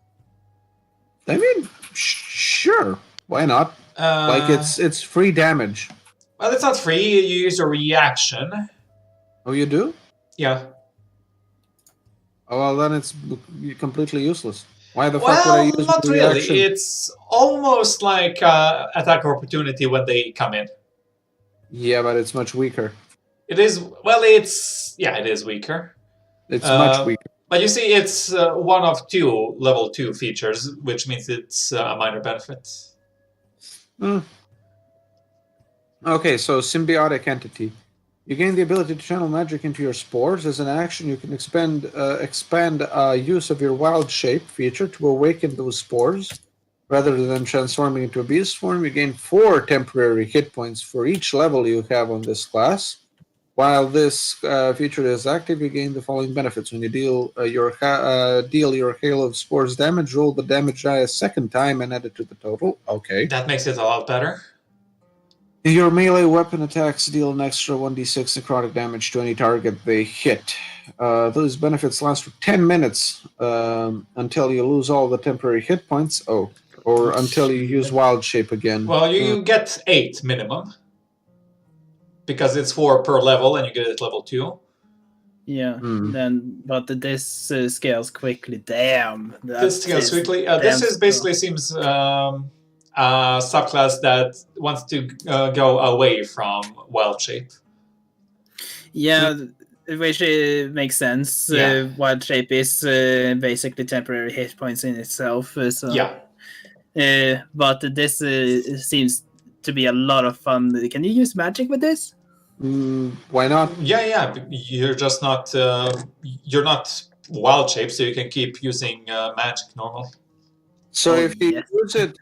I mean, sure, why not? Like it's free damage. Well, it's not free. You use a reaction. Oh, you do? Yeah. Oh, well, then it's completely useless. Why the fuck would I use not the really. reaction? It's almost like attack of opportunity when they come in. Yeah, but it's much weaker. It is. Well, it is weaker. It's much weaker. But you see, it's one of 2 level 2 features, which means it's a minor benefit. Okay, so symbiotic entity. You gain the ability to channel magic into your spores. As an action, you can expand use of your wild shape feature to awaken those spores. Rather than transforming into a beast form, you gain 4 temporary hit points for each level you have on this class. While this feature is active, you gain the following benefits. When you deal your Hail of Spores damage, roll the damage die a second time and add it to the total. Okay. That makes it a lot better. Your melee weapon attacks deal an extra 1d6 necrotic damage to any target they hit. Those benefits last for 10 minutes until you lose all the temporary hit points. Or until you use Wild Shape again. Well, you get 8 minimum. Because it's 4 per level and you get it at level 2. Yeah, but this scales quickly. Damn. This scales quickly. This basically seems a subclass that wants to go away from Wild Shape. Yeah, which makes sense. Yeah. Wild Shape is basically temporary hit points in itself. So. Yeah. But this seems to be a lot of fun. Can you use magic with this? Why not? Yeah. You're just not. You're not Wild Shape, so you can keep using magic normally. So Oh, if you yes. use it,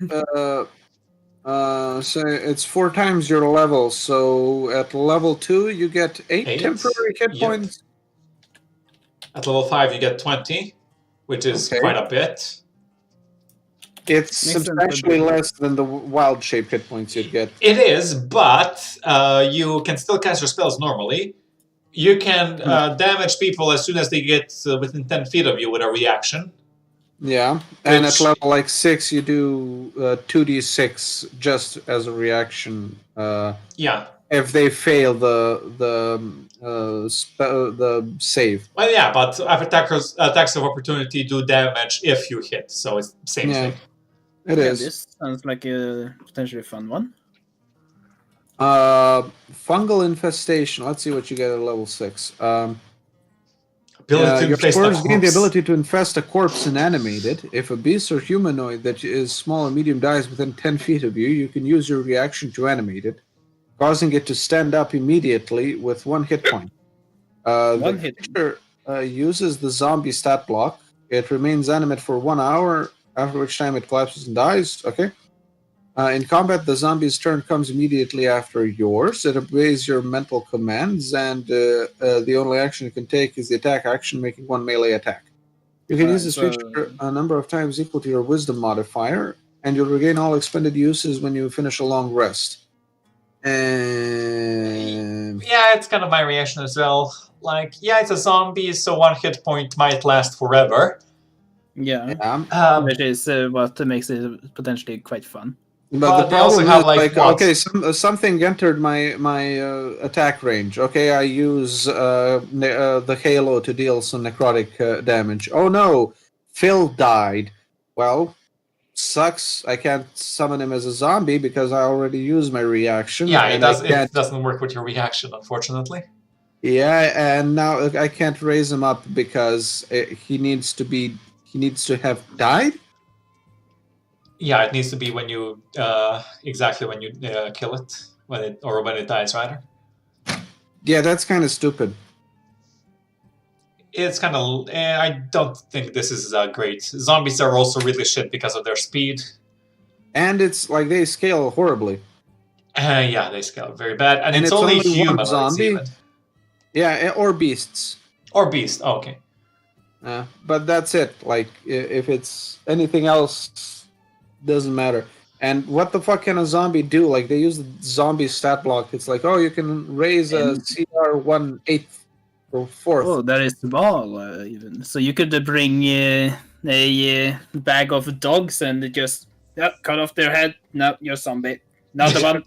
so it's 4 times your level. So at level 2, you get 8 8? temporary hit Yep. points. At level 5, you get 20, which is Okay. quite a bit. It's Makes sense, substantially but- less than the wild shape hit points you'd get. It is, but you can still cast your spells normally. You can damage people as soon as they get within 10 feet of you with a reaction. Yeah, and at Which- level like 6, you do 2d6 just as a reaction. Yeah. If they fail the save. Well, yeah, but attacks of opportunity do damage if you hit, so it's the same Yeah. thing. It Yeah, is. this sounds like a potentially fun one. Fungal infestation. Let's see what you get at level 6. Ability to your infest a spores gain the corpse. ability to infest a corpse and animate it. If a beast or humanoid that is small or medium dies within 10 feet of you, you can use your reaction to animate it, causing it to stand up immediately with 1 hit point. One The hit. creature uses the zombie stat block. It remains animate for 1 hour, after which time it collapses and dies. Okay. In combat, the zombie's turn comes immediately after yours. It obeys your mental commands, and the only action it can take is the attack action, making 1 melee attack. You can use this feature a number of times equal to your wisdom modifier, and you'll regain all expended uses when you finish a long rest. And Yeah, it's kind of my reaction as well. Like, yeah, it's a zombie, so 1 hit point might last forever. Yeah, which is what makes it potentially quite fun. But the they also problem have, is, like, what? okay, something entered my attack range. Okay, I use the halo to deal some necrotic damage. Oh no, Phil died. Well, sucks. I can't summon him as a zombie because I already used my reaction. Yeah, it and doesn't work with your reaction, unfortunately. Yeah, and now I can't raise him up because he needs to have died. Yeah, it needs to be when you exactly when you kill it, when it dies, rather. Yeah, that's kind of stupid. It's kind of. I don't think this is great. Zombies are also really shit because of their speed. And it's like they scale horribly. Yeah, they scale very bad, and it's it's only only one humanoids zombie? even. Yeah, or beasts. Or beast. Oh, okay. But that's it. Like, if it's anything else, doesn't matter. And what the fuck can a zombie do? Like, they use the zombie stat block. It's like, oh, you can raise a CR 1/8 or 4th. Oh, that is the ball, even. So you could bring a bag of dogs and just cut off their head. No, you're zombie. Another one.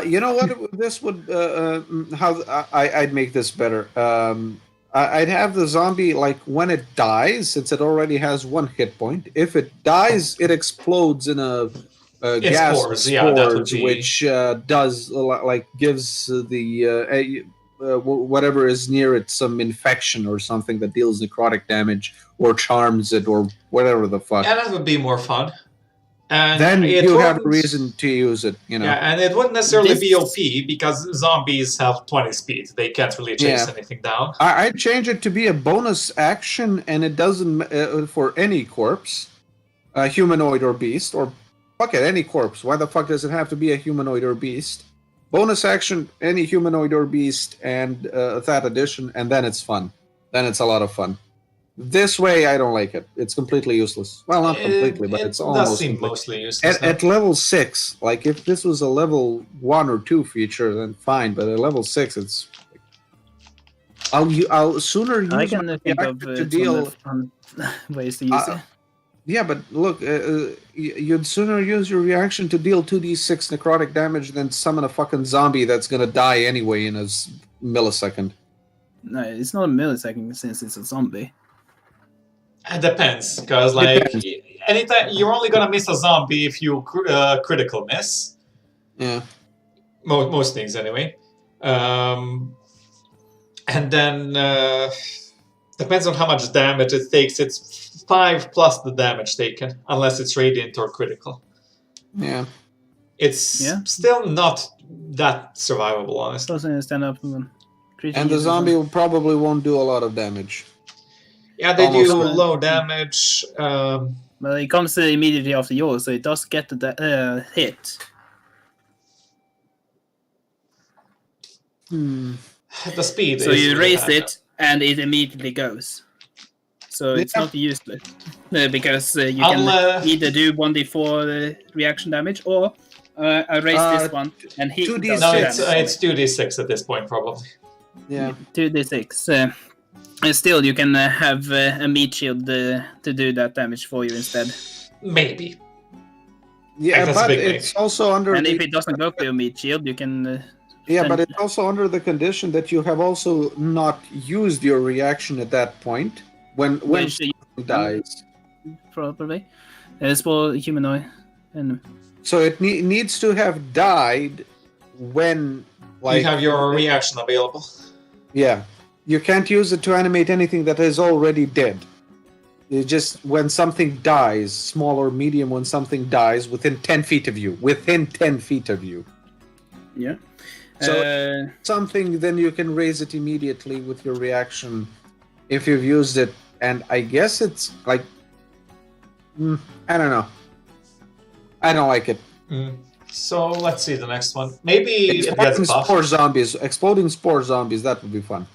You know what? This would how I'd make this better. I'd have the zombie, like, when it dies, since it already has 1 hit point. If it dies, it explodes in a gas spores, yeah, that would be... which does like gives the whatever is near it some infection or something that deals necrotic damage or charms it or whatever the fuck. Yeah, that would be more fun. And then you have a reason to use it, you know. Yeah, and it wouldn't necessarily be OP because zombies have 20 speed. They can't really chase anything down. I'd change it to be a bonus action, and it doesn't for any corpse, humanoid or beast, or fuck it, any corpse. Why the fuck does it have to be a humanoid or beast? Bonus action, any humanoid or beast, and that addition, and then it's fun. Then it's a lot of fun. This way, I don't like it. It's completely useless. Well, not completely, but it's almost. It does seem mostly useless. At level 6, like, if this was a level 1 or 2 feature, then fine. But at level 6, it's. I'll sooner use I can think of to deal ways to use it. Yeah, but look, you'd sooner use your reaction to deal 2d6 necrotic damage than summon a fucking zombie that's gonna die anyway in a millisecond. No, it's not a millisecond since it's a zombie. It depends, because anytime you're only gonna miss a zombie if you critical miss. Yeah. Most things anyway. And then depends on how much damage it takes. It's 5 plus the damage taken, unless it's radiant or critical. Yeah. It's still not that survivable, honestly. Doesn't stand up. And the zombie probably won't do a lot of damage. Yeah, they Almost do like- low damage. Well, it comes immediately after yours, so it does get the hit. The speed So is you really raise bad. it, and it immediately goes. So it's Yeah. not useless. Because you I'll, can either do 1d4 reaction damage, or I raise this one, and he 2d6. does No, damage. it's 2d6 at this point, probably. Yeah. 2d6. And still, you can have a meat shield to do that damage for you instead. Maybe. Yeah, That's a but big it's also under And the, if it doesn't go for your meat shield, you can... yeah, but then- it's also under the condition that you have also not used your reaction at that point when which you something dies. probably. It's for humanoid. And So it needs to have died when, like, you have your reaction available. yeah, you can't use it to animate anything that is already dead. It's just when something dies, small or medium, when something dies within 10 feet of you. Within 10 feet of you. yeah. So something, then you can raise it immediately with your reaction if you've used it. And I guess it's like, I don't know. I don't like it. So let's see the next one. Maybe it gets buffed. Exploding spore zombies, that would be fun.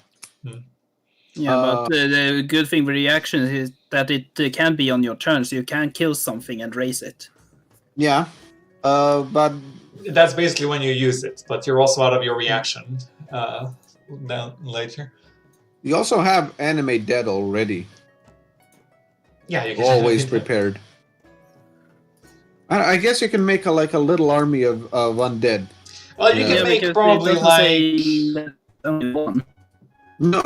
Yeah, but the good thing with reaction is that it can be on your turn, so you can kill something and raise it. Yeah, but That's basically when you use it, but you're also out of your reaction then later. you also have animate dead already. Yeah, you can Always prepared. I guess you can make a little army of undead. Well, you Yeah. can make because it probably doesn't like say only one. No,